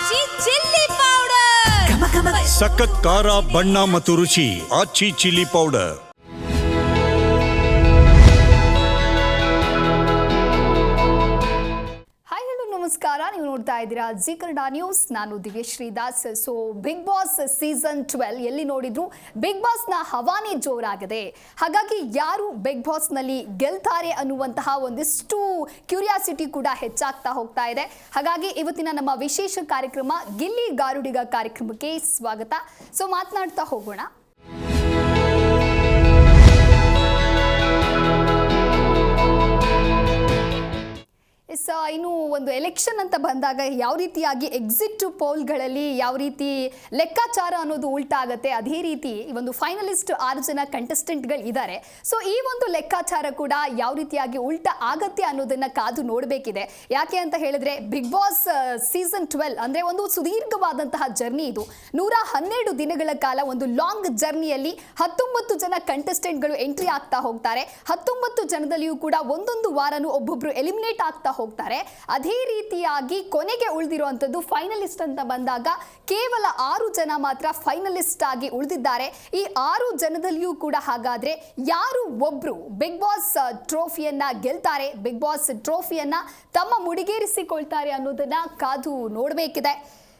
ಆಚಿ chilli powder ಸಖತ್ ಖಾರ ಬಣ್ಣ ಮತ್ತು ರುಚಿ ಆಚಿ ಚಿಲ್ಲಿ ಪೌಡರ್. ನಮಸ್ಕಾರ, ನೀವು ನೋಡ್ತಾ ಇದ್ದೀರಾ ಜಿ ಕನ್ನಡ ನ್ಯೂಸ್. ನಾನು Divyashree Das. So Bigg Boss season 12 ಎಲ್ಲಿ ನೋಡಿದ್ರು ಬಿಗ್ ಬಾಸ್ನ ಹವಾನೇ ಜೋರಾಗಿದೆ. ಹಾಗಾಗಿ ಯಾರು ಬಿಗ್ ಬಾಸ್ನಲ್ಲಿ ಗೆಲ್ತಾರೆ ಅನ್ನುವಂತಹ ಒಂದಿಷ್ಟು ಕ್ಯೂರಿಯಾಸಿಟಿ ಕೂಡ ಹೆಚ್ಚಾಗ್ತಾ ಹೋಗ್ತಾ ಇದೆ. ಹಾಗಾಗಿ ಇವತ್ತಿನ ನಮ್ಮ ವಿಶೇಷ ಕಾರ್ಯಕ್ರಮ ಗಿಲ್ಲಿ ಗಾರುಡಿಗ ಕಾರ್ಯಕ್ರಮಕ್ಕೆ ಸ್ವಾಗತ. ಸೊ ಮಾತನಾಡ್ತಾ ಹೋಗೋಣ. ಇನ್ನು ಒಂದು ಎಲೆಕ್ಷನ್ ಅಂತ ಬಂದಾಗ ಯಾವ ರೀತಿಯಾಗಿ ಎಕ್ಸಿಟ್ ಪೋಲ್ಗಳಲ್ಲಿ ಯಾವ ರೀತಿ ಲೆಕ್ಕಾಚಾರ ಅನ್ನೋದು ಉಲ್ಟಾ ಆಗುತ್ತೆ, ಅದೇ ರೀತಿ ಈ ಒಂದು ಫೈನಲಿಸ್ಟ್ 6 ಜನ ಕಂಟೆಸ್ಟೆಂಟ್ಗಳು ಇದ್ದಾರೆ. ಸೊ ಈ ಒಂದು ಲೆಕ್ಕಾಚಾರ ಕೂಡ ಯಾವ ರೀತಿಯಾಗಿ ಉಲ್ಟಾ ಆಗತ್ತೆ ಅನ್ನೋದನ್ನ ಕಾದು ನೋಡಬೇಕಿದೆ. ಯಾಕೆ ಅಂತ ಹೇಳಿದ್ರೆ ಬಿಗ್ ಬಾಸ್ ಸೀಸನ್ 12 ಅಂದ್ರೆ ಒಂದು ಸುದೀರ್ಘವಾದಂತಹ ಜರ್ನಿ. ಇದು 112 ದಿನಗಳ ಕಾಲ ಒಂದು ಲಾಂಗ್ ಜರ್ನಿಯಲ್ಲಿ 19 ಜನ ಕಂಟೆಸ್ಟೆಂಟ್ಗಳು ಎಂಟ್ರಿ ಆಗ್ತಾ ಹೋಗ್ತಾರೆ. 19 ಜನದಲ್ಲಿಯೂ ಕೂಡ ಒಂದೊಂದು ವಾರನೂ ಒಬ್ಬೊಬ್ರು ಎಲಿಮಿನೇಟ್ ಆಗ್ತಾ ಹೋಗ್ತಾರೆ. ಅದೇ ರೀತಿಯಾಗಿ ಕೊನೆಗೆ ಉಳಿದಿರುವಂತದ್ದು ಫೈನಲಿಸ್ಟ್ ಅಂತ ಬಂದಾಗ ಕೇವಲ 6 ಜನ ಮಾತ್ರ ಫೈನಲಿಸ್ಟ್ ಆಗಿ ಉಳಿದಿದ್ದಾರೆ. ಈ 6 ಜನದಲ್ಲಿಯೂ ಕೂಡ ಹಾಗಾದ್ರೆ ಯಾರು ಒಬ್ರು ಬಿಗ್ ಬಾಸ್ ಟ್ರೋಫಿಯನ್ನ ಗೆಲ್ತಾರೆ, ಬಿಗ್ ಬಾಸ್ ಟ್ರೋಫಿಯನ್ನ ತಮ್ಮ ಮುಡಿಗೇರಿಸಿಕೊಳ್ತಾರೆ ಅನ್ನೋದನ್ನ ಕಾದು ನೋಡಬೇಕಿದೆ.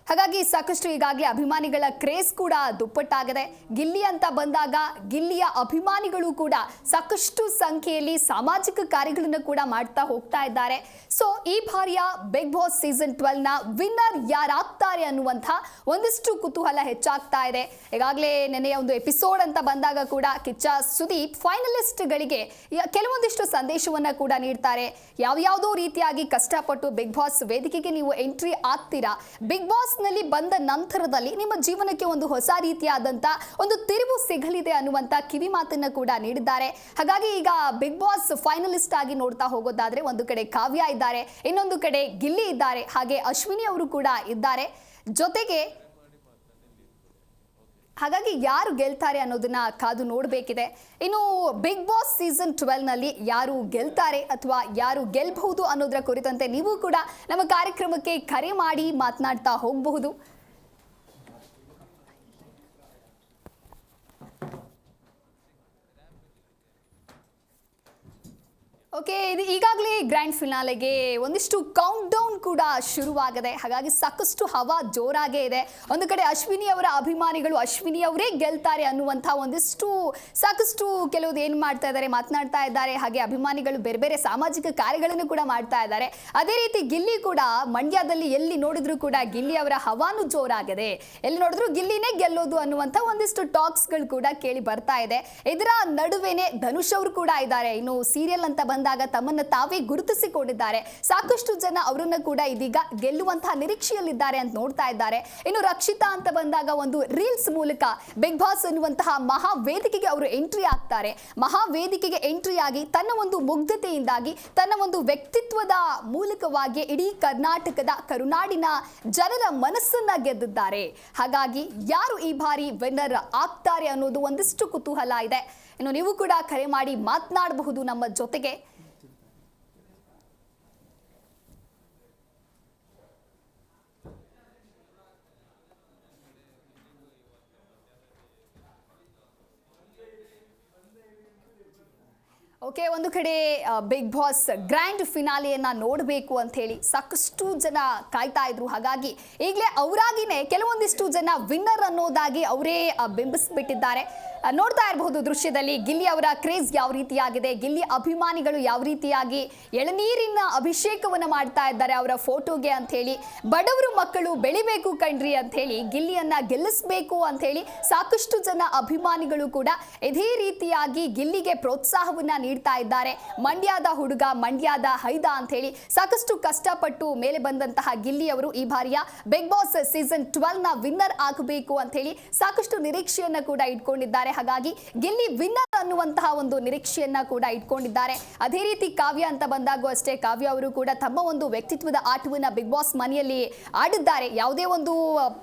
ಹಾಗಾಗಿ ಸಾಕಷ್ಟು ಈಗಾಗಲೇ ಅಭಿಮಾನಿಗಳ ಕ್ರೇಜ್ ಕೂಡ ದುಪ್ಪಟ್ಟಾಗಿದೆ. ಗಿಲ್ಲಿ ಅಂತ ಬಂದಾಗ ಗಿಲ್ಲಿಯ ಅಭಿಮಾನಿಗಳು ಕೂಡ ಸಾಕಷ್ಟು ಸಂಖ್ಯೆಯಲ್ಲಿ ಸಾಮಾಜಿಕ ಕಾರ್ಯಗಳನ್ನು ಕೂಡ ಮಾಡ್ತಾ ಹೋಗ್ತಾ ಇದ್ದಾರೆ. ಸೊ ಈ ಬಾರಿಯ ಬಿಗ್ ಬಾಸ್ ಸೀಸನ್ 12ನ ವಿನ್ನರ್ ಯಾರಾಗ್ತಾರೆ ಅನ್ನುವಂಥ ಒಂದಿಷ್ಟು ಕುತೂಹಲ ಹೆಚ್ಚಾಗ್ತಾ ಇದೆ. ಈಗಾಗಲೇ ನೆನೆಯ ಒಂದು ಎಪಿಸೋಡ್ ಅಂತ ಬಂದಾಗ ಕೂಡ ಕಿಚ್ಚ ಸುದೀಪ್ ಫೈನಲಿಸ್ಟ್ಗಳಿಗೆ ಕೆಲವೊಂದಿಷ್ಟು ಸಂದೇಶವನ್ನ ಕೂಡ ನೀಡ್ತಾರೆ. ಯಾವ್ಯಾವುದೋ ರೀತಿಯಾಗಿ ಕಷ್ಟಪಟ್ಟು ಬಿಗ್ ಬಾಸ್ ವೇದಿಕೆಗೆ ನೀವು ಎಂಟ್ರಿ ಆಗ್ತೀರಾ, ಬಿಗ್ ಬಾಸ್ ನಲ್ಲಿ ಬಂದ ನಂತರದಲ್ಲಿ ನಿಮ್ಮ ಜೀವನಕ್ಕೆ ಒಂದು ಹೊಸ ರೀತಿಯಾದಂತ ಒಂದು ತಿರುವು ಸಿಗಲಿದೆ ಅನ್ನುವಂತ ಕಿವಿ ಮಾತನ್ನ ಕೂಡ ನೀಡಿದ್ದಾರೆ. ಹಾಗಾಗಿ ಈಗ ಬಿಗ್ ಬಾಸ್ ಫೈನಲಿಸ್ಟ್ ಆಗಿ ನೋಡ್ತಾ ಹೋಗೋದಾದ್ರೆ ಒಂದು ಕಡೆ ಕಾವ್ಯ ಇದ್ದಾರೆ, ಇನ್ನೊಂದು ಕಡೆ ಗಿಲ್ಲಿ ಇದ್ದಾರೆ, ಹಾಗೆ ಅಶ್ವಿನಿ ಅವರು ಕೂಡ ಇದ್ದಾರೆ ಜೊತೆಗೆ. ಹಾಗಾಗಿ ಯಾರು ಗೆಲ್ತಾರೆ ಅನ್ನೋದನ್ನ ಕಾದು ನೋಡಬೇಕಿದೆ. ಇನ್ನು ಬಿಗ್ ಬಾಸ್ ಸೀಸನ್ 12ನಲ್ಲಿ ಯಾರು ಗೆಲ್ತಾರೆ ಅಥವಾ ಯಾರು ಗೆಲ್ಲಬಹುದು ಅನ್ನೋದರ ಕುರಿತಂತೆ ನೀವು ಕೂಡ ನಮ್ಮ ಕಾರ್ಯಕ್ರಮಕ್ಕೆ ಕರೆ ಮಾಡಿ ಮಾತನಾಡ್ತಾ ಹೋಗಬಹುದು. ಓಕೆ, ಇದು ಈಗಾಗಲೇ ಗ್ರ್ಯಾಂಡ್ ಫಿನಾಲೆಗೆ ಒಂದಿಷ್ಟು ಕೌಂಟ್ ಡೌನ್ ಕೂಡ ಶುರುವಾಗಿದೆ. ಹಾಗಾಗಿ ಸಾಕಷ್ಟು ಹವಾ ಜೋರಾಗೇ ಇದೆ. ಒಂದು ಕಡೆ ಅಶ್ವಿನಿ ಅವರ ಅಭಿಮಾನಿಗಳು ಅಶ್ವಿನಿ ಅವರೇ ಗೆಲ್ತಾರೆ ಅನ್ನುವಂಥ ಒಂದಿಷ್ಟು ಸಾಕಷ್ಟು ಕೆಲವುದು ಏನು ಮಾಡ್ತಾ ಇದ್ದಾರೆ, ಮಾತನಾಡ್ತಾ ಇದ್ದಾರೆ. ಹಾಗೆ ಅಭಿಮಾನಿಗಳು ಬೇರೆ ಬೇರೆ ಸಾಮಾಜಿಕ ಕಾರ್ಯಗಳನ್ನು ಕೂಡ ಮಾಡ್ತಾ ಇದ್ದಾರೆ. ಅದೇ ರೀತಿ ಗಿಲ್ಲಿ ಕೂಡ ಮಂಡ್ಯದಲ್ಲಿ ಎಲ್ಲಿ ನೋಡಿದ್ರು ಕೂಡ ಗಿಲ್ಲಿ ಅವರ ಹವಾನು ಜೋರಾಗಿದೆ. ಎಲ್ಲಿ ನೋಡಿದ್ರು ಗಿಲ್ಲಿನೇ ಗೆಲ್ಲೋದು ಅನ್ನುವಂಥ ಒಂದಿಷ್ಟು ಟಾಕ್ಸ್ಗಳು ಕೂಡ ಕೇಳಿ ಬರ್ತಾ ಇದೆ. ಇದರ ನಡುವೆನೆ ಧನುಷ್ ಅವರು ಕೂಡ ಇದ್ದಾರೆ. ಇನ್ನು ಸೀರಿಯಲ್ ಅಂತ ಬಂದಾಗ ತಮ್ಮನ್ನ ತಾವೇ ಗುರುತಿಸಿಕೊಂಡಿದ್ದಾರೆ. ಸಾಕಷ್ಟು ಜನ ಅವರನ್ನ ಕೂಡ ಇದೀಗ ಗೆಲ್ಲುವಂತಹ ನಿರೀಕ್ಷೆಯಲ್ಲಿದ್ದಾರೆ ಅಂತ ನೋಡ್ತಾ ಇದ್ದಾರೆ. ಇನ್ನು ರಕ್ಷಿತಾ ಅಂತ ಬಂದಾಗ ಒಂದು ರೀಲ್ಸ್ ಮೂಲಕ ಬಿಗ್ ಬಾಸ್ ಅನ್ನುವಂತಹ ಮಹಾ ವೇದಿಕೆಗೆ ಅವರು ಎಂಟ್ರಿ ಆಗ್ತಾರೆ. ಮಹಾ ವೇದಿಕೆಗೆ ಎಂಟ್ರಿ ಆಗಿ ತನ್ನ ಒಂದು ಮುಗ್ಧತೆಯಿಂದಾಗಿ ತನ್ನ ಒಂದು ವ್ಯಕ್ತಿತ್ವದ ಮೂಲಕವಾಗಿ ಇಡೀ ಕರ್ನಾಟಕದ ಕರುನಾಡಿನ ಜನರ ಮನಸ್ಸನ್ನ ಗೆದ್ದಿದ್ದಾರೆ. ಹಾಗಾಗಿ ಯಾರು ಈ ಬಾರಿ ವಿನ್ನರ್ ಆಗ್ತಾರೆ ಅನ್ನೋದು ಒಂದಿಷ್ಟು ಕುತೂಹಲ ಇದೆ. ಇನ್ನು ನೀವು ಕೂಡ ಕರೆ ಮಾಡಿ ಮಾತನಾಡಬಹುದು ನಮ್ಮ ಜೊತೆಗೆ. ಓಕೆ, ಒಂದು ಕಡೆ ಬಿಗ್ ಬಾಸ್ ಗ್ರ್ಯಾಂಡ್ ಫಿನಾಲೆಯನ್ನ ನೋಡಬೇಕು ಅಂತ ಹೇಳಿ ಸಾಕಷ್ಟು ಜನ ಕಾಯ್ತಾ ಇದ್ರು. ಹಾಗಾಗಿ ಈಗಲೇ ಅವರಾಗಿನೇ ಕೆಲವೊಂದಿಷ್ಟು ಜನ ವಿನ್ನರ್ ಅನ್ನೋದಾಗಿ ಅವರೇ ಬಿಂಬಿಸ್ಬಿಟ್ಟಿದ್ದಾರೆ. ನೋಡ್ತಾ ಇರಬಹುದು ದೃಶ್ಯದಲ್ಲಿ ಗಿಲ್ಲಿ ಅವರ ಕ್ರೇಜ್ ಯಾವ ರೀತಿಯಾಗಿದೆ, ಗಿಲ್ಲಿ ಅಭಿಮಾನಿಗಳು ಯಾವ ರೀತಿಯಾಗಿ ಎಳನೀರಿನ ಅಭಿಷೇಕವನ್ನ ಮಾಡ್ತಾ ಇದ್ದಾರೆ ಅವರ ಫೋಟೋಗೆ ಅಂತ ಹೇಳಿ. ಬಡವರು ಮಕ್ಕಳು ಬೆಳಿಬೇಕು ಕಣ್ರಿ ಅಂತ ಹೇಳಿ ಗಿಲ್ಲಿಯನ್ನ ಗೆಲ್ಲಿಸಬೇಕು ಅಂತ ಹೇಳಿ ಸಾಕಷ್ಟು ಜನ ಅಭಿಮಾನಿಗಳು ಕೂಡ ಇದೇ ರೀತಿಯಾಗಿ ಗಿಲ್ಲಿಗೆ ಪ್ರೋತ್ಸಾಹವನ್ನ ನೀಡ್ತಾ ಇದ್ದಾರೆ. ಮಂಡ್ಯದ ಹುಡುಗ, ಮಂಡ್ಯದ ಹೈದ ಅಂತ ಹೇಳಿ ಸಾಕಷ್ಟು ಕಷ್ಟಪಟ್ಟು ಮೇಲೆ ಬಂದಂತಹ ಗಿಲ್ಲಿ ಅವರು ಈ ಬಾರಿಯ ಬಿಗ್ ಬಾಸ್ ಸೀಸನ್ 12ನ ವಿನ್ನರ್ ಆಗಬೇಕು ಅಂತ ಹೇಳಿ ಸಾಕಷ್ಟು ನಿರೀಕ್ಷೆಯನ್ನ ಕೂಡ ಇಟ್ಕೊಂಡಿದ್ದಾರೆ. ಹಾಗಾಗಿ ಗಿಲ್ಲಿ ವಿನ್ನರ್ ಅನ್ನುವಂತಹ ಒಂದು ನಿರೀಕ್ಷೆಯನ್ನ ಕೂಡ ಇಟ್ಕೊಂಡಿದ್ದಾರೆ. ಅದೇ ರೀತಿ ಕಾವ್ಯ ಅಂತ ಬಂದಾಗೂ ಅಷ್ಟೇ, ಕಾವ್ಯ ಅವರು ಕೂಡ ತಮ್ಮ ಒಂದು ವ್ಯಕ್ತಿತ್ವದ ಆಟವನ್ನ ಬಿಗ್ ಬಾಸ್ ಮನೆಯಲ್ಲಿ ಆಡಿದ್ದಾರೆ. ಯಾವುದೇ ಒಂದು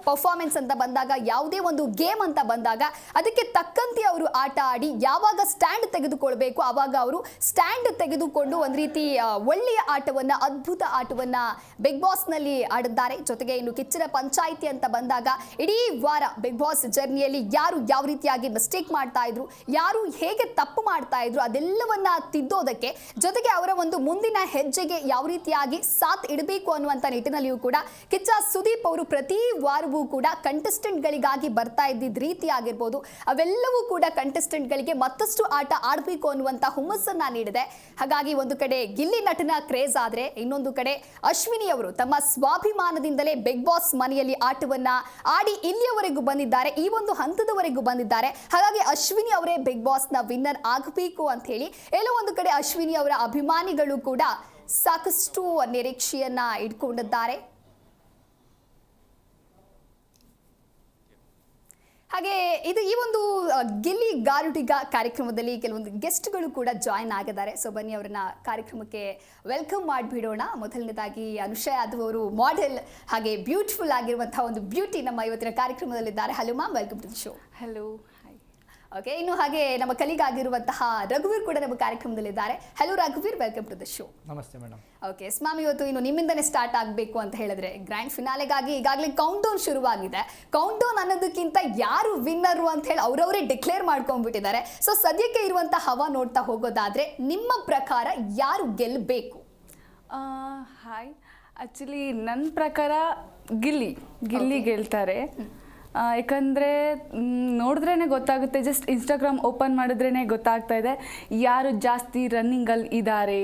ಪರ್ಫಾರ್ಮೆನ್ಸ್ ಅಂತ ಬಂದಾಗ, ಯಾವುದೇ ಒಂದು ಗೇಮ್ ಅಂತ ಬಂದಾಗ ಅದಕ್ಕೆ ತಕ್ಕಂತೆ ಅವರು ಆಟ ಆಡಿ ಯಾವಾಗ ಸ್ಟ್ಯಾಂಡ್ ತೆಗೆದುಕೊಳ್ಬೇಕು ಆವಾಗ ಅವರು ಸ್ಟ್ಯಾಂಡ್ ತೆಗೆದುಕೊಂಡು ಒಂದು ರೀತಿ ಒಳ್ಳೆಯ ಆಟವನ್ನ, ಅದ್ಭುತ ಆಟವನ್ನ ಬಿಗ್ ಬಾಸ್ ನಲ್ಲಿ ಆಡಿದ್ದಾರೆ. ಜೊತೆಗೆ ಇನ್ನು ಕಿಚ್ಚನ ಪಂಚಾಯಿತಿ ಅಂತ ಬಂದಾಗ ಇಡೀ ವಾರ ಬಿಗ್ ಬಾಸ್ ಜರ್ನಿಯಲ್ಲಿ ಯಾರು ಯಾವ ರೀತಿಯಾಗಿ ಮಿಸ್ಟೇಕ್ ಮಾಡ್ತಾ ಇದ್ರು, ಯಾರು ಹೇಗೆ ತಪ್ಪು ಮಾಡ್ತಾ ಇದ್ರು, ಅದೆಲ್ಲವನ್ನ ತಿದ್ದೋದಕ್ಕೆ, ಜೊತೆಗೆ ಅವರ ಒಂದು ಮುಂದಿನ ಹೆಜ್ಜೆಗೆ ಯಾವ ರೀತಿಯಾಗಿ ಸಾಥ್ ಇಡಬೇಕು ಅನ್ನುವಂಥ ನಿಟ್ಟಿನಲ್ಲಿಯೂ ಕೂಡ ಕಿಚ್ಚ ಸುದೀಪ್ ಅವರು ಪ್ರತಿ ವಾರವೂ ಕೂಡ ಕಂಟೆಸ್ಟೆಂಟ್ಗಳಿಗಾಗಿ ಬರ್ತಾ ಇದ್ದಿದ್ದ ರೀತಿ ಆಗಿರ್ಬೋದು, ಅವೆಲ್ಲವೂ ಕೂಡ ಕಂಟೆಸ್ಟೆಂಟ್ಗಳಿಗೆ ಮತ್ತಷ್ಟು ಆಟ ಆಡಬೇಕು ಅನ್ನುವಂಥ ಹುಮ್ಮಸ್ಸನ್ನ ನೀಡಿದೆ. ಹಾಗಾಗಿ ಒಂದು ಕಡೆ ಗಿಲ್ಲಿ ನಟನ ಕ್ರೇಜ್ ಆದ್ರೆ, ಇನ್ನೊಂದು ಕಡೆ ಅಶ್ವಿನಿ ಅವರು ತಮ್ಮ ಸ್ವಾಭಿಮಾನದಿಂದಲೇ ಬಿಗ್ ಬಾಸ್ ಮನೆಯಲ್ಲಿ ಆಟವನ್ನ ಆಡಿ ಇಲ್ಲಿಯವರೆಗೂ ಬಂದಿದ್ದಾರೆ, ಈ ಒಂದು ಹಂತದವರೆಗೂ ಬಂದಿದ್ದಾರೆ. ಹಾಗಾಗಿ ಅಶ್ವಿನಿ ಅವರೇ ಬಿಗ್ ಬಾಸ್ ನ ವಿನ್ನರ್ ಆಗಬೇಕು ಅಂತ ಹೇಳಿ ಎಲ್ಲೋ ಒಂದು ಕಡೆ ಅಶ್ವಿನಿ ಅವರ ಅಭಿಮಾನಿಗಳು ಕೂಡ ಸಾಕಷ್ಟು ನಿರೀಕ್ಷೆಯನ್ನ ಇಟ್ಕೊಂಡಿದ್ದಾರೆ. ಹಾಗೆ ಇದು ಈ ಒಂದು ಗಿಲ್ಲಿ ಗಾರುಡಿಗ ಕಾರ್ಯಕ್ರಮದಲ್ಲಿ ಕೆಲವೊಂದು ಗೆಸ್ಟ್ಗಳು ಕೂಡ ಜಾಯಿನ್ ಆಗಿದ್ದಾರೆ. ಸೊ ಬನ್ನಿ ಅವರನ್ನ ಕಾರ್ಯಕ್ರಮಕ್ಕೆ ವೆಲ್ಕಮ್ ಮಾಡಿಬಿಡೋಣ. ಮೊದಲನೇದಾಗಿ ಅನುಷಾ ಯಾದವ್ ಅವರು ಮಾಡೆಲ್ ಹಾಗೆ ಬ್ಯೂಟಿಫುಲ್ ಆಗಿರುವಂತಹ ಒಂದು ಬ್ಯೂಟಿ ನಮ್ಮ ಇವತ್ತಿನ ಕಾರ್ಯಕ್ರಮದಲ್ಲಿದ್ದಾರೆ. Hello ma'am, welcome to the show. Hello. Okay, ಇನ್ನು ಹಾಗೆ ನಮ್ಮ ಕಲಿಗಾಗಿರುವಂತಹ ರಘುವೀರ್ ಕೂಡ ನಮ್ಮ ಕಾರ್ಯಕ್ರಮದಲ್ಲಿದ್ದಾರೆ. ಹಲೋ ರಘುವೀರ್, ವೆಲ್ಕಮ್ ಟು ದ ಶೋ. ನಮಸ್ತೆ ಮೇಡಮ್. ಓಕೆ ಸ್ವಾಮಿ, ಇವತ್ತು ಇನ್ನು ನಿಮ್ಮಿಂದನೇ ಸ್ಟಾರ್ಟ್ ಆಗಬೇಕು ಅಂತ ಹೇಳಿದ್ರೆ ಗ್ರ್ಯಾಂಡ್ ಫಿನಾಲೆಗಾಗಿ ಈಗಾಗಲೇ ಕೌಂಟ್ ಡೌನ್ ಶುರುವಾಗಿದೆ. ಕೌಂಟ್ ಡೌನ್ ಅನ್ನೋದಕ್ಕಿಂತ ಯಾರು ವಿನ್ನರು ಅಂತ ಹೇಳಿ ಅವರವರೇ ಡಿಕ್ಲೇರ್ ಮಾಡ್ಕೊಂಡ್ಬಿಟ್ಟಿದ್ದಾರೆ. ಸೊ ಸದ್ಯಕ್ಕೆ ಇರುವಂಥ ಹವಾ ನೋಡ್ತಾ ಹೋಗೋದಾದ್ರೆ ನಿಮ್ಮ ಪ್ರಕಾರ ಯಾರು ಗೆಲ್ಲಬೇಕು? ಹಾಯ್, ಆ್ಯಕ್ಚುಲಿ ನನ್ನ ಪ್ರಕಾರ ಗಿಲ್ಲಿ ಗೆಲ್ತಾರೆ. ಯಾಕಂದರೆ ನೋಡಿದ್ರೇ ಗೊತ್ತಾಗುತ್ತೆ, ಜಸ್ಟ್ ಇನ್ಸ್ಟಾಗ್ರಾಮ್ ಓಪನ್ ಮಾಡಿದ್ರೇ ಗೊತ್ತಾಗ್ತಾ ಇದೆ ಯಾರು ಜಾಸ್ತಿ ರನ್ನಿಂಗಲ್ಲಿ ಇದ್ದಾರೆ.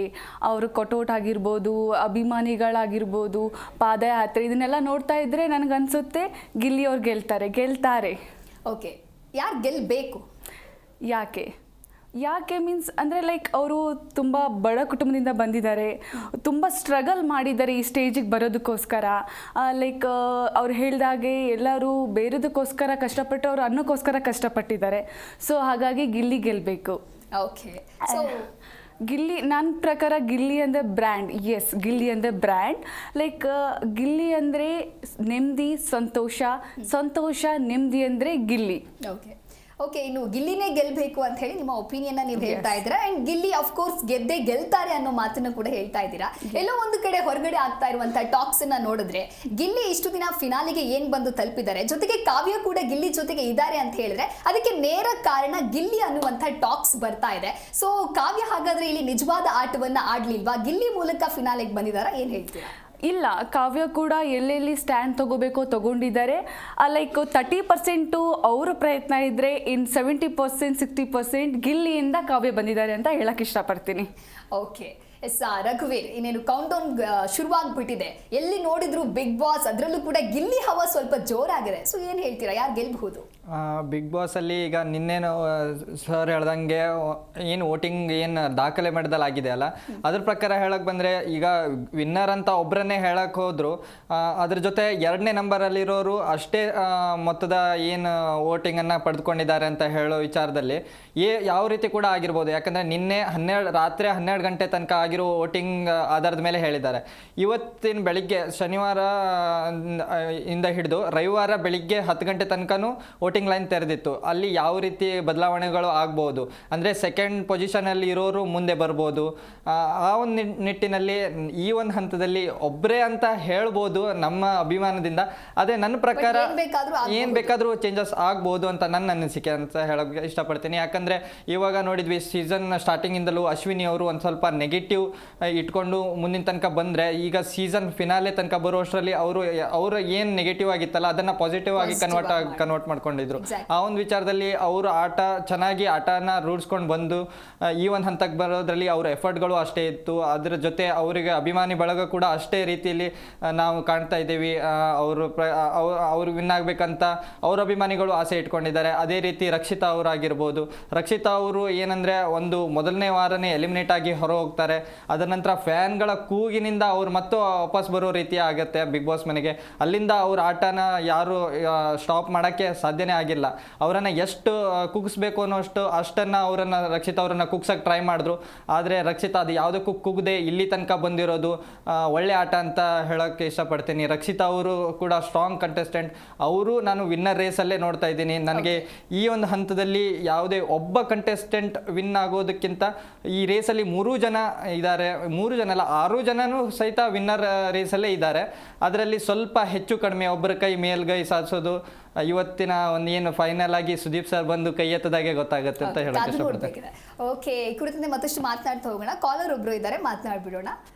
ಅವರು ಕಟೌಟ್ ಆಗಿರ್ಬೋದು, ಅಭಿಮಾನಿಗಳಾಗಿರ್ಬೋದು, ಪಾದಯಾತ್ರೆ, ಇದನ್ನೆಲ್ಲ ನೋಡ್ತಾ ಇದ್ದರೆ ನನಗನ್ಸುತ್ತೆ ಗಿಲ್ಲಿ ಅವ್ರು ಗೆಲ್ತಾರೆ. ಓಕೆ, ಯಾರು ಗೆಲ್ಲಬೇಕು? ಯಾಕೆ ಮೀನ್ಸ್ ಅಂದರೆ ಲೈಕ್ ಅವರು ತುಂಬ ಬಡ ಕುಟುಂಬದಿಂದ ಬಂದಿದ್ದಾರೆ, ತುಂಬ ಸ್ಟ್ರಗಲ್ ಮಾಡಿದ್ದಾರೆ ಈ ಸ್ಟೇಜಿಗೆ ಬರೋದಕ್ಕೋಸ್ಕರ. ಲೈಕ್ ಅವ್ರು ಹೇಳಿದಾಗೆ ಎಲ್ಲರೂ ಬೇರೆದಕ್ಕೋಸ್ಕರ ಕಷ್ಟಪಟ್ಟು ಅವರು ಅನ್ನೋಕ್ಕೋಸ್ಕರ ಕಷ್ಟಪಟ್ಟಿದ್ದಾರೆ. ಸೊ ಹಾಗಾಗಿ ಗಿಲ್ಲಿ ಗೆಲ್ಲಬೇಕು. ಓಕೆ, ಸೊ ಗಿಲ್ಲಿ ನನ್ನ ಪ್ರಕಾರ ಗಿಲ್ಲಿ ಅಂದರೆ ಬ್ರ್ಯಾಂಡ್. ಎಸ್, ಗಿಲ್ಲಿ ಅಂದರೆ ಬ್ರ್ಯಾಂಡ್. ಲೈಕ್ ಗಿಲ್ಲಿ ಅಂದರೆ ನೆಮ್ಮದಿ, ಸಂತೋಷ ನೆಮ್ಮದಿ ಅಂದರೆ ಗಿಲ್ಲಿ. ಓಕೆ, ಇನ್ನು ಗಿಲ್ಲಿನೇ ಗೆಲ್ಲಬೇಕು ಅಂತ ಹೇಳಿ ನಿಮ್ಮ ಒಪಿನಿಯನ್ ನೀವು ಹೇಳ್ತಾ ಇದ್ದೀರಾ. ಅಂಡ್ ಗಿಲ್ಲಿ ಆಫ್ ಕೋರ್ಸ್ ಗೆಲ್ತಾರೆ ಅನ್ನೋ ಮಾತನ್ನು ಕೂಡ ಹೇಳ್ತಾ ಇದ್ದೀರಾ. ಎಲ್ಲೋ ಒಂದು ಕಡೆ ಹೊರಗಡೆ ಆಗ್ತಾ ಇರುವಂತಹ ಟಾಕ್ಸ್ ಅನ್ನ ನೋಡಿದ್ರೆ ಗಿಲ್ಲಿ ಇಷ್ಟು ದಿನ ಫಿನಾಲಿಗೆ ಏನ್ ಬಂದು ತಲುಪಿದ್ದಾರೆ, ಜೊತೆಗೆ ಕಾವ್ಯ ಕೂಡ ಗಿಲ್ಲಿ ಜೊತೆಗೆ ಇದ್ದಾರೆ ಅಂತ ಹೇಳಿದ್ರೆ ಅದಕ್ಕೆ ನೇರ ಕಾರಣ ಗಿಲ್ಲಿ ಅನ್ನುವಂಥ ಟಾಕ್ಸ್ ಬರ್ತಾ ಇದೆ. ಸೊ ಕಾವ್ಯ ಹಾಗಾದ್ರೆ ಇಲ್ಲಿ ನಿಜವಾದ ಆಟವನ್ನ ಆಡ್ಲಿಲ್ವಾ? ಗಿಲ್ಲಿ ಮೂಲಕ ಫಿನಾಲೆಗೆ ಬಂದಿದ್ದಾರಾ? ಏನ್ ಹೇಳ್ತೀರಾ? ಇಲ್ಲ, ಕಾವ್ಯ ಕೂಡ ಎಲ್ಲೆಲ್ಲಿ ಸ್ಟ್ಯಾಂಡ್ ತಗೋಬೇಕೋ ತಗೊಂಡಿದ್ದಾರೆ. ಲೈಕ್ 30% ಅವರ ಪ್ರಯತ್ನ ಇದ್ದರೆ ಇನ್ 70% 60% ಗಿಲ್ಲಿಯಿಂದ ಕಾವ್ಯ ಬಂದಿದ್ದಾರೆ ಅಂತ ಹೇಳಕ್ಕೆ ಇಷ್ಟಪಡ್ತೀನಿ. ಓಕೆ ಎಸ್ ರಘುವೀರ್, ಇನ್ನೇನು ಕೌಂಟ್ ಡೌನ್ ಶುರುವಾಗ್ಬಿಟ್ಟಿದೆ, ಎಲ್ಲಿ ನೋಡಿದ್ರು ಬಿಗ್ ಬಾಸ್, ಅದರಲ್ಲೂ ಕೂಡ ಗಿಲ್ಲಿ ಹವಾ ಸ್ವಲ್ಪ ಜೋರಾಗಿದೆ. ಸೊ ಏನು ಹೇಳ್ತೀರಾ, ಯಾರು ಗೆಲ್ಲಬಹುದು? ಬಿಗ್ ಬಾಸಲ್ಲಿ ಈಗ ನಿನ್ನೇನು ಸರ್ ಹೇಳ್ದಂಗೆ ಏನು ವೋಟಿಂಗ್ ಏನು ದಾಖಲೆ ಮಾಡಿದಲ್ಲಾಗಿದೆ ಅಲ್ಲ, ಅದ್ರ ಪ್ರಕಾರ ಹೇಳಕ್ಕೆ ಬಂದರೆ ಈಗ ವಿನ್ನರ್ ಅಂತ ಒಬ್ಬರನ್ನೇ ಹೇಳಕ್ಕೆ ಹೋದ್ರು, ಅದ್ರ ಜೊತೆ 2ನೇ ನಂಬರಲ್ಲಿರೋರು ಅಷ್ಟೇ ಮೊತ್ತದ ಏನು ವೋಟಿಂಗನ್ನು ಪಡೆದುಕೊಂಡಿದ್ದಾರೆ ಅಂತ ಹೇಳೋ ವಿಚಾರದಲ್ಲಿ ಯಾವ ರೀತಿ ಕೂಡ ಆಗಿರ್ಬೋದು. ಯಾಕಂದರೆ ನಿನ್ನೆ ರಾತ್ರಿ 12 ಗಂಟೆ ತನಕ ಆಗಿರೋ ವೋಟಿಂಗ್ ಆಧಾರದ ಮೇಲೆ ಹೇಳಿದ್ದಾರೆ. ಇವತ್ತಿನ ಬೆಳಿಗ್ಗೆ ಶನಿವಾರ ಇಂದ ಹಿಡಿದು ರವಿವಾರ ಬೆಳಿಗ್ಗೆ 10 ಗಂಟೆ ತನಕನೂ ವೋಟಿಂಗ್ ಲೈನ್ ತೆರೆದಿತ್ತು. ಅಲ್ಲಿ ಯಾವ ರೀತಿ ಬದಲಾವಣೆಗಳು ಆಗ್ಬೋದು ಅಂದರೆ ಸೆಕೆಂಡ್ ಪೊಸಿಷನಲ್ಲಿ ಇರೋರು ಮುಂದೆ ಬರ್ಬೋದು. ಆ ಒಂದು ನಿಟ್ಟಿನಲ್ಲಿ ಈ ಒಂದು ಹಂತದಲ್ಲಿ ಒಬ್ಬರೇ ಅಂತ ಹೇಳ್ಬೋದು ನಮ್ಮ ಅಭಿಮಾನದಿಂದ. ಅದೇ ನನ್ನ ಪ್ರಕಾರ ಏನು ಬೇಕಾದರೂ ಚೇಂಜಸ್ ಆಗ್ಬೋದು ಅಂತ ನನ್ನ ಅನಿಸಿಕೆ ಅಂತ ಹೇಳೋಕ್ಕೆ ಇಷ್ಟಪಡ್ತೀನಿ. ಯಾಕಂದರೆ ಇವಾಗ ನೋಡಿದ್ವಿ ಸೀಸನ್ ಸ್ಟಾರ್ಟಿಂಗಿಂದಲೂ ಅಶ್ವಿನಿ ಅವರು ಒಂದು ಸ್ವಲ್ಪ ನೆಗೆಟಿವ್ ಇಟ್ಕೊಂಡು ಮುಂದಿನ ತನಕ ಬಂದರೆ, ಈಗ ಸೀಸನ್ ಫಿನಾಲೆ ತನಕ ಬರುವಷ್ಟರಲ್ಲಿ ಅವರು ಏನು ನೆಗೆಟಿವ್ ಆಗಿತ್ತಲ್ಲ ಅದನ್ನು ಪಾಸಿಟಿವ್ ಆಗಿ ಕನ್ವರ್ಟ್ ಮಾಡ್ಕೊಂಡಿದ್ರು. ಆ ಒಂದು ವಿಚಾರದಲ್ಲಿ ಅವರು ಚೆನ್ನಾಗಿ ಆಟನ ರೂಢಿಸ್ಕೊಂಡು ಬಂದು ಈ ಒಂದು ಹಂತಕ್ಕೆ ಬರೋದ್ರಲ್ಲಿ ಅವರ ಎಫರ್ಟ್ಗಳು ಅಷ್ಟೇ ಇತ್ತು. ಅದರ ಜೊತೆ ಅವರಿಗೆ ಅಭಿಮಾನಿ ಬಳಗ ಕೂಡ ಅಷ್ಟೇ ರೀತಿಯಲ್ಲಿ ನಾವು ಕಾಣ್ತಾ ಇದ್ದೀವಿ. ಅವರು ವಿನ್ ಆಗಬೇಕಂತ ಅವ್ರ ಅಭಿಮಾನಿಗಳು ಆಸೆ ಇಟ್ಕೊಂಡಿದ್ದಾರೆ. ಅದೇ ರೀತಿ ರಕ್ಷಿತಾ ಅವರಾಗಿರ್ಬೋದು. ರಕ್ಷಿತಾ ಅವರು ಏನಂದರೆ ಒಂದು ಮೊದಲನೇ ವಾರನೇ ಎಲಿಮಿನೇಟ್ ಆಗಿ ಹೊರ ಹೋಗ್ತಾರೆ. ಅದರ ನಂತರ ಫ್ಯಾನ್ಗಳ ಕೂಗಿನಿಂದ ಅವ್ರು ಮತ್ತೆ ವಾಪಸ್ ಬರೋ ರೀತಿ ಆಗುತ್ತೆ ಬಿಗ್ ಬಾಸ್ ಮನೆಗೆ. ಅಲ್ಲಿಂದ ಅವ್ರ ಆಟನ ಯಾರು ಸ್ಟಾಪ್ ಮಾಡೋಕ್ಕೆ ಸಾಧ್ಯನೇ ಆಗಿಲ್ಲ. ಅವರನ್ನು ಎಷ್ಟು ಕುಗ್ಸ್ಬೇಕು ಅನ್ನೋಷ್ಟು ಅಷ್ಟನ್ನು ರಕ್ಷಿತಾ ಅವರನ್ನು ಕುಗ್ಸಕ್ಕೆ ಟ್ರೈ ಮಾಡಿದ್ರು. ಆದರೆ ರಕ್ಷಿತಾ ಅದು ಯಾವುದಕ್ಕೂ ಕುಗ್ದೆ ಇಲ್ಲಿ ತನಕ ಬಂದಿರೋದು ಒಳ್ಳೆ ಆಟ ಅಂತ ಹೇಳೋಕ್ಕೆ ಇಷ್ಟಪಡ್ತೀನಿ. ರಕ್ಷಿತಾ ಅವರು ಕೂಡ ಸ್ಟ್ರಾಂಗ್ ಕಂಟೆಸ್ಟೆಂಟ್. ಅವರು ನಾನು ವಿನ್ನರ್ ರೇಸಲ್ಲೇ ನೋಡ್ತಾ ಇದ್ದೀನಿ. ನನಗೆ ಈ ಒಂದು ಹಂತದಲ್ಲಿ ಯಾವುದೇ ಒಬ್ಬ ಕಂಟೆಸ್ಟೆಂಟ್ ವಿನ್ ಆಗೋದಕ್ಕಿಂತ ಈ ರೇಸಲ್ಲಿ 3 ಜನ ಇದ್ದಾರೆ, 3 ಜನ ಅಲ್ಲ 6 ಜನನೂ ಸಹಿತ ವಿನ್ನರ್ ರೇಸಲ್ಲೇ ಇದ್ದಾರೆ. ಅದರಲ್ಲಿ ಸ್ವಲ್ಪ ಹೆಚ್ಚು ಕಡಿಮೆ ಒಬ್ಬರ ಕೈ ಮೇಲ್ಗೈ ಸಾಧಿಸೋದು ಇವತ್ತಿನ ಒಂದು ಏನು ಫೈನಲ್ ಆಗಿ ಸುದೀಪ್ ಸರ್ ಬಂದು ಕೈ ಎತ್ತದಾಗೆ ಗೊತ್ತಾಗುತ್ತೆ ಅಂತ ಹೇಳಕ್ಕೆ ಇಷ್ಟಪಡ್ತೀನಿ. ಓಕೆ, ಈ ಕುರಿತಂತೆ ಮತ್ತಷ್ಟು ಮಾತನಾಡ್ತಾ ಹೋಗೋಣ. ಕಾಲರ್ ಒಬ್ರು ಇದ್ದಾರೆ, ಮಾತನಾಡ್ಬಿಡೋಣ.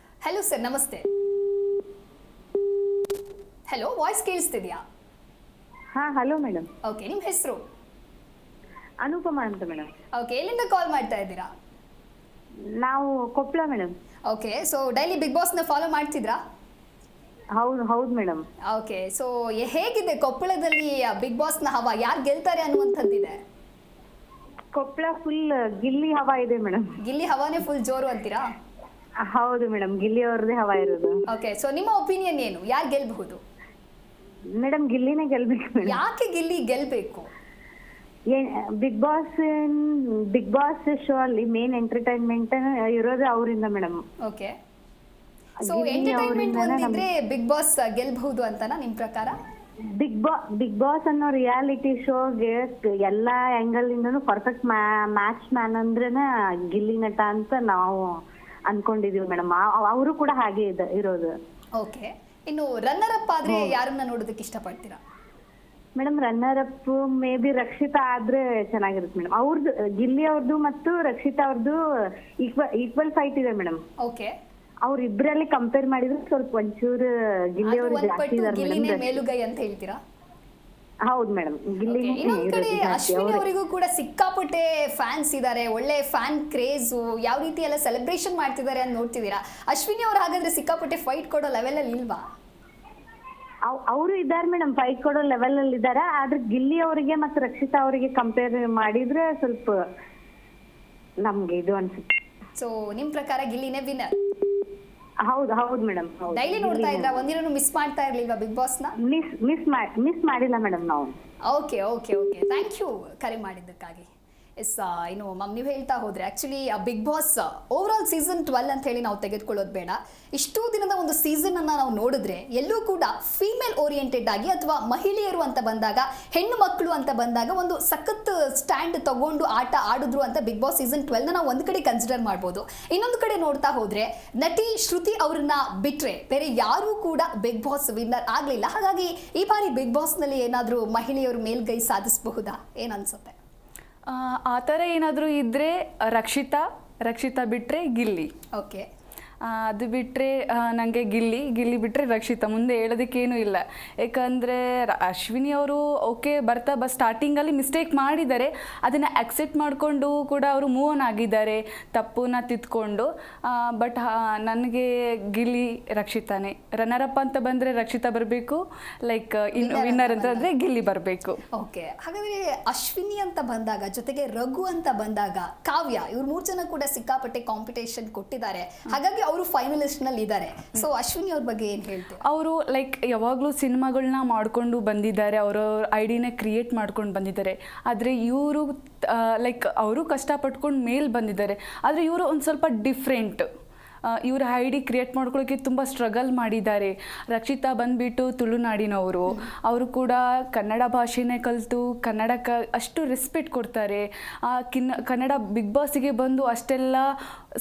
ಹಲೋ ಸರ್, ನಮಸ್ತೆ. ಹಲೋ, ವಾಯ್ಸ್ ಕೇಳಿಸ್ತಿದ್ಯಾ? ಹಾ, ಹಲೋ ಮೇಡಮ್. ಓಕೆ, ನಿಮ್ಮ ಹೆಸರು? ಅನುಪಮ ಅಂತ ಮೇಡಮ್. ಓಕೆ, ಎಲ್ಲಿಂದ ಕಾಲ್ ಮಾಡ್ತಾ ಇದ್ದೀರಾ? ನಾವು Koppal madam. Okay, so daily Bigg ಬಾಸ್ನ ಫಾಲೋ ಮಾಡ್ತಿದ್ರಾ? ಹೌದು ಮೇಡಮ್. ಓಕೆ, ಸೊ ಹೇಗಿದೆ ಕೊಪ್ಪಳದಲ್ಲಿ ಬಿಗ್ ಬಾಸ್ನ ಹವಾ? ಯಾರು ಗೆಲ್ತಾರೆ ಅನ್ನುವಂಥದ್ದಿದೆ? ಕೊಪ್ಪಳ ಫುಲ್ ಗಿಲ್ಲಿ ಹವಾ ಇದೆ ಮೇಡಮ್. ಗಿಲ್ಲಿ ಹವಾನೇ ಫುಲ್ ಜೋರು ಅಂತೀರಾ? ಹೌದು ಮೇಡಮ್, ಗಿಲ್ಲಿ ಅವ್ರದ್ದೇ ಹವಾ ಇರೋದು. ಓಕೆ, ಸೊ ನಿಮ್ಮ ಒಪಿನಿಯನ್ ಏನು? ಯಾರು ಗೆಲ್ಬಹುದು? ಮೇಡಮ್, ಗಿಲ್ಲಿನೇ ಗೆಲ್ಬೇಕು ಮೇಡಮ್. ಯಾಕೆ ಗಿಲ್ಲಿ ಗೆಲ್ಬೇಕು? ಬಿಗ್ ಬಾಸ್ ಶೋ ಅಲ್ಲಿ ಮೇನ್ ಎಂಟರ್ಟೈನ್ಮೆಂಟ್ ಇರೋದೇ ಅವರಿಂದ ಮೇಡಮ್. ಓಕೆ, ಸೊ ಎಂಟರ್ಟೈನ್ಮೆಂಟ್ ಒಂದಿದ್ರೆ ಬಿಗ್ ಬಾಸ್ ಗೆಲ್ಬಹುದು ಅಂತನಾ ನಿಮ್ ಪ್ರಕಾರ? ಬಿಗ್ ಬಾಸ್ ಅನ್ನೋ ರಿಯಾಲಿಟಿ ಶೋಗೆ ಎಲ್ಲಾ ಆಂಗಲ್ ಇಂದನೂ ಪರ್ಫೆಕ್ಟ್ ಮ್ಯಾಚ್ ಮ್ಯಾನ್ ಅಂದ್ರೇನ ಗಿಲ್ಲಿ ನಟ ಅಂತ ನಾವು ಅನ್ಕೊಂಡಿದೀವಿ ಮೇಡಮ್. ಅವರು ಕೂಡ ಹಾಗೆ ಇರೋದು. ಓಕೆ, ಇನ್ನು ರನ್ನರ್ ಅಪ್ ಆದ್ರೆ ಯಾರನ್ನ ನೋಡೋದಕ್ಕೆ ಇಷ್ಟಪಡ್ತೀರಾ? Madam, runner up may be Rakshita ಆದ್ರೆ ಚೆನ್ನಾಗಿರುತ್ತೆ ಮೇಡಮ್. ಅವ್ರದ್ದು ಗಿಲ್ಲಿ ಅವ್ರದ್ದು ಮತ್ತು ರಕ್ಷಿತಾ ಅವ್ರದ್ದು ಈಕ್ವಲ್ ಫೈಟ್ ಇದೆ ಮೇಡಮ್. ಓಕೆ, ಅವ್ರಿಬ್ರಲ್ಲಿ ಕಂಪೇರ್ ಮಾಡಿದ್ರೆ ಸ್ವಲ್ಪ ಒಂಚೂರು ಗಿಲ್ಲಿ ಅವರು ಜಾಸ್ತಿ ಇದಾರೆ ಗಿಲ್ಲಿನೇ ಮೇಡಮ್. ಮೇಲುಗೈ ಅಂತ ಹೇಳ್ತೀರಾ? ಹೌದು ಮೇಡಮ್, ಗಿಲ್ಲಿ. ಇನ್ನೊಂದ್ ಕಡೆ ಅಶ್ವಿನಿ ಅವರಿಗೂ ಕೂಡ ಸಿಕ್ಕಾಪಟ್ಟೆ ಫ್ಯಾನ್ಸ್ ಇದ್ದಾರೆ, ಒಳ್ಳೆ ಫ್ಯಾನ್ ಕ್ರೇಜು, ಯಾವ ರೀತಿ ಎಲ್ಲ ಸೆಲೆಬ್ರೇಷನ್ ಮಾಡ್ತಿದ್ದಾರೆ ಅಂತ ನೋಡ್ತಿದ್ದೀರಾ? ಅಶ್ವಿನಿ ಅವ್ರು ಹಾಗಾದ್ರೆ ಸಿಕ್ಕಾಪಟ್ಟೆ ಫೈಟ್ ಕೊಡೋ ಲೆವೆಲ್ ಅಲ್ಲಿ ಇಲ್ವಾ? ಅವರು ಇದ್ದಾರೆ ಮೇಡಮ್, ಫೈಟ್ ಕೊಡೋ ಲೆವೆಲ್ ಅಲ್ಲಿ ಇದ್ದಾರೆ. ಆದ್ರೆ ಗಿಲ್ಲಿ ಅವರಿಗೆ ಮತ್ತು ರಕ್ಷಿತಾ ಅವರಿಗೆ ಕಂಪೇರ್ ಮಾಡಿದ್ರೆ ಸ್ವಲ್ಪ ನಮ್ಗೆ ಇದು ಅನ್ಸುತ್ತೆ. ಸೊ ನಿಮ್ ಪ್ರಕಾರ ಗಿಲ್ಲಿನೇ ವಿನ್ನರ್? ಹೌದು ಮೇಡಮ್. ಡೈಲಿ ನೋಡ್ತಾ ಇದ್ರಾ? ಒಂದಿನೂ ಮಿಸ್ ಮಾಡ್ತಾ ಇರ್ಲಿಲ್ವಾ ಬಿಗ್ ಬಾಸ್ ನ? ಮಿಸ್ ಮಾಡಿಲ್ಲ ಮೇಡಮ್ ನಾವು. Okay okay okay, thank you ಕರೆ ಮಾಡಿದ್ದಕ್ಕಾಗಿ. ಎಸ್, ಇನ್ನು ಮ್ಯಾಮ್ ನೀವು ಹೇಳ್ತಾ ಹೋದ್ರೆ actually big boss over all season 12 ಅಂತ ಹೇಳಿ ನಾವು ತೆಗೆದುಕೊಳ್ಳೋದು ಬೇಡ. ಇಷ್ಟೂ ದಿನದ ಒಂದು ಸೀಸನನ್ನು ನಾವು ನೋಡಿದ್ರೆ ಎಲ್ಲೂ ಕೂಡ ಫೀಮೇಲ್ ಓರಿಯೆಂಟೆಡ್ ಆಗಿ ಅಥವಾ ಮಹಿಳೆಯರು ಅಂತ ಬಂದಾಗ, ಹೆಣ್ಣು ಮಕ್ಕಳು ಅಂತ ಬಂದಾಗ ಒಂದು ಸಖತ್ ಸ್ಟ್ಯಾಂಡ್ ತಗೊಂಡು ಆಟ ಆಡಿದ್ರು ಅಂತ ಬಿಗ್ ಬಾಸ್ ಸೀಸನ್ 12ನ ನಾವು ಒಂದು ಕಡೆ ಕನ್ಸಿಡರ್ ಮಾಡ್ಬೋದು. ಇನ್ನೊಂದು ಕಡೆ ನೋಡ್ತಾ ಹೋದ್ರೆ ನಟಿ ಶ್ರುತಿ ಅವ್ರನ್ನ ಬಿಟ್ರೆ ಬೇರೆ ಯಾರೂ ಕೂಡ ಬಿಗ್ ಬಾಸ್ ವಿನ್ನರ್ ಆಗಲಿಲ್ಲ. ಹಾಗಾಗಿ ಈ ಬಾರಿ ಬಿಗ್ ಬಾಸ್ನಲ್ಲಿ ಏನಾದರೂ ಮಹಿಳೆಯರು ಮೇಲ್ಗೈ ಸಾಧಿಸಬಹುದಾ? ಏನನ್ಸುತ್ತೆ? ಆ ಥರ ಏನಾದರೂ ಇದ್ದರೆ ರಕ್ಷಿತಾ ಬಿಟ್ಟರೆ ಗಿಲ್ಲಿ. ಓಕೆ, ಅದು ಬಿಟ್ಟರೆ ನನಗೆ ಗಿಲ್ಲಿ ಬಿಟ್ಟರೆ ರಕ್ಷಿತಾ, ಮುಂದೆ ಹೇಳೋದಕ್ಕೇನೂ ಇಲ್ಲ. ಯಾಕಂದರೆ ಅಶ್ವಿನಿ ಅವರು ಓಕೆ ಸ್ಟಾರ್ಟಿಂಗಲ್ಲಿ ಮಿಸ್ಟೇಕ್ ಮಾಡಿದ್ದಾರೆ, ಅದನ್ನು ಅಕ್ಸೆಪ್ಟ್ ಮಾಡಿಕೊಂಡು ಕೂಡ ಅವರು ಮೂವ್ ಆನ್ ಆಗಿದ್ದಾರೆ, ತಪ್ಪನ್ನ ತಿದ್ಕೊಂಡು. ಬಟ್ ನನಗೆ ಗಿಲ್ಲಿ ರಕ್ಷಿತಾನೇ. ರನ್ನರ್ ಅಪ್ ಅಂತ ಬಂದರೆ ರಕ್ಷಿತಾ ಬರಬೇಕು, ಲೈಕ್ ವಿನ್ನರ್ ಅಂತಂದರೆ ಗಿಲ್ಲಿ ಬರಬೇಕು. ಓಕೆ, ಹಾಗಾದರೆ ಅಶ್ವಿನಿ ಅಂತ ಬಂದಾಗ, ಜೊತೆಗೆ ರಘು ಅಂತ ಬಂದಾಗ, ಕಾವ್ಯ, ಇವ್ರು 3 ಜನ ಕೂಡ ಸಿಕ್ಕಾಪಟ್ಟೆ ಕಾಂಪಿಟೇಷನ್ ಕೊಟ್ಟಿದ್ದಾರೆ. ಹಾಗಾಗಿ ಅವರು ಫೈನಲಿಸ್ಟ್ ನಲ್ಲಿ ಇದ್ದಾರೆ. ಸೊ ಅಶ್ವಿನಿ ಅವ್ರ ಬಗ್ಗೆ ಏನು ಹೇಳ್ತೀವಿ? ಅವರು ಲೈಕ್ ಯಾವಾಗಲೂ ಸಿನಿಮಾಗಳನ್ನ ಮಾಡ್ಕೊಂಡು ಬಂದಿದ್ದಾರೆ, ಅವರ ಐಡಿನ ಕ್ರಿಯೇಟ್ ಮಾಡ್ಕೊಂಡು ಬಂದಿದ್ದಾರೆ. ಆದರೆ ಇವರು ಲೈಕ್ ಅವರು ಕಷ್ಟಪಟ್ಕೊಂಡು ಮೇಲೆ ಬಂದಿದ್ದಾರೆ. ಆದರೆ ಇವರು ಒಂದು ಸ್ವಲ್ಪ ಡಿಫ್ರೆಂಟ್. ಇವರ ಐಡಿ ಕ್ರಿಯೇಟ್ ಮಾಡ್ಕೊಳ್ಳೋಕ್ಕೆ ತುಂಬ ಸ್ಟ್ರಗಲ್ ಮಾಡಿದ್ದಾರೆ. ರಕ್ಷಿತಾ ಬಂದುಬಿಟ್ಟು ತುಳುನಾಡಿನವರು, ಅವರು ಕೂಡ ಕನ್ನಡ ಭಾಷೆನೇ ಕಲಿತು ಕನ್ನಡಕ್ಕೆ ಅಷ್ಟು ರೆಸ್ಪೆಕ್ಟ್ ಕೊಡ್ತಾರೆ. ಕನ್ನಡ ಬಿಗ್ ಬಾಸಿಗೆ ಬಂದು ಅಷ್ಟೆಲ್ಲ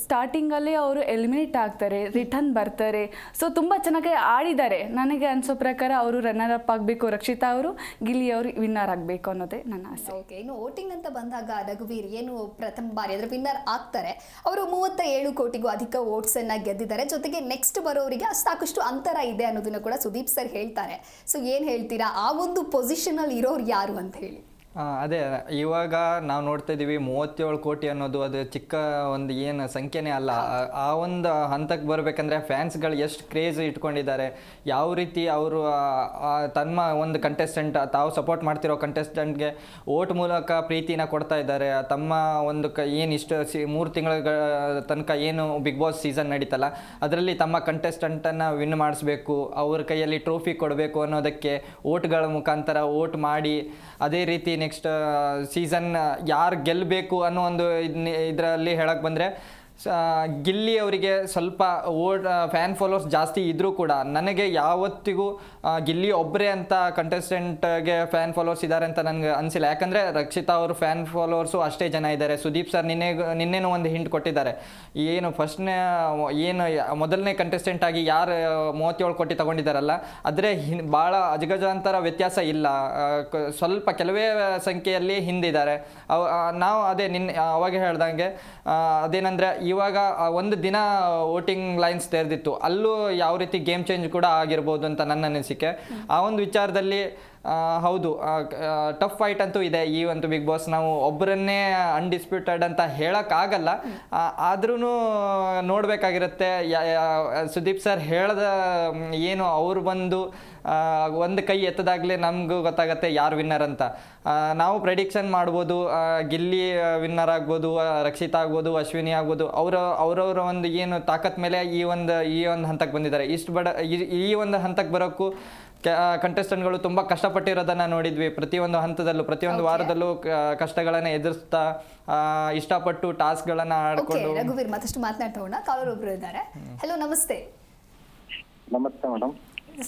ಸ್ಟಾರ್ಟಿಂಗಲ್ಲೇ ಅವರು ಎಲಿಮಿನೇಟ್ ಆಗ್ತಾರೆ, ರಿಟರ್ನ್ ಬರ್ತಾರೆ. ಸೊ ತುಂಬ ಚೆನ್ನಾಗಿ ಆಡಿದ್ದಾರೆ. ನನಗೆ ಅನಿಸೋ ಪ್ರಕಾರ ಅವರು ರನ್ನರ್ ಅಪ್ ಆಗಬೇಕು, ರಕ್ಷಿತಾ ಅವರು, ಗಿಲ್ಲಿ ಅವರು ವಿನ್ನರ್ ಆಗಬೇಕು ಅನ್ನೋದೇ ನನ್ನ ಆಸೆ. ಓಕೆ, ಇನ್ನು ವೋಟಿಂಗ್ ಅಂತ ಬಂದಾಗ ರಘುವೀರ್ ಏನು ಪ್ರಥಮ ಬಾರಿ ಅದರ ವಿನ್ನರ್ ಆಗ್ತಾರೆ. ಅವರು 37 ಕೋಟಿಗೂ ಅಧಿಕ ವೋಟ್ಸ್ ಅನ್ನ ಗೆದ್ದಿದ್ದಾರೆ. ಜೊತೆಗೆ ನೆಕ್ಸ್ಟ್ ಬರೋರಿಗೆ ಸಾಕಷ್ಟು ಅಂತರ ಇದೆ ಅನ್ನೋದನ್ನ ಕೂಡ ಸುದೀಪ್ ಸರ್ ಹೇಳ್ತಾರೆ. ಸೊ ಏನು ಹೇಳ್ತೀರಾ, ಆ ಒಂದು ಪೊಸಿಷನ್ ಅಲ್ಲಿ ಇರೋರು ಯಾರು ಅಂತ ಹೇಳಿ? ಅದೇ ಇವಾಗ ನಾವು ನೋಡ್ತಾ ಇದ್ದೀವಿ 37 ಕೋಟಿ ಅನ್ನೋದು ಅದು ಚಿಕ್ಕ ಒಂದು ಏನು ಸಂಖ್ಯೆನೇ ಅಲ್ಲ. ಆ ಒಂದು ಹಂತಕ್ಕೆ ಬರಬೇಕಂದ್ರೆ ಫ್ಯಾನ್ಸ್ಗಳು ಎಷ್ಟು ಕ್ರೇಜ್ ಇಟ್ಕೊಂಡಿದ್ದಾರೆ, ಯಾವ ರೀತಿ ಅವರು ತಮ್ಮ ಒಂದು ಕಂಟೆಸ್ಟೆಂಟ್ ತಾವು ಸಪೋರ್ಟ್ ಮಾಡ್ತಿರೋ ಕಂಟೆಸ್ಟೆಂಟ್ಗೆ ಓಟ್ ಮೂಲಕ ಪ್ರೀತಿನ ಕೊಡ್ತಾ ಇದ್ದಾರೆ. ತಮ್ಮ ಒಂದು ಏನು ಇಷ್ಟು 3 ತಿಂಗಳ ತನಕ ಏನು ಬಿಗ್ ಬಾಸ್ ಸೀಸನ್ ನಡೀತಲ್ಲ ಅದರಲ್ಲಿ ತಮ್ಮ ಕಂಟೆಸ್ಟೆಂಟನ್ನು ವಿನ್ ಮಾಡಿಸ್ಬೇಕು, ಅವ್ರ ಕೈಯಲ್ಲಿ ಟ್ರೋಫಿ ಕೊಡಬೇಕು ಅನ್ನೋದಕ್ಕೆ ಓಟ್ಗಳ ಮುಖಾಂತರ ಓಟ್ ಮಾಡಿ ಅದೇ ರೀತಿ ನೆಕ್ಸ್ಟ್ ಸೀಸನ್ ಯಾರು ಗೆಲ್ಲಬೇಕು ಅನ್ನೋ ಒಂದು ಇದರಲ್ಲಿ ಹೇಳಕ್ಕೆ ಬಂದರೆ ಗಿಲ್ಲಿ ಅವರಿಗೆ ಸ್ವಲ್ಪ ಫ್ಯಾನ್ ಫಾಲೋವರ್ಸ್ ಜಾಸ್ತಿ ಇದ್ದರೂ ಕೂಡ ನನಗೆ ಯಾವತ್ತಿಗೂ ಗಿಲ್ಲಿ ಒಬ್ಬರೇ ಅಂತ ಕಂಟೆಸ್ಟೆಂಟ್ಗೆ ಫ್ಯಾನ್ ಫಾಲೋವರ್ಸ್ ಇದ್ದಾರೆ ಅಂತ ನನಗೆ ಅನಿಸಿಲ್ಲ. ಯಾಕಂದರೆ ರಕ್ಷಿತಾ ಅವರು ಫ್ಯಾನ್ ಫಾಲೋವರ್ಸು ಅಷ್ಟೇ ಜನ ಇದ್ದಾರೆ. ಸುದೀಪ್ ಸರ್ ನಿನ್ನೆನೂ ಒಂದು ಹಿಂಟ್ ಕೊಟ್ಟಿದ್ದಾರೆ, ಏನು ಫಸ್ಟ್ನೇ ಏನು ಮೊದಲನೇ ಕಂಟೆಸ್ಟೆಂಟ್ ಆಗಿ ಯಾರು 37 ಕೋಟಿ ತಗೊಂಡಿದ್ದಾರಲ್ಲ ಆದರೆ ಭಾಳ ಅಜಗಜಾಂತರ ವ್ಯತ್ಯಾಸ ಇಲ್ಲ, ಸ್ವಲ್ಪ ಕೆಲವೇ ಸಂಖ್ಯೆಯಲ್ಲಿ ಹಿಂದಿದ್ದಾರೆ. ನಾವು ಅದೇ ಅವಾಗ ಹೇಳ್ದಂಗೆ ಅದೇನೆಂದರೆ ಇವಾಗ ಒಂದು ದಿನ ವೋಟಿಂಗ್ ಲೈನ್ಸ್ ತೆರೆದಿತ್ತು, ಅಲ್ಲೂ ಯಾವ ರೀತಿ ಗೇಮ್ ಚೇಂಜ್ ಕೂಡ ಆಗಿರ್ಬೋದು ಅಂತ ನನ್ನ ಅನಿಸಿಕೆ. ಆ ಒಂದು ವಿಚಾರದಲ್ಲಿ ಹೌದು ಟಫ್ ಫೈಟ್ ಅಂತೂ ಇದೆ ಈ ಒಂದು ಬಿಗ್ ಬಾಸ್. ನಾವು ಒಬ್ಬರನ್ನೇ ಅನ್ಡಿಸ್ಪ್ಯೂಟೆಡ್ ಅಂತ ಹೇಳೋಕ್ಕಾಗಲ್ಲ, ಆದ್ರೂ ನೋಡಬೇಕಾಗಿರುತ್ತೆ. ಸುದೀಪ್ ಸರ್ ಹೇಳ್ದ ಏನು ಅವರು ಬಂದು ಒಂದು ಕೈ ಎತ್ತದಾಗಲೇ ನಮಗೂ ಗೊತ್ತಾಗತ್ತೆ ಯಾರು ವಿನ್ನರ್ ಅಂತ. ನಾವು ಪ್ರೆಡಿಕ್ಷನ್ ಮಾಡ್ಬೋದು, ಗಿಲ್ಲಿ ವಿನ್ನರ್ ಆಗ್ಬೋದು, ರಕ್ಷಿತಾ ಆಗ್ಬೋದು, ಅಶ್ವಿನಿ ಆಗ್ಬೋದು, ಅವರವರ ಒಂದು ಏನು ತಾಕತ್ ಮೇಲೆ ಈ ಒಂದು ಹಂತಕ್ಕೆ ಬಂದಿದ್ದಾರೆ. ಈ ಒಂದು ಹಂತಕ್ಕೆ ಬರೋಕ್ಕೂ ಕಂಟೆಸ್ಟೆಂಟ್ಗಳು ತುಂಬ ಕಷ್ಟಪಟ್ಟಿರೋದನ್ನು ನೋಡಿದ್ವಿ. ಪ್ರತಿಯೊಂದು ಹಂತದಲ್ಲೂ ಪ್ರತಿಯೊಂದು ವಾರದಲ್ಲೂ ಕಷ್ಟಗಳನ್ನು ಎದುರಿಸ್ತಾ ಇಷ್ಟಪಟ್ಟು ಟಾಸ್ಕ್ಗಳನ್ನು ಆಡ್ಕೊಂಡು. ರಘುವೀರ್ ಮತ್ತಷ್ಟು ಮಾತನಾಡ್ತಾ ಕಾಲರ್ ಒಬ್ರು ಇದ್ದಾರೆ. ಹಲೋ, ನಮಸ್ತೆ. ನಮಸ್ತೆ ಮೇಡಮ್.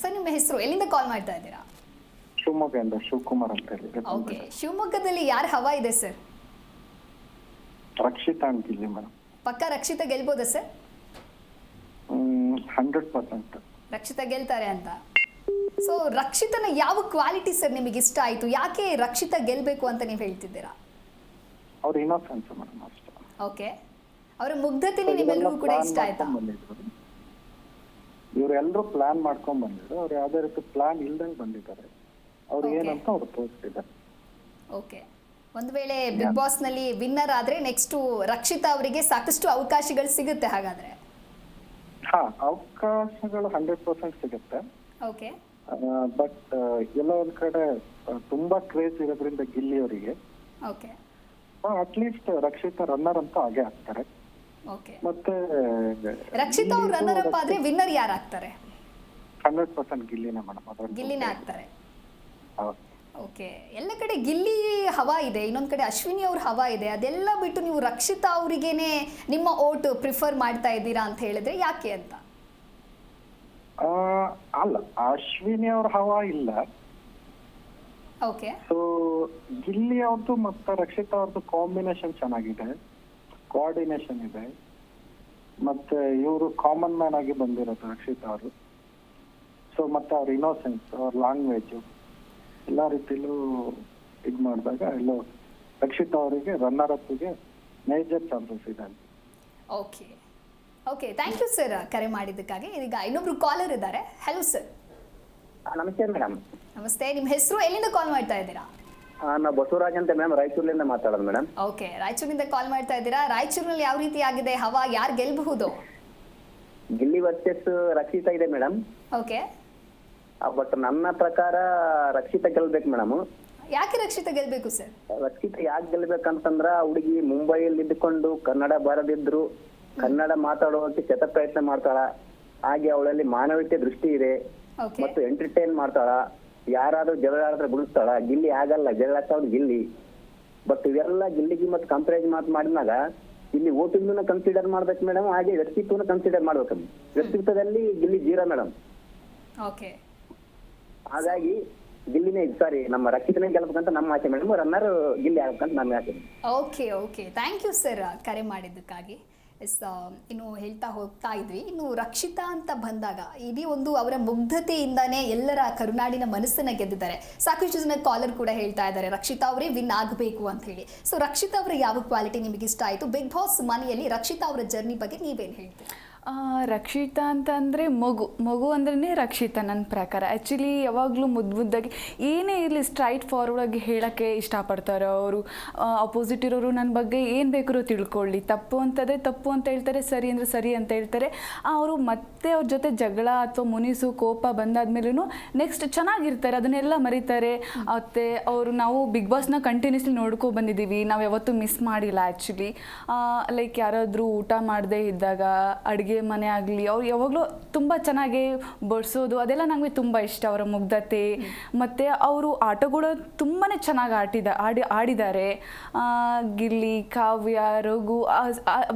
ಸರ್, ನಿಮ್ಮ ಹೆಸರು, ಎಲ್ಲಿಂದ ಕಾಲ್ ಮಾಡ್ತಾ ಇದ್ದೀರಾ? ಶಿವಮೊಗ್ಗದಿಂದ ಶಿವಕುಮಾರ್ ಅಂತ ಹೇಳಿ. ಓಕೆ, ಶಿವಮೊಗ್ಗದಲ್ಲಿ ಯಾರು ಹವಾ ಇದೆ ಸರ್? ರಕ್ಷಿತಾ ಅಂತಿಲ್ಲ ಮೇಡಮ್. ಪಕ್ಕ ರಕ್ಷಿತಾ ಗೆಲ್ಬೋದಾ ಸರ್? 100% ರಕ್ಷಿತಾ ಗೆಲ್ತಾರೆ ಅಂತ. ಸೊ ರಕ್ಷಿತನ ಯಾವ ಕ್ವಾಲಿಟಿ ಸರ್ ನಿಮಗೆ ಇಷ್ಟ ಆಯ್ತು? ಯಾಕೆ ರಕ್ಷಿತಾ ಗೆಲ್ಬೇಕು ಅಂತ ನೀವು ಹೇಳ್ತಿದ್ದೀರಾ? ಅವ್ರ ಇನ್ನೋಸೆನ್ಸ್ ಮೇಡಮ್ ಅಷ್ಟೇ. ಓಕೆ, ಅವರ ಮುಗ್ಧತೆ ನಿಮ್ಮೆಲ್ಲರಿಗೂ ಕೂಡ ಇಷ್ಟ ಆಯ್ತಾ? ಇವರೆಲ್ಲರೂ ಪ್ಲಾನ್ ಮಾಡ್ಕೊಂಡ್ ಬಂದಿದ್ರು, ಅವ್ರು ಯಾವ್ದೇ ರೀತಿ ಪ್ಲಾನ್ ಇಲ್ದಂಗೆ ಬಂದಿದ್ದಾರೆ. ಅವ್ರು ಏನಂತ ಅವ್ರು ತೋರಿಸ್ತಿದ್ದಾರೆ. ಓಕೆ, ಒಂದು ವೇಳೆ ಬಿಗ್ ಬಾಸ್ ನಲ್ಲಿ ವಿನ್ನರ್ ಆದ್ರೆ ನೆಕ್ಸ್ಟ್ ರಕ್ಷಿತಾ ಅವರಿಗೆ ಸಾಕಷ್ಟು ಅವಕಾಶಗಳು ಸಿಗುತ್ತೆ ಹಾಗಾದ್ರೆ? ಹಾ, ಅವಕಾಶಗಳು 100% ಸಿಗುತ್ತೆ. ಓಕೆ, ಬಟ್ ಎಲ್ಲ ಒಂದ್ ಕಡೆ ತುಂಬಾ ಕ್ರೇಜ್ ಇರೋದ್ರಿಂದ ಗಿಲ್ಲಿ ಅವರಿಗೆ ಓಕೆ, ಅಟ್ಲೀಸ್ಟ್ ರಕ್ಷಿತಾ ರನ್ನರ್ ಅಂತ ಹಾಗೆ ಆಗ್ತಾರೆ. ಓಕೆ, ಮತ್ತೆ ರಕ್ಷಿತಾ ಅವ್ರು ರನ್ನರ್ ಅಪ್ ಆದ್ರೆ ವಿನ್ನರ್ ಯಾರು ಆಗ್ತಾರೆ? 100% ಗಿಲ್ಲಿನೇ ಮೇಡಮ್. ಗಿಲ್ಲಿನೇ ಆಗ್ತಾರೆ. ಹೌದು. ಓಕೆ, ಎಲ್ಲ ಕಡೆ ಗಿಲ್ಲಿ ಹವಾ ಇದೆ, ಇನ್ನೊಂದು ಕಡೆ ಅಶ್ವಿನಿ ಅವ್ರ ಹವಾ ಇದೆ. ಅದೆಲ್ಲ ಬಿಟ್ಟು ನೀವು ರಕ್ಷಿತಾ ಅವರಿಗೇನೆ ನಿಮ್ಮ ಓಟ್ ಪ್ರಿಫರ್ ಮಾಡ್ತಾ ಇದ್ದೀರಾ ಅಂತ ಹೇಳಿದ್ರೆ ಯಾಕೆ ಅಂತ? ಅಲ್ಲ, ಅಶ್ವಿನಿ ಅವ್ರ ಹವಾ ಇಲ್ಲ. ಓಕೆ, ಸೊ ಗಿಲ್ಲಿ ಅವ್ರದ್ದು ಮತ್ತೆ ರಕ್ಷಿತಾ ಅವ್ರದ್ದು ಕಾಂಬಿನೇಷನ್ ಚೆನ್ನಾಗಿದೆ, ಕೋಆರ್ಡಿನೇಷನ್ ಇದೆ. ಮತ್ತೆ ಇವರು ಕಾಮನ್ ಮ್ಯಾನ್ ಆಗಿ ಬಂದಿರೋದು ರಕ್ಷಿತಾ ಅವರು. ಸೊ ಮತ್ತೆ ಅವ್ರ ಇನ್ನೋಸೆನ್ಸ್, ಅವ್ರ ಲ್ಯಾಂಗ್ವೇಜ್ ಎಲ್ಲ ರೀತಿಲೂ ಇದು ಮಾಡಿದಾಗ ಎಲ್ಲೋ ರಕ್ಷಿತಾ ಅವರಿಗೆ ರನ್ನರ್ ಅಪ್ಗೆ ಮೇಜರ್ ಚಾನ್ಸಸ್ ಇದೆ. Okay, okay, thank you sir ಕರೆ ಮಾಡಿದ್ದಕ್ಕಾಗಿ. ಈಗ ಇನ್ನೊಬ್ರು ಕಾಲರ್ ಇದ್ದಾರೆ. Hello sir. ನಮಸ್ತೆ ಮೇಡಮ್. ನಮಸ್ತೆ, ನಿಮ್ಮ ಹೆಸರು, ಎಲ್ಲಿಂದ ಕಾಲ್ ಮಾಡ್ತಾ ಇದ್ದೀರಾ? ನಾವು ಬಸವರಾಜ್ ಅಂತ ಮೇಡಮ್, ರಾಯಚೂರಿನಿಂದ ಮಾತಾಡೋದು ಮೇಡಮ್. ಓಕೆ, ರಾಯಚೂರಿನಿಂದ ಕಾಲ್ ಮಾಡ್ತಾ ಇದ್ದೀರಾ. ರಾಯಚೂರಿನಲ್ಲಿ ಯಾವ ರೀತಿ ಆಗಿದೆ ಹವಾ? ಯಾರು ಗೆಲ್ಬಹುದು? ಗಿಲ್ಲಿ ವರ್ಸಸ್ ರಕ್ಷಿತಾ ಇದೆ ಮೇಡಮ್. ಓಕೆ, ಬಟ್ ನನ್ನ ಪ್ರಕಾರ ರಕ್ಷಿತಾ ಗೆಲ್ಬೇಕು ಮೇಡಮ್. ಯಾಕೆ ರಕ್ಷಿತಾ ಗೆಲ್ಬೇಕು ಸರ್? ರಕ್ಷಿತಾ ಯಾಕೆ ಗೆಲ್ಬೇಕಂತಂದ್ರ ಹುಡುಗಿ ಮುಂಬೈಯಲ್ಲಿ ಇದ್ದುಕೊಂಡು ಕನ್ನಡ ಬರದಿದ್ರು ಕನ್ನಡ ಮಾತಾಡುವಂತೆ ಶತ ಪ್ರಯತ್ನ ಮಾಡ್ತಾಳ. ಹಾಗೆ ಅವಳಲ್ಲಿ ಮಾನವೀಯತೆ ದೃಷ್ಟಿ ಇದೆ ಮತ್ತು ಎಂಟರ್ಟೈನ್ ಮಾಡ್ತಾಳ. ಯಾರಾದ್ರೂ ಜಗಳ ಆಡಿದ್ರೆ ಬಿಡಿಸ್ತಾಳ. ಗಿಲ್ಲಿ ಆಗಲ್ಲ, ಜಗಳ ಆಡ್ತಾವ್ ಗಿಲ್ಲಿ. ಬಟ್ ಇವೆಲ್ಲ ಗಿಲ್ಲಿಗೆ ಮತ್ತೆ ಕಂಪೇರ್ ಮಾಡಿದಾಗ ಇಲ್ಲಿ ವೋಟಿಂಗ್ ಕನ್ಸಿಡರ್ ಮಾಡ್ಬೇಕು ಮೇಡಮ್, ಹಾಗೆ ವ್ಯಕ್ತಿತ್ವನ ಕನ್ಸಿಡರ್ ಮಾಡ್ಬೇಕು. ವ್ಯಕ್ತಿತ್ವದಲ್ಲಿ ಗಿಲ್ಲಿ ಜೀರೋ ಮೇಡಮ್. ಓಕೆ, ಹಾಗಾಗಿ ಗಿಲ್ಲಿನೇ ಸಾರಿ ನಮ್ಮ ರಕ್ಷಿತನೇ ಗೆಲ್ಬೇಕಂತ ನಮ್ಮ ಆಸೆ ಮೇಡಮ್. ರನ್ನರ್ ಗಿಲ್ಲಿ ಆಗ್ಬೇಕಂತ ನಮ್ಮ ಆಸೆ. Okay, okay, thank you sir ಕರೆ ಮಾಡಿದ್ದಕ್ಕಾಗಿ. ಎಸ್, ಇನ್ನು ಹೇಳ್ತಾ ಹೋಗ್ತಾ ಇದ್ವಿ. ಇನ್ನು ರಕ್ಷಿತಾ ಅಂತ ಬಂದಾಗ ಇಡೀ ಒಂದು ಅವರ ಮುಗ್ಧತೆಯಿಂದಾನೇ ಎಲ್ಲರ ಕರುನಾಡಿನ ಮನಸ್ಸನ್ನ ಗೆದ್ದಿದ್ದಾರೆ. ಸಾಕಷ್ಟು ಜನ ಕಾಲರ್ ಕೂಡ ಹೇಳ್ತಾ ಇದ್ದಾರೆ ರಕ್ಷಿತಾ ಅವರೇ ವಿನ್ ಆಗಬೇಕು ಅಂತ ಹೇಳಿ. ಸೊ ರಕ್ಷಿತಾ ಅವರ ಯಾವ ಕ್ವಾಲಿಟಿ ನಿಮಗೆ ಇಷ್ಟ ಆಯಿತು? ಬಿಗ್ ಬಾಸ್ ಮನೆಯಲ್ಲಿ ರಕ್ಷಿತಾ ಅವರ ಜರ್ನಿ ಬಗ್ಗೆ ನೀವೇನು ಹೇಳ್ತೀರಾ? ರಕ್ಷಿತಾ ಅಂತಂದರೆ ಮಗು ಅಂದ್ರೆ ರಕ್ಷಿತಾ ನನ್ನ ಪ್ರಕಾರ. ಆ್ಯಕ್ಚುಲಿ ಯಾವಾಗಲೂ ಮುದ್ದಾಗಿ ಏನೇ ಇರಲಿ ಸ್ಟ್ರೈಟ್ ಫಾರ್ವರ್ಡಾಗಿ ಹೇಳೋಕ್ಕೆ ಇಷ್ಟಪಡ್ತಾರೆ ಅವರು. ಅಪೋಸಿಟ್ ಇರೋರು ನನ್ನ ಬಗ್ಗೆ ಏನು ಬೇಕಾದ್ರೂ ತಿಳ್ಕೊಳ್ಳಿ, ತಪ್ಪು ಅಂತಂದರೆ ತಪ್ಪು ಅಂತ ಹೇಳ್ತಾರೆ, ಸರಿ ಅಂದರೆ ಸರಿ ಅಂತ ಹೇಳ್ತಾರೆ. ಅವರು ಮತ್ತೆ ಅವ್ರ ಜೊತೆ ಜಗಳ ಅಥವಾ ಮುನಿಸು ಕೋಪ ಬಂದಾದ್ಮೇಲೂ ನೆಕ್ಸ್ಟ್ ಚೆನ್ನಾಗಿರ್ತಾರೆ, ಅದನ್ನೆಲ್ಲ ಮರೀತಾರೆ. ಮತ್ತು ಅವರು ನಾವು ಬಿಗ್ ಬಾಸ್ನ ಕಂಟಿನ್ಯೂಸ್ಲಿ ನೋಡ್ಕೊ ಬಂದಿದ್ದೀವಿ, ನಾವು ಯಾವತ್ತೂ ಮಿಸ್ ಮಾಡಿಲ್ಲ ಆ್ಯಕ್ಚುಲಿ. ಲೈಕ್ ಯಾರಾದರೂ ಊಟ ಮಾಡದೇ ಇದ್ದಾಗ ಅಡುಗೆ ಮನೆ ಆಗಲಿ ಅವ್ರು ಯಾವಾಗಲೂ ತುಂಬ ಚೆನ್ನಾಗಿ ಬಡಿಸೋದು ಅದೆಲ್ಲ ನನಗೆ ತುಂಬ ಇಷ್ಟ. ಅವರ ಮುಗ್ಧತೆ ಮತ್ತು ಅವರು ಆಟಗಳು ತುಂಬಾ ಚೆನ್ನಾಗಿ ಆಡಿದ್ದಾರೆ. ಗಿಲ್ಲಿ, ಕಾವ್ಯ, ರಘು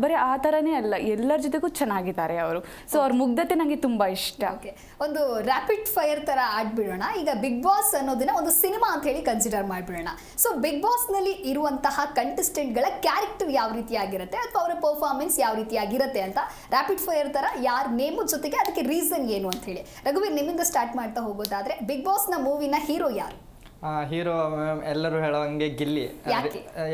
ಬರೀ ಆ ಥರನೇ ಅಲ್ಲ, ಎಲ್ಲರ ಜೊತೆಗೂ ಚೆನ್ನಾಗಿದ್ದಾರೆ ಅವರು. ಸೊ ಅವ್ರ ಮುಗ್ಧತೆ ನನಗೆ ತುಂಬ ಇಷ್ಟ. ಓಕೆ, ಒಂದು ರ್ಯಾಪಿಡ್ ಫೈರ್ ಥರ ಆಡ್ಬಿಡೋಣ. ಈಗ ಬಿಗ್ ಬಾಸ್ ಅನ್ನೋದನ್ನ ಒಂದು ಸಿನಿಮಾ ಅಂತ ಹೇಳಿ ಕನ್ಸಿಡರ್ ಮಾಡಿಬಿಡೋಣ. ಸೊ ಬಿಗ್ ಬಾಸ್ನಲ್ಲಿ ಇರುವಂತಹ ಕಂಟೆಸ್ಟೆಂಟ್ಗಳ ಕ್ಯಾರೆಕ್ಟರ್ ಯಾವ ರೀತಿಯಾಗಿರುತ್ತೆ ಅಥವಾ ಅವರ ಪರ್ಫಾರ್ಮೆನ್ಸ್ ಯಾವ ರೀತಿಯಾಗಿರುತ್ತೆ ಅಂತ ರ್ಯಾಪಿಡ್ ಫೈರ್ ಥರ ಯಾರ ನೇಮು ಜೊತೆಗೆ ಅದಕ್ಕೆ ರೀಸನ್ ಏನು ಅಂತ ಹೇಳಿ. ರಘುವೀರ್, ನಿಮ್ಮಿಂದ ಸ್ಟಾರ್ಟ್ ಮಾಡ್ತಾ ಹೋಗೋದಾದ್ರೆ ಬಿಗ್ ಬಾಸ್ನ ಮೂವಿನ ಹೀರೋ ಯಾರು? ಹೀರೋ ಎಲ್ಲರೂ ಹೇಳೋಂಗೆ ಗಿಲ್ಲಿ.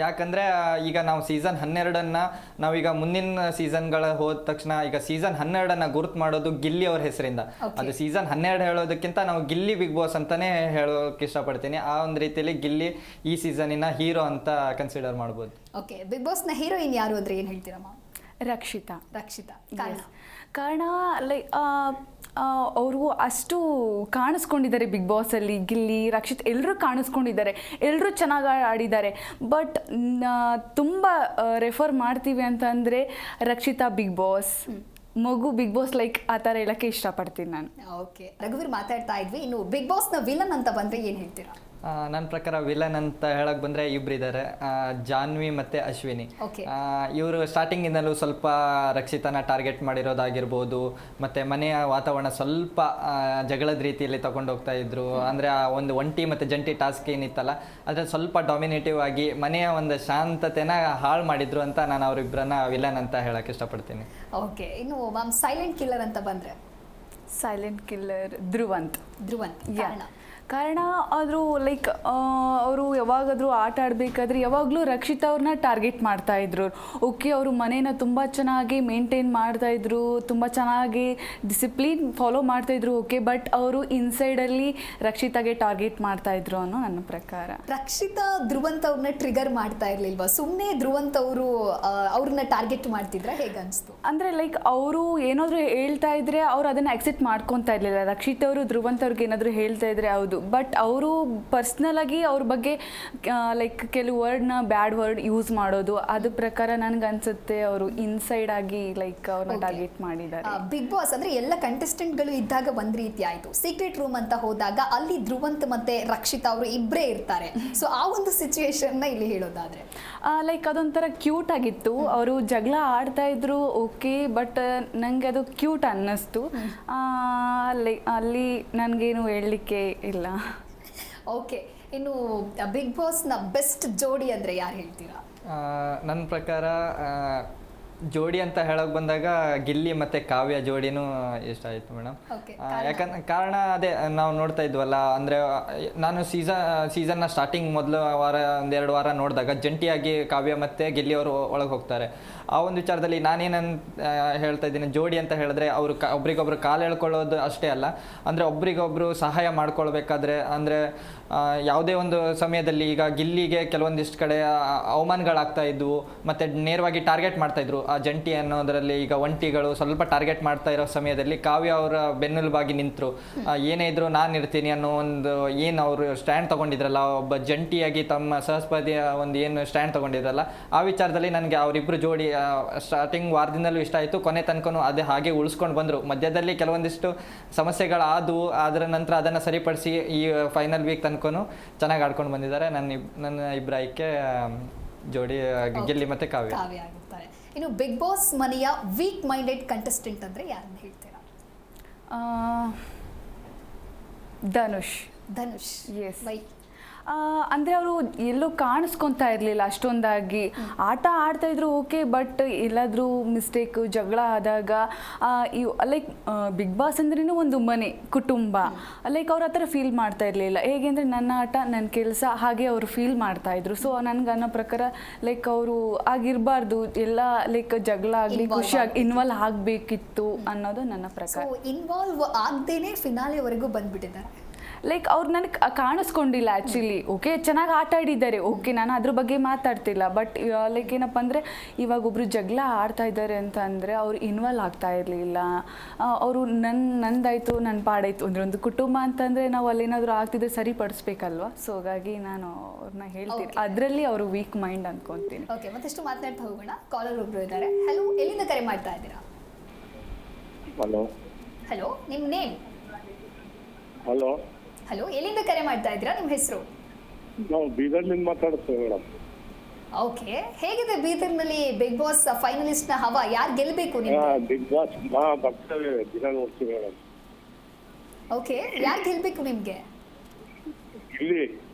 ಯಾಕಂದರೆ ಈಗ ನಾವು ಸೀಸನ್ 12 ನಾವೀಗ ಮುಂದಿನ ಸೀಸನ್ಗಳ ಹೋದ ತಕ್ಷಣ ಈಗ ಸೀಸನ್ 12 ಗುರುತು ಮಾಡೋದು ಗಿಲ್ಲಿ ಅವ್ರ ಹೆಸರಿಂದ. ಅದು ಸೀಸನ್ 12 ಹೇಳೋದಕ್ಕಿಂತ ನಾವು ಗಿಲ್ಲಿ ಬಿಗ್ ಬಾಸ್ ಅಂತಾನೆ ಹೇಳೋಕೆ ಇಷ್ಟಪಡ್ತೀನಿ. ಆ ಒಂದು ರೀತಿಯಲ್ಲಿ ಗಿಲ್ಲಿ ಈ ಸೀಸನಿನ ಹೀರೋ ಅಂತ ಕನ್ಸಿಡರ್ ಮಾಡ್ಬೋದು. ಓಕೆ, ಬಿಗ್ ಬಾಸ್ನ ಹೀರೋಯಿನ್ ಯಾರು ಅಂದರೆ ಏನು ಹೇಳ್ತೀರಮ್ಮ? ರಕ್ಷಿತಾ. ಕಾರಣ ಲೈಕ್ ಅವರು ಅಷ್ಟು ಕಾಣಿಸ್ಕೊಂಡಿದ್ದಾರೆ ಬಿಗ್ ಬಾಸಲ್ಲಿ. ಗಿಲ್ಲಿ, ರಕ್ಷಿತ್ ಎಲ್ಲರೂ ಕಾಣಿಸ್ಕೊಂಡಿದ್ದಾರೆ, ಎಲ್ಲರೂ ಚೆನ್ನಾಗಿ ಆಡಿದ್ದಾರೆ. ಬಟ್ ತುಂಬ ರೆಫರ್ ಮಾಡ್ತೀವಿ ಅಂತಂದರೆ ರಕ್ಷಿತಾ ಬಿಗ್ ಬಾಸ್, ಮಗು ಬಿಗ್ ಬಾಸ್, ಲೈಕ್ ಆ ಥರ ಹೇಳೋಕ್ಕೆ ಇಷ್ಟಪಡ್ತೀನಿ ನಾನು. ಓಕೆ, ರಘುವೀರ್ ಮಾತಾಡ್ತಾ ಇದ್ವಿ. ಇನ್ನು ಬಿಗ್ ಬಾಸ್ನ ವಿಲನ್ ಅಂತ ಬಂದರೆ ಏನು ಹೇಳ್ತೀರಾ? ನನ್ನ ಪ್ರಕಾರ ವಿಲನ್ ಅಂತ ಹೇಳಕ್ ಬಂದರೆ ಇಬ್ಬರಿದ್ದಾರೆ, ಜಾನ್ವಿ ಮತ್ತು ಅಶ್ವಿನಿ. ಇವರು ಸ್ಟಾರ್ಟಿಂಗಿಂದಲೂ ಸ್ವಲ್ಪ ರಕ್ಷಿತನ ಟಾರ್ಗೆಟ್ ಮಾಡಿರೋದಾಗಿರ್ಬೋದು, ಮತ್ತು ಮನೆಯ ವಾತಾವರಣ ಸ್ವಲ್ಪ ಜಗಳದ ರೀತಿಯಲ್ಲಿ ತಗೊಂಡೋಗ್ತಾ ಇದ್ರು. ಅಂದರೆ ಆ ಒಂದು ಒಂಟಿ ಮತ್ತು ಜಂಟಿ ಟಾಸ್ಕ್ ಏನಿತ್ತಲ್ಲ ಅದ್ರಲ್ಲಿ ಸ್ವಲ್ಪ ಡಾಮಿನೇಟಿವ್ ಆಗಿ ಮನೆಯ ಒಂದು ಶಾಂತತೆನ ಹಾಳು ಮಾಡಿದ್ರು ಅಂತ ನಾನು ಅವರಿಬ್ಬರನ್ನ ವಿಲನ್ ಅಂತ ಹೇಳಕ್ಕೆ ಇಷ್ಟಪಡ್ತೀನಿ. ಓಕೆ, ಇನ್ನು ಮ್ಯಾಮ್ ಸೈಲೆಂಟ್ ಕಿಲ್ಲರ್ ಅಂತ ಬಂದರೆ? Silent killer Dhruvanth. ಕಾರಣ ಆದರೂ ಲೈಕ್ ಅವರು ಯಾವಾಗಾದರೂ ಆಟ ಆಡಬೇಕಾದ್ರೆ ಯಾವಾಗಲೂ ರಕ್ಷಿತಾ ಅವ್ರನ್ನ ಟಾರ್ಗೆಟ್ ಮಾಡ್ತಾಯಿದ್ರು. ಓಕೆ, ಅವರು ಮನೇನ ತುಂಬ ಚೆನ್ನಾಗಿ ಮೇಂಟೈನ್ ಮಾಡ್ತಾಯಿದ್ರು, ತುಂಬ ಚೆನ್ನಾಗಿ ಡಿಸಿಪ್ಲಿನ್ ಫಾಲೋ ಮಾಡ್ತಾಯಿದ್ರು. ಓಕೆ, ಬಟ್ ಅವರು ಇನ್ಸೈಡಲ್ಲಿ ರಕ್ಷಿತಾಗೆ ಟಾರ್ಗೆಟ್ ಮಾಡ್ತಾಯಿದ್ರು ಅನ್ನೋ ನನ್ನ ಪ್ರಕಾರ. ರಕ್ಷಿತಾ ಧ್ರುವಂತ್ ಅವ್ರನ್ನ ಟ್ರಿಗರ್ ಮಾಡ್ತಾ ಇರಲಿಲ್ವಾ? ಸುಮ್ಮನೆ ಧ್ರುವಂತ್ ಅವರು ಅವ್ರನ್ನ ಟಾರ್ಗೆಟ್ ಮಾಡ್ತಿದ್ರೆ ಹೇಗೆ ಅನಿಸ್ತು? ಅಂದರೆ ಲೈಕ್ ಅವರು ಏನಾದರೂ ಹೇಳ್ತಾ ಇದ್ರೆ ಅವ್ರು ಅದನ್ನು ಅಕ್ಸೆಪ್ಟ್ ಮಾಡ್ಕೊತಾ ಇರಲಿಲ್ಲ. ರಕ್ಷಿತಾ ಅವರು ಧ್ರುವಂತ್ ಅವ್ರಿಗೆ ಏನಾದರೂ ಹೇಳ್ತಾ ಇದ್ರೆ ಹೌದು, ಬಟ್ ಅವರು ಪರ್ಸ್ನಲ್ ಆಗಿ ಅವ್ರ ಬಗ್ಗೆ ಲೈಕ್ ಕೆಲವು ವರ್ಡ್ನ ಬ್ಯಾಡ್ ವರ್ಡ್ ಯೂಸ್ ಮಾಡೋದು, ಅದ್ರ ಪ್ರಕಾರ ನನಗೆ ಅನ್ಸುತ್ತೆ ಅವರು ಇನ್ಸೈಡ್ ಆಗಿ ಲೈಕ್ ಅವ್ರನ್ನ ಟಾರ್ಗೆಟ್ ಮಾಡಿದ್ದಾರೆ. ಬಿಗ್ ಬಾಸ್ ಅಂದ್ರೆ ಎಲ್ಲ ಕಂಟೆಸ್ಟೆಂಟ್ಗಳು ಇದ್ದಾಗ ಒಂದ್ ರೀತಿ ಆಯ್ತು, ಸೀಕ್ರೆಟ್ ರೂಮ್ ಅಂತ ಹೋದಾಗ ಅಲ್ಲಿ ಧ್ರುವಂತ್ ಮತ್ತೆ ರಕ್ಷಿತಾ ಅವರು ಇಬ್ಬರೇ ಇರ್ತಾರೆ. ಸೊ ಆ ಒಂದು ಸಿಚುವೇಶನ್ ನ ಇಲ್ಲಿ ಹೇಳೋದಾದ್ರೆ ಲೈಕ್ ಅದೊಂಥರ ಕ್ಯೂಟ್ ಆಗಿತ್ತು. ಅವರು ಜಗಳ ಆಡ್ತಾ ಇದ್ರು, ಓಕೆ, ಬಟ್ ನನಗೆ ಅದು ಕ್ಯೂಟ್ ಅನ್ನಿಸ್ತು. ಅಲ್ಲಿ ನನಗೇನು ಹೇಳಲಿಕ್ಕೆ ಇಲ್ಲ. ಓಕೆ, ಇನ್ನು ಬಿಗ್ ಬಾಸ್ನ ಬೆಸ್ಟ್ ಜೋಡಿ ಅಂದರೆ ಯಾರು ಹೇಳ್ತೀರಾ? ನನ್ನ ಪ್ರಕಾರ ಜೋಡಿ ಅಂತ ಹೇಳಕ್ ಬಂದಾಗ ಗಿಲ್ಲಿ ಮತ್ತು ಕಾವ್ಯ ಜೋಡಿನೂ ಇಷ್ಟ ಆಯಿತು ಮೇಡಮ್. ಯಾಕಂದ್ರೆ ಕಾರಣ ಅದೇ ನಾವು ನೋಡ್ತಾ ಇದ್ವಲ್ಲ, ಅಂದರೆ ನಾನು ಸೀಸನ್ನ ಸ್ಟಾರ್ಟಿಂಗ್ ಮೊದಲು ಒಂದೆರಡು ವಾರ ನೋಡಿದಾಗ ಜಂಟಿಯಾಗಿ ಕಾವ್ಯ ಮತ್ತು ಗಿಲ್ಲಿ ಅವರು ಒಳಗೆ ಹೋಗ್ತಾರೆ. ಆ ಒಂದು ವಿಚಾರದಲ್ಲಿ ನಾನೇನಂತ ಹೇಳ್ತಾ ಇದ್ದೀನಿ, ಜೋಡಿ ಅಂತ ಹೇಳಿದ್ರೆ ಅವರು ಒಬ್ರಿಗೊಬ್ರು ಕಾಲು ಎಳ್ಕೊಳ್ಳೋದು ಅಷ್ಟೇ ಅಲ್ಲ, ಅಂದರೆ ಒಬ್ರಿಗೊಬ್ರು ಸಹಾಯ ಮಾಡ್ಕೊಳ್ಬೇಕಾದ್ರೆ, ಅಂದರೆ ಯಾವುದೇ ಒಂದು ಸಮಯದಲ್ಲಿ ಈಗ ಗಿಲ್ಲಿಗೆ ಕೆಲವೊಂದಿಷ್ಟು ಕಡೆ ಅವಮಾನಗಳಾಗ್ತಾ ಇದ್ವು ಮತ್ತು ನೇರವಾಗಿ ಟಾರ್ಗೆಟ್ ಮಾಡ್ತಾಯಿದ್ರು ಆ ಜಂಟಿ ಅನ್ನೋದರಲ್ಲಿ. ಈಗ ಒಂಟಿಗಳು ಸ್ವಲ್ಪ ಟಾರ್ಗೆಟ್ ಮಾಡ್ತಾ ಇರೋ ಸಮಯದಲ್ಲಿ ಕಾವ್ಯ ಅವರ ಬೆನ್ನೆಲುಬಾಗಿ ನಿಂತರು. ಏನೇ ಇದ್ರು ನಾನು ಇರ್ತೀನಿ ಅನ್ನೋ ಒಂದು ಏನು ಅವರು ಸ್ಟ್ಯಾಂಡ್ ತೊಗೊಂಡಿದ್ರಲ್ಲ, ಒಬ್ಬ ಜಂಟಿಯಾಗಿ ತಮ್ಮ ಸಹಸ್ಪದಿಯ ಒಂದು ಏನು ಸ್ಟ್ಯಾಂಡ್ ತೊಗೊಂಡಿದ್ರಲ್ಲ, ಆ ವಿಚಾರದಲ್ಲಿ ನನಗೆ ಅವರಿಬ್ಬರು ಜೋಡಿ ಸ್ಟಾರ್ಟಿಂಗ್ ವಾರದಿಂದಲೂ ಇಷ್ಟ ಆಯಿತು. ಕೊನೆ ತನಕನೂ ಅದೇ ಹಾಗೆ ಉಳಿಸ್ಕೊಂಡು ಬಂದರು. ಮಧ್ಯದಲ್ಲಿ ಕೆಲವೊಂದಿಷ್ಟು ಸಮಸ್ಯೆಗಳಾದವು, ಅದರ ನಂತರ ಅದನ್ನು ಸರಿಪಡಿಸಿ ಈ ಫೈನಲ್ ವೀಕ್ ತನಕ ಚೆನ್ನಾಗಿ ಆಡ್ಕೊಂಡು ಬಂದಿದ್ದಾರೆ. ನನ್ನ ಅಭಿಪ್ರಾಯಕ್ಕೆ ಜೋಡಿ ಗಿಲ್ಲಿ ಮತ್ತೆ ಕಾವ್ಯ ಆಗಿರ್ತಾರೆ. ಇನ್ನು ಬಿಗ್ ಬಾಸ್ ಮನೆಯ ವೀಕ್ ಮೈಂಡೆಡ್ ಕಂಟೆಸ್ಟೆಂಟ್ ಅಂದ್ರೆ ಯಾರನ್ನ ಹೇಳ್ತೀರಾ? ಧನುಷ್. ಎಸ್. ಅಂದರೆ ಅವರು ಎಲ್ಲೂ ಕಾಣಿಸ್ಕೊತಾ ಇರಲಿಲ್ಲ ಅಷ್ಟೊಂದಾಗಿ. ಆಟ ಆಡ್ತಾ ಇದ್ರು ಓಕೆ, ಬಟ್ ಎಲ್ಲಾದರೂ ಮಿಸ್ಟೇಕು ಜಗಳ ಆದಾಗ ಲೈಕ್ ಬಿಗ್ ಬಾಸ್ ಅಂದ್ರೂ ಒಂದು ಮನೆ ಕುಟುಂಬ, ಲೈಕ್ ಅವ್ರು ಆ ಥರ ಫೀಲ್ ಮಾಡ್ತಾ ಇರಲಿಲ್ಲ. ಹೇಗೆ ಅಂದರೆ ನನ್ನ ಆಟ ನನ್ನ ಕೆಲಸ ಹಾಗೆ ಅವರು ಫೀಲ್ ಮಾಡ್ತಾಯಿದ್ರು. ಸೊ ನನಗೆ ಅನ್ನೋ ಪ್ರಕಾರ ಲೈಕ್ ಅವರು ಆಗಿರಬಾರ್ದು, ಎಲ್ಲ ಲೈಕ್ ಜಗಳ ಆಗಲಿ ಖುಷಿಯಾಗಿ ಇನ್ವಾಲ್ವ್ ಆಗಬೇಕಿತ್ತು ಅನ್ನೋದು ನನ್ನ ಪ್ರಕಾರ. ಇನ್ವಾಲ್ವ್ ಆಗದೇನೆ ಫಿನಾಲೆವರೆಗೂ ಬಂದ್ಬಿಟ್ಟಿದ್ದಾರೆ. ಲೈಕ್ ಅವ್ರು ನನಗೆ ಕಾಣಿಸ್ಕೊಂಡಿಲ್ಲ ಆ್ಯಕ್ಚುಲಿ. ಓಕೆ, ಚೆನ್ನಾಗಿ ಆಟ ಆಡಿದ್ದಾರೆ, ಓಕೆ, ನಾನು ಅದ್ರ ಬಗ್ಗೆ ಮಾತಾಡ್ತಿಲ್ಲ. ಬಟ್ ಲೈಕ್ ಏನಪ್ಪ ಅಂದರೆ ಇವಾಗ ಒಬ್ಬರು ಜಗಳ ಆಡ್ತಾ ಇದ್ದಾರೆ ಅಂತ ಅಂದರೆ ಅವ್ರು ಇನ್ವಾಲ್ವ್ ಆಗ್ತಾ ಇರಲಿಲ್ಲ. ಅವರು ನಂದಾಯಿತು ನನ್ನ ಪಾಡಾಯಿತು ಅಂದರೆ ಒಂದು ಕುಟುಂಬ ಅಂತಂದರೆ ನಾವು ಅಲ್ಲೇನಾದರೂ ಆಗ್ತಿದ್ರೆ ಸರಿಪಡಿಸ್ಬೇಕಲ್ವ. ಸೊ ಹಾಗಾಗಿ ನಾನು ಅವ್ರನ್ನ ಹೇಳ್ತೀನಿ, ಅದರಲ್ಲಿ ಅವರು ವೀಕ್ ಮೈಂಡ್ ಅಂದ್ಕೊತೀನಿ. ಓಕೆ, ಮತ್ತಷ್ಟು ಮಾತನಾಡ್ತಾ ಹೋಗೋಣ. ಕಾಲರ್ ಒಬ್ರು ಇದ್ದಾರೆ. ಹಲೋ, ಎಲ್ಲಿಂದ ಕರೆ ಮಾಡ್ತಾ ಇದ್ದೀರಾ? ಹಲೋ ಹಲೋ, ನಿಮ್ಮ ನೇಮ್? ಹಲೋ ಹಲೋ, ಎಲ್ಲಿಂದ ಕರೆ ಮಾಡ್ತಾ ಇದ್ದೀರಾ? ನಿಮ್ಮ ಹೆಸರು? ನಾವು ಬೀದರ್ಲಿಂದ ಮಾತಾಡ್ತೇವೆ ಮೇಡಮ್. ಓಕೆ, ಹೇಗಿದೆ ಬೀದರ್ನಲ್ಲಿ ಬಿಗ್ ಬಾಸ್ ಫೈನಲಿಸ್ಟ್ ನ ಹವಾ? ಯಾರು ಗೆಲ್ಲಬೇಕು ನಿಮ್ಗೆ? ಬಿಗ್ ಬಾಸ್ ಬರ್ತೇವೆ, ದಿನ ನೋಡ್ತೀವಿ ಮೇಡಮ್. ಓಕೆ, ಯಾರು ಗೆಲ್ಲಬೇಕು ನಿಮ್ಗೆ? ಗಿಲ್ಲಿ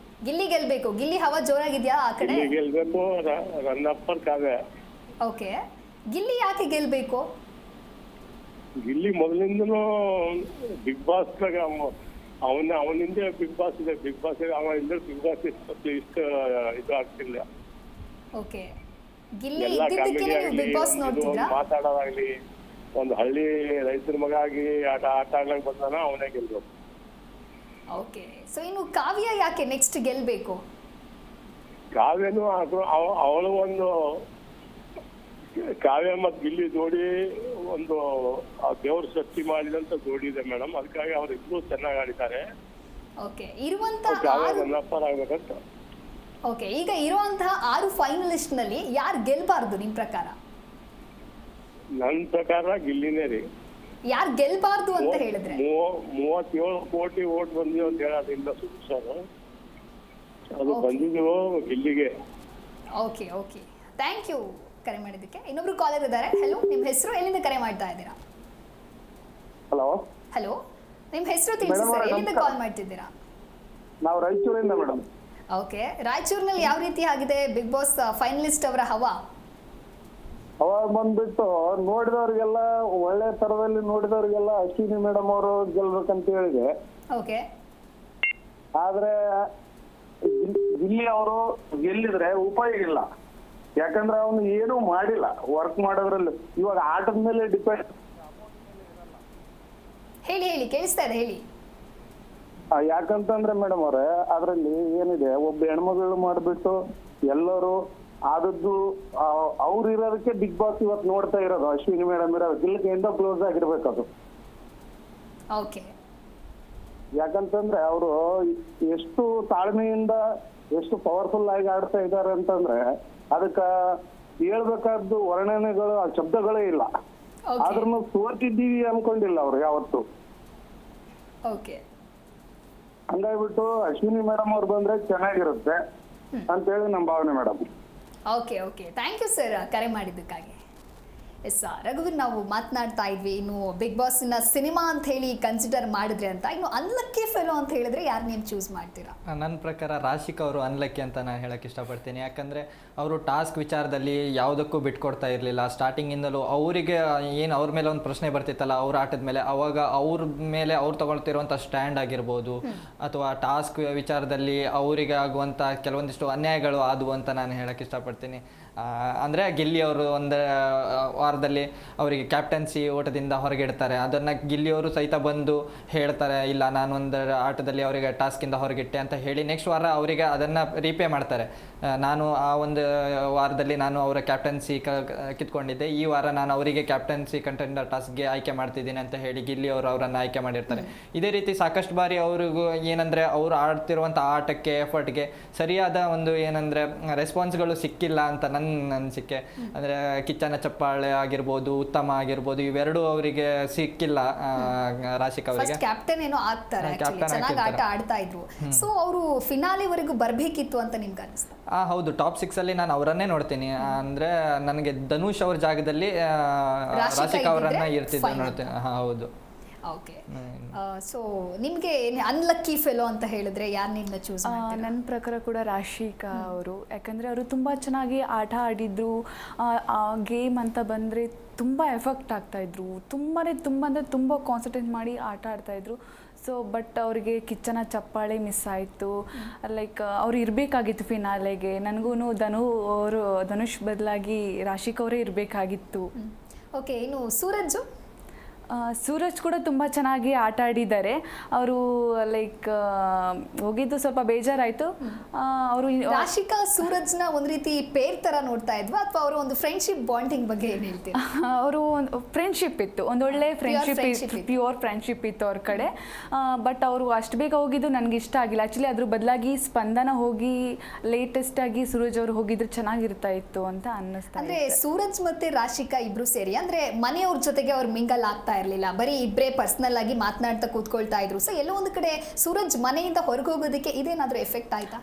ಗಿಲ್ಲಿ ಗೆಲ್ಲಬೇಕು. ಗಿಲ್ಲಿ ಹವಾ ಜೋರಾಗಿದ್ಯಾ ಆ ಕಡೆ? ಗಿಲ್ಲಿ ಗೆಲ್ಬೇಕು, ರನ್ ಅಪ್ಪರ್ ಕಾವ್ಯ. ಓಕೆ, ಗಿಲ್ಲಿ ಯಾಕೆ ಗೆಲ್ಲಬೇಕು? ಗಿಲ್ಲಿ ಮೊದಲಿಂದನೂ ಬಿಗ್ ಬಾಸ್ ಅವನಿಂದ ಬಿಗ್ ಬಾಸ್ ಇದೆ. ಬಿಗ್ ಬಾಸ್ ಅವ ಇಲ್ಲದೆ ಬಿಗ್ ಬಾಸ್ ಇಷ್ಟು ಇದು ಆಗ್ತಿಲ್ಲ. ಓಕೆ, ಗಿಲ್ಲಿ ಎಲ್ಲ ಇದ್ದಿದ್ದಕ್ಕೆ ಕಾಮಿಡಿ ನೀವು ಬಿಗ್ ಬಾಸ್ ಆಗ್ಲಿ, ನೋಡ್ತಿದ್ರಾ? ಮಾತಾಡೋದಾಗ್ಲಿ, ಒಂದು ಹಳ್ಳಿ ರೈತರ ಮಗ ಆಗಿ ಆಟ ಆಡ್ಲಕ್ ಬಂದಾನ, ಅವನೇ ಗೆಲ್ಬೇಕು. ಓಕೆ, ಸೊ ಇನ್ನು ಕಾವ್ಯ ಯಾಕೆ ನೆಕ್ಸ್ಟ್ ಗೆಲ್ಲಬೇಕು? ಕಾವ್ಯನು ಅವಳು ಒಂದು ಕಾವ್ಯ ಮತ್ತು ಗಿಲ್ಲಿ ಜೋಡಿ ಒಂದು ದೇವ್ರ ಸೃಷ್ಟಿ ಮಾಡಿದಂತ ಜೋಡಿ ಇದೆ ಮೇಡಮ್. ಅದಕ್ಕಾಗಿ ಅವರಿಬ್ರು ಚೆನ್ನಾಗಿ ಆಡಿದ್ದಾರೆ. ಓಕೆ, ಇರುವಂತ ಕಾವ್ಯ ರನ್ನಪ್ಪರ್ ಆಗ್ಬೇಕಂತ. ಓಕೆ, ಈಗ ಇರುವಂತಹ 6 ಫೈನಲಿಸ್ಟ್ ನಲ್ಲಿ ಯಾರು ಗೆಲ್ಬಾರ್ದು ನಿಮ್ ಪ್ರಕಾರ? ನನ್ನ ಪ್ರಕಾರ ಗಿಲ್ಲಿನೇ ರೀ. ಯಾರು ಗೆಲ್ಬಾರ್ದು ಅಂತ ಹೇಳಿದ್ರೆ? 37 ಕೋಟಿ ಓಟ್ ಬಂದಿವೆ ಅಂತ ಹೇಳೋದ್ರಿಂದ ಸರ್ ಅದು ಬಂದಿದ್ವು ಗಿಲ್ಲಿಗೆ. ಓಕೆ ಓಕೆ, ಥ್ಯಾಂಕ್ ಯು ಕರೆ ಮಾಡಿದ್ದಕ್ಕೆ. ಇನ್ನೊಬ್ರು ಕಾಲರ್ ಇದ್ದಾರೆ. ಹಲೋ, ನಿಮ್ಮ ಹೆಸರು? ಎಲ್ಲಿಂದ ಕರೆ ಮಾಡ್ತಾ ಇದ್ದೀರಾ? ಹಲೋ ಹಲೋ, ನಿಮ್ಮ ಹೆಸರು ತಿಳಿಸಿ ಸರ್. ಎಲ್ಲಿಂದ ಕಾಲ್ ಮಾಡ್ತಿದ್ದೀರಾ? ನಾವು ರಾಯಚೂರಿಂದ ಮೇಡಮ್. ಓಕೆ, ರಾಯಚೂರಿನಲ್ಲಿ ಯಾವ ರೀತಿ ಆಗಿದೆ ಬಿಗ್ ಬಾಸ್ ಫೈನಲಿಸ್ಟ್ ಅವರ ಹವಾ? ಅವಾಗ ಬಂದ್ಬಿಟ್ಟು ನೋಡಿದವ್ರಿಗೆಲ್ಲ ಒಳ್ಳೆ ತರದಲ್ಲಿ ನೋಡಿದವ್ರಿಗೆಲ್ಲ ಅಶ್ವಿನಿ ಮೇಡಮ್ ಅವರು ಗೆಲ್ಬೇಕಂತ ಹೇಳಿದೆ. ಓಕೆ, ಆದ್ರೆ ಗಿಲ್ಲಿ ಅವರು ಗೆಲ್ಲಿದ್ರೆ ಉಪಯೋಗ ಇಲ್ಲ. ಯಾಕಂದ್ರೆ ಅವನು ಏನೂ ಮಾಡಿಲ್ಲ ವರ್ಕ್ ಮಾಡೋದ್ರಲ್ಲಿ. ಇವಾಗ ಆಟದ ಮೇಲೆ ಡಿಪೆಂಡ್. ಹೇಳಿ ಹೇಳಿ, ಕೇಳಿಸ್ತಾ ಇದೆ, ಹೇಳಿ. ಯಾಕಂತಂದ್ರೆ ಮೇಡಮ್ ಅವರೇ, ಅದ್ರಲ್ಲಿ ಏನಿದೆ, ಒಬ್ಬ ಹೆಣ್ಮಗಳು ಮಾಡ್ಬಿಟ್ಟು ಎಲ್ಲರೂ ಆದದ್ದು ಅವ್ರು ಇರೋದಕ್ಕೆ ಬಿಗ್ ಬಾಸ್ ಇವತ್ತು ನೋಡ್ತಾ ಇರೋದು. ಅಶ್ವಿನಿ ಮೇಡಮ್ ಇರೋದು ಇಲ್ಲಕ್ಕಿಂತ ಕ್ಲೋಸ್ ಆಗಿರ್ಬೇಕು ಅದು. ಓಕೆ, ಯಾಕಂತಂದ್ರೆ ಅವರು ಎಷ್ಟು ತಾಳ್ಮೆಯಿಂದ ಎಷ್ಟು ಪವರ್ಫುಲ್ ಆಗಿ ಆಡ್ತಾ ಇದ್ದಾರೆ ಅಂತಂದ್ರೆ ಅದಕ್ಕ ಹೇಳ್ಬೇಕಾದ್ದು ವರ್ಣನೆಗಳು, ಆ ಶಬ್ದಗಳೇ ಇಲ್ಲ. ಆದ್ರೂ ಸೋತಿದ್ದೀವಿ ಅನ್ಕೊಂಡಿಲ್ಲ ಅವ್ರು ಯಾವತ್ತು. ಓಕೆ, ಹಂಗಾಗ್ಬಿಟ್ಟು ಅಶ್ವಿನಿ ಮೇಡಮ್ ಅವ್ರು ಬಂದ್ರೆ ಚೆನ್ನಾಗಿರುತ್ತೆ ಅಂತೇಳಿ ನಮ್ಮ ಭಾವನೆ madam. Okay okay, thank you sir ಕರೆ ಮಾಡಿದ್ದಕ್ಕಾಗಿ. ಎಸ್, ರಘುವೀರ್, ನಾವು ಮಾತನಾಡ್ತಾ ಇದ್ವಿ ಇನ್ನು ಬಿಗ್ ಬಾಸ್ನ ಸಿನಿಮಾ ಅಂತ ಹೇಳಿ ಕನ್ಸಿಡರ್ ಮಾಡಿದ್ರೆ ಅಂತ. ಇನ್ನು ಅನ್ಲಕ್ಕಿ ಫೆಲೋ ಅಂತ ಹೇಳಿದ್ರೆ ಯಾರು ನೀವು ಚೂಸ್ ಮಾಡ್ತೀರಾ? ನನ್ನ ಪ್ರಕಾರ ರಾಶಿಕ್ ಅವರು ಅನ್ಲಕ್ಕಿ ಅಂತ ನಾನು ಹೇಳಕ್ಕೆ ಇಷ್ಟಪಡ್ತೀನಿ. ಯಾಕಂದರೆ ಅವರು ಟಾಸ್ಕ್ ವಿಚಾರದಲ್ಲಿ ಯಾವುದಕ್ಕೂ ಬಿಟ್ಕೊಡ್ತಾ ಇರಲಿಲ್ಲ. ಸ್ಟಾರ್ಟಿಂಗಿಂದಲೂ ಅವರಿಗೆ ಏನು ಅವ್ರ ಮೇಲೆ ಒಂದು ಪ್ರಶ್ನೆ ಬರ್ತಿತ್ತಲ್ಲ ಅವ್ರ ಆಟದ ಮೇಲೆ, ಅವಾಗ ಅವ್ರ ಮೇಲೆ ಅವ್ರು ತಗೊಳ್ತಿರುವಂಥ ಸ್ಟ್ಯಾಂಡ್ ಆಗಿರ್ಬೋದು, ಅಥವಾ ಟಾಸ್ಕ್ ವಿಚಾರದಲ್ಲಿ ಅವರಿಗೆ ಆಗುವಂಥ ಕೆಲವೊಂದಿಷ್ಟು ಅನ್ಯಾಯಗಳು ಆದವು ಅಂತ ನಾನು ಹೇಳಕ್ಕೆ ಇಷ್ಟಪಡ್ತೀನಿ. ಅಂದರೆ ಗಿಲ್ಲಿ ಅವರು ಒಂದು ವಾರದಲ್ಲಿ ಅವರಿಗೆ ಕ್ಯಾಪ್ಟನ್ಸಿ ಓಟದಿಂದ ಹೊರಗಿಡ್ತಾರೆ. ಅದನ್ನು ಗಿಲ್ಲಿಯವರು ಸಹಿತ ಬಂದು ಹೇಳ್ತಾರೆ, ಇಲ್ಲ ನಾನೊಂದು ಆಟದಲ್ಲಿ ಅವರಿಗೆ ಟಾಸ್ಕಿಂದ ಹೊರಗಿಟ್ಟೆ ಅಂತ ಹೇಳಿ ನೆಕ್ಸ್ಟ್ ವಾರ ಅವರಿಗೆ ಅದನ್ನು ರೀಪೇ ಮಾಡ್ತಾರೆ. ನಾನು ಆ ಒಂದು ವಾರದಲ್ಲಿ ನಾನು ಅವರ ಕ್ಯಾಪ್ಟನ್ಸಿ ಕಿತ್ಕೊಂಡಿದ್ದೆ, ಈ ವಾರ ನಾನು ಅವರಿಗೆ ಕ್ಯಾಪ್ಟನ್ಸಿ ಕಂಟೆಂಡರ್ ಟಾಸ್ಕ್ಗೆ ಆಯ್ಕೆ ಮಾಡ್ತಿದ್ದೀನಿ ಅಂತ ಹೇಳಿ ಗಿಲ್ಲಿ ಅವರು ಅವರನ್ನು ಆಯ್ಕೆ ಮಾಡಿರ್ತಾರೆ. ಇದೇ ರೀತಿ ಸಾಕಷ್ಟು ಬಾರಿ ಅವ್ರಿಗೂ ಏನಂದರೆ ಅವರು ಆಡ್ತಿರುವಂಥ ಆಟಕ್ಕೆ ಎಫರ್ಟ್ಗೆ ಸರಿಯಾದ ಒಂದು ಏನಂದರೆ ರೆಸ್ಪಾನ್ಸ್ಗಳು ಸಿಕ್ಕಿಲ್ಲ ಅಂತ ನನ್ನ ಅನಿಸಿಕೆ. ಅಂದರೆ ಕಿಚ್ಚನ ಚಪ್ಪಾಳೆ ಆಗಿರ್ಬೋದು, ಉತ್ತಮ ಆಗಿರ್ಬೋದು, ಇವೆರಡು ಅವರಿಗೆ ಸಿಕ್ಕಿಲ್ಲ. ರಾಶಿಕ್ ಅವರಿಗೆ ಕ್ಯಾಪ್ಟನ್ ಏನೋ ಆಗ್ತಾರೆ, ಚೆನ್ನಾಗಿ ಆಟ ಆಡ್ತಾ ಇದ್ರು. ಸೊ ಅವರು ಫಿನಾಲೆವರೆಗೂ ಬರಬೇಕಿತ್ತು ಅಂತ ನಿಮ್ಗೆ ಅನಿಸ್ತಾ? ಹೌದು, ಟಾಪ್ 6 ಅಲ್ಲಿ ನಾನು ಅವರನ್ನೇ ನೋಡ್ತೀನಿ. ಅಂದರೆ ನನಗೆ ಧನುಷ್ ಅವ್ರ ಜಾಗದಲ್ಲಿ ರಾಶಿಕ್ ಅವರನ್ನ ಇರ್ತಿದ್ದೆ ನೋಡ್ತೀನಿ. ಹೌದು. ಓಕೆ ಸೊ ನಿಮಗೆ ಅನ್ಲಕ್ಕಿ ಫೆಲೋ ಅಂತ ಹೇಳಿದ್ರೆ ಯಾರನ್ನ ಚೂಸ್ ಮಾಡ್ತೀರಾ? ನನ್ನ ಪ್ರಕಾರ ಕೂಡ ರಾಶಿಕಾ ಅವರು, ಯಾಕಂದರೆ ಅವರು ತುಂಬ ಚೆನ್ನಾಗಿ ಆಟ ಆಡಿದ್ರು. ಗೇಮ್ ಅಂತ ಬಂದರೆ ತುಂಬ ಎಫೆಕ್ಟ್ ಆಗ್ತಾಯಿದ್ರು, ತುಂಬ ಅಂದರೆ ತುಂಬ ಕಾನ್ಸಂಟ್ರೇಟ್ ಮಾಡಿ ಆಟ ಆಡ್ತಾಯಿದ್ರು. ಸೊ ಬಟ್ ಅವರಿಗೆ ಕಿಚ್ಚನ ಚಪ್ಪಾಳೆ ಮಿಸ್ ಆಯಿತು. ಲೈಕ್ ಅವ್ರು ಇರಬೇಕಾಗಿತ್ತು ಫಿನಾಲೆಗೆ. ನನಗೂ ಧನುಷ್ ಬದಲಾಗಿ ರಾಶಿಕಾ ಅವರೇ ಇರಬೇಕಾಗಿತ್ತು. ಓಕೆ, ಇನ್ನು ಸೂರಜ್ ಸೂರಜ್ ಕೂಡ ತುಂಬ ಚೆನ್ನಾಗಿ ಆಟ ಆಡಿದ್ದಾರೆ. ಅವರು ಲೈಕ್ ಹೋಗಿದ್ದು ಸ್ವಲ್ಪ ಬೇಜಾರಾಯಿತು. ಅವರು ರಾಶಿಕಾ ಸೂರಜ್ನ ಒಂದು ರೀತಿ ಪೇರ್ ತರ ನೋಡ್ತಾ ಇದ್ವಾ, ಅಥವಾ ಅವರು ಒಂದು ಫ್ರೆಂಡ್ಶಿಪ್ ಬಾಂಡಿಂಗ್ ಬಗ್ಗೆ ಏನು ಹೇಳ್ತೀರಾ? ಅವರು ಒಂದು ಫ್ರೆಂಡ್ಶಿಪ್ ಇತ್ತು, ಒಂದೊಳ್ಳೆ ಫ್ರೆಂಡ್ಶಿಪ್, ಪ್ಯೂರ್ ಫ್ರೆಂಡ್ಶಿಪ್ ಇತ್ತು ಅವ್ರ ಕಡೆ. ಬಟ್ ಅವರು ಅಷ್ಟು ಬೇಗ ಹೋಗಿದ್ದು ನನಗೆ ಇಷ್ಟ ಆಗಿಲ್ಲ. ಆ್ಯಕ್ಚುಲಿ ಅದ್ರ ಬದಲಾಗಿ ಸ್ಪಂದನ ಹೋಗಿ ಲೇಟೆಸ್ಟ್ ಆಗಿ ಸೂರಜ್ ಅವರು ಹೋಗಿದ್ರೆ ಚೆನ್ನಾಗಿರ್ತಾ ಇತ್ತು ಅಂತ ಅನ್ನಿಸ್ತಾ. ಅಂದ್ರೆ ಸೂರಜ್ ಮತ್ತೆ ರಾಶಿಕಾ ಇಬ್ರು ಸೇರಿ ಅಂದ್ರೆ ಮನೆಯವ್ರ ಜೊತೆಗೆ ಅವ್ರು ಮಿಂಗಲ್ ಆಗ್ತಾ ಇರಲಿಲ್ಲ, ಬರೀ ಇಬ್ಬರೇ ಪರ್ಸನಲ್ ಆಗಿ ಮಾತನಾಡ್ತಾ ಕೂತ್ಕೊಳ್ತಾ ಇದ್ರು. ಸೊ ಎಲ್ಲೋ ಒಂದು ಕಡೆ ಸೂರಜ್ ಮನೆಯಿಂದ ಹೊರಗೆ ಹೋಗೋದಕ್ಕೆ ಇದೇನಾದ್ರೂ ಎಫೆಕ್ಟ್ ಆಯ್ತಾ?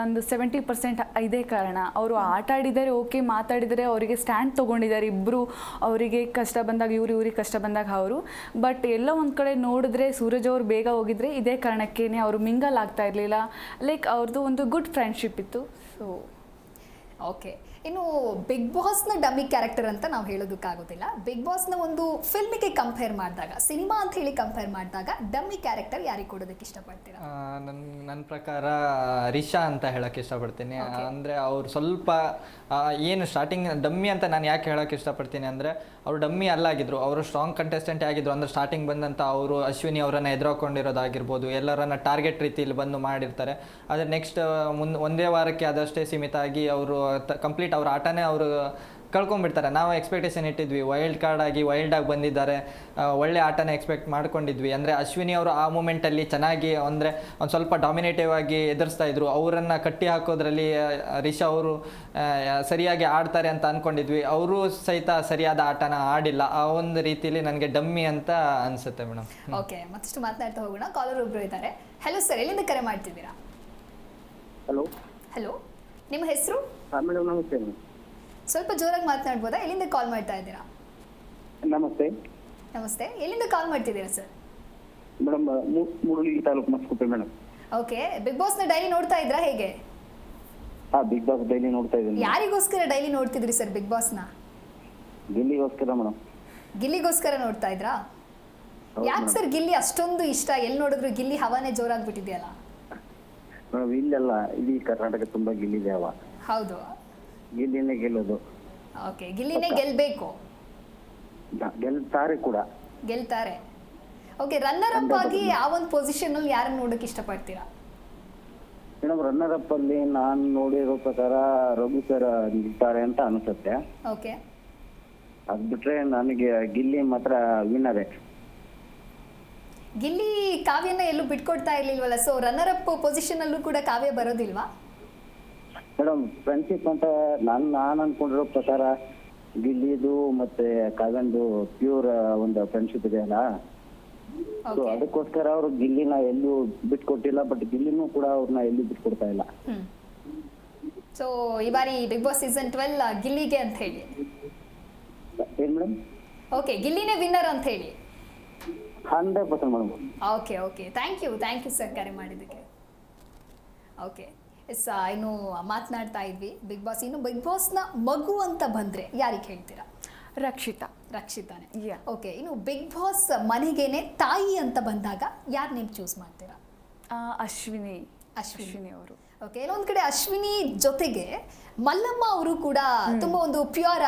ಒಂದು 70% ಇದೇ ಕಾರಣ. ಅವರು ಆಟ ಆಡಿದ್ದಾರೆ, ಓಕೆ, ಮಾತಾಡಿದರೆ, ಅವರಿಗೆ ಸ್ಟ್ಯಾಂಡ್ ತೊಗೊಂಡಿದ್ದಾರೆ ಇಬ್ಬರು. ಅವರಿಗೆ ಕಷ್ಟ ಬಂದಾಗ ಇವ್ರಿಗೆ ಕಷ್ಟ ಬಂದಾಗ ಅವರು. ಬಟ್ ಎಲ್ಲ ಒಂದು ಕಡೆ ನೋಡಿದ್ರೆ ಸೂರಜ್ ಅವರು ಬೇಗ ಹೋಗಿದ್ರೆ ಇದೇ ಕಾರಣಕ್ಕೇ ಅವರು ಮಿಂಗಲ್ ಆಗ್ತಾ ಇರಲಿಲ್ಲ. ಲೈಕ್ ಅವ್ರದ್ದು ಒಂದು ಗುಡ್ ಫ್ರೆಂಡ್ಶಿಪ್ ಇತ್ತು. ಸೊ ಓಕೆ, ಇನ್ನು ಬಿಗ್ ಬಾಸ್ನ ಡಮ್ಮಿ ಕ್ಯಾರೆಕ್ಟರ್ ಅಂತ ನಾವು ಹೇಳೋದಕ್ಕಾಗೋದಿಲ್ಲ. ಬಿಗ್ ಬಾಸ್ನ ಒಂದು ಫಿಲ್ಮಿಗೆ ಕಂಪೇರ್ ಮಾಡಿದಾಗ, ಸಿನಿಮಾ ಅಂತ ಹೇಳಿ ಕಂಪೇರ್ ಮಾಡಿದಾಗ ಡಮ್ಮಿ ಕ್ಯಾರೆಕ್ಟರ್ ಯಾರಿಗೆ ಕೊಡೋದಕ್ಕೆ ಇಷ್ಟಪಡ್ತೀರಾ? ನನ್ನ ಪ್ರಕಾರ ರಿಷಾ ಅಂತ ಹೇಳಕ್ಕೆ ಇಷ್ಟಪಡ್ತೀನಿ. ಅಂದರೆ ಅವ್ರು ಸ್ವಲ್ಪ ಏನು ಸ್ಟಾರ್ಟಿಂಗ್ ಡಮ್ಮಿ ಅಂತ ನಾನು ಯಾಕೆ ಹೇಳೋಕ್ಕೆ ಇಷ್ಟಪಡ್ತೀನಿ ಅಂದರೆ, ಅವರು ಡಮ್ಮಿ ಅಲ್ಲಾಗಿದ್ರು, ಅವರು ಸ್ಟ್ರಾಂಗ್ ಕಂಟೆಸ್ಟೆಂಟ್ ಆಗಿದ್ರು. ಅಂದರೆ ಸ್ಟಾರ್ಟಿಂಗ್ ಬಂದಂಥ ಅವರು ಅಶ್ವಿನಿ ಅವರನ್ನು ಎದುರಾಕೊಂಡಿರೋದಾಗಿರ್ಬೋದು, ಎಲ್ಲರನ್ನ ಟಾರ್ಗೆಟ್ ರೀತಿಯಲ್ಲಿ ಬಂದು ಮಾಡಿರ್ತಾರೆ. ಆದರೆ ನೆಕ್ಸ್ಟ್ ಒಂದೇ ವಾರಕ್ಕೆ ಅದಷ್ಟೇ ಸೀಮಿತ ಆಗಿ ಅವರು ಕಂಪ್ಲೀಟ್ ಅವ್ರ ಆಟನೇ ಅವರು ಕಳ್ಕೊಂಡ್ಬಿಡ್ತಾರೆ. ನಾವು ಎಕ್ಸ್ಪೆಕ್ಟೇಷನ್ ಇಟ್ಟಿದ್ವಿ, ವೈಲ್ಡ್ ಕಾರ್ಡ್ ಆಗಿ ವೈಲ್ಡಾಗಿ ಬಂದಿದ್ದಾರೆ, ಒಳ್ಳೆ ಆಟನ ಎಕ್ಸ್ಪೆಕ್ಟ್ ಮಾಡ್ಕೊಂಡಿದ್ವಿ. ಅಂದರೆ ಅಶ್ವಿನಿ ಅವರು ಆ ಮೂಮೆಂಟಲ್ಲಿ ಚೆನ್ನಾಗಿ ಅಂದರೆ ಒಂದು ಸ್ವಲ್ಪ ಡಾಮಿನೇಟಿವ್ ಆಗಿ ಎದುರಿಸ್ತಾ ಇದ್ರು. ಅವರನ್ನು ಕಟ್ಟಿ ಹಾಕೋದ್ರಲ್ಲಿ ರಿಷಾ ಅವರು ಸರಿಯಾಗಿ ಆಡ್ತಾರೆ ಅಂತ ಅಂದ್ಕೊಂಡಿದ್ವಿ. ಅವರು ಸಹಿತ ಸರಿಯಾದ ಆಟನ ಆಡಿಲ್ಲ. ಆ ಒಂದು ರೀತಿಯಲ್ಲಿ ನನಗೆ ಡಮ್ಮಿ ಅಂತ ಅನಿಸುತ್ತೆ ಮೇಡಮ್. ಓಕೆ, ಮತ್ತಷ್ಟು ಮಾತನಾಡ್ತಾ ಹೋಗೋಣ. ಕಾಲರ್ ಒಬ್ರು ಇದ್ದಾರೆ. ಹಲೋ ಸರ್, ಎಲ್ಲಿಂದ ಕರೆ ಮಾಡ್ತಿದ್ದೀರಾ? ಹಲೋ ಹಲೋ, ನಿಮ್ಮ ಹೆಸರು? ಮೇಡಮ್ ನಮಸ್ತೆ. ಸ್ವಲ್ಪ ಜೋರಾಗಿ ಮಾತನಾಡ್ಬೋದಾ? ಎಲ್ಲಿಂದ ಕಾಲ್ ಮಾಡ್ತಾ ಇದ್ದೀರಾ? ನಮಸ್ತೆ. ನಮಸ್ತೆ, ಎಲ್ಲಿಂದ ಕಾಲ್ ಮಾಡ್ತಿದ್ದೀರಾ sir? Madam Mudalagi taluk Maskuppe madam. Okay, Bigg ಬಾಸ್ನ ಡೈಲಿ ನೋಡ್ತಾ ಇದ್ರಾ ಹೇಗೆ? ಬಿಗ್ ಬಾಸ್ ಡೈಲಿ ನೋಡ್ತಾ ಇದ್ದೀನಿ. ಯಾರಿಗೋಸ್ಕರ ಡೈಲಿ ನೋಡ್ತಿದ್ರಿ ಸರ್ ಬಿಗ್ ಬಾಸ್ನ? ಗಿಲ್ಲಿಗೋಸ್ಕರ ಮೇಡಮ್. ಗಿಲ್ಲಿಗೋಸ್ಕರ ನೋಡ್ತಾ ಇದ್ರಾ? ಯಾಕೆ ಸರ್ ಗಿಲ್ಲಿ ಅಷ್ಟೊಂದು ಇಷ್ಟ? ಎಲ್ಲಿ ನೋಡಿದ್ರು ಗಿಲ್ಲಿ ಹವಾನೇ ಜೋರಾಗ್ಬಿಟ್ಟಿದೆಯಲ್ಲ ಮೇಡಮ್. ಇಲ್ಲೆಲ್ಲ ಇಡೀ ಕರ್ನಾಟಕ ತುಂಬಾ ಗಿಲ್ಲಿದೆ ಹವಾ. ಹೌದು, ಗಿಲ್ಲಿನೇ ಗೆಲ್ಲೋದು. ಓಕೆ, ಗಿಲ್ಲಿನೇ ಗೆಲ್ಬೇಕು. ಗೆಲ್ತಾರೆ ಕೂಡ. ಗೆಲ್ತಾರೆ. ಓಕೆ, ರನ್ನರ್ ಅಪ್ ಆಗಿ ಆ ಒಂದು ಪೊಸಿಷನ್ ಅಲ್ಲಿ ಯಾರನ್ನ ನೋಡಕ್ಕೆ ಇಷ್ಟಪಡ್ತೀರಾ? ಮೇಡಮ್ ರನ್ನರ್ ಅಪ್ ಅಲ್ಲಿ ನಾನು ನೋಡಿರೋ ಪ್ರಕಾರ ರಘು ಸರ್ ನಿಲ್ತಾರೆ ಅಂತ ಅನಿಸುತ್ತೆ. ಓಕೆ, ಅದ್ ಬಿಟ್ರೆ ನನಗೆ ಗಿಲ್ಲಿ ಮಾತ್ರ ವಿನ್ನರೇ. ಗಿಲ್ಲಿ ಕಾವ್ಯನ ಎಲ್ಲೂ ಬಿಟ್ಕೊಡ್ತಾ ಇರ್ಲಿಲ್ವಲ್ಲ, ಸೊ ರನ್ನರ್ ಅಪ್ ಪೊಸಿಷನ್ ಅಲ್ಲೂ ಕೂಡ ಕಾವ್ಯ ಬರೋದಿಲ್ವಾ? ಮೇಡಮ್ ಫ್ರೆಂಡ್ಶಿಪ್ ಅಂತ ನಾನು ಅನ್ಕೊಂಡಿರೋ ಪ್ರಕಾರ ಗಿಲ್ಲಿದು ಮತ್ತೆ ಕಾವ್ಯಂದು ಪ್ಯೂರ್ ಒಂದು ಫ್ರೆಂಡ್ಶಿಪ್ ಇದೆ ಅಲ್ಲ. ಸೊ ಅದಕ್ಕೋಸ್ಕರ ಅವರು ಗಿಲ್ಲಿನ ಎಲ್ಲೂ ಬಿಟ್ಕೊಟ್ಟಿಲ್ಲ, ಬಟ್ ಗಿಲ್ಲಿನೂ ಕೂಡ ಅವ್ರನ್ನ ಎಲ್ಲೂ ಬಿಟ್ಕೊಡ್ತಾ ಇಲ್ಲ. ಸೊ ಈ ಬಾರಿ ಬಿಗ್ ಬಾಸ್ ಸೀಸನ್ 12 ಗಿಲ್ಲಿಗೆ ಅಂತ ಹೇಳಿ. ಏನ್ ಮೇಡಮ್? ಓಕೆ, ಗಿಲ್ಲಿನೇ ವಿನ್ನರ್ ಅಂತ ಹೇಳಿ. 100% madam. Okay okay, thank you sir ಕರೆ ಮಾಡಿದ್ದಕ್ಕೆ. ಓಕೆ ಎಸ್, ಇನ್ನು ಮಾತನಾಡ್ತಾ ಇದ್ವಿ ಬಿಗ್ ಬಾಸ್. ಇನ್ನು ಬಿಗ್ ಬಾಸ್ನ ಮಗು ಅಂತ ಬಂದರೆ ಯಾರಿಗೆ ಹೇಳ್ತೀರಾ? ರಕ್ಷಿತಾನೆ. ಓಕೆ, ಇನ್ನು ಬಿಗ್ ಬಾಸ್ ಮನೆಗೇನೆ ತಾಯಿ ಅಂತ ಬಂದಾಗ ಯಾರು ನೇಮ್ ಚೂಸ್ ಮಾಡ್ತೀರಾ? ಅಶ್ವಿನಿ ಅವರು. ಓಕೆ, ಇನ್ನೊಂದು ಕಡೆ ಅಶ್ವಿನಿ ಜೊತೆಗೆ ಮಲ್ಲಮ್ಮ ಅವರು ಕೂಡ ತುಂಬಾ ಒಂದು ಪ್ಯೂರ್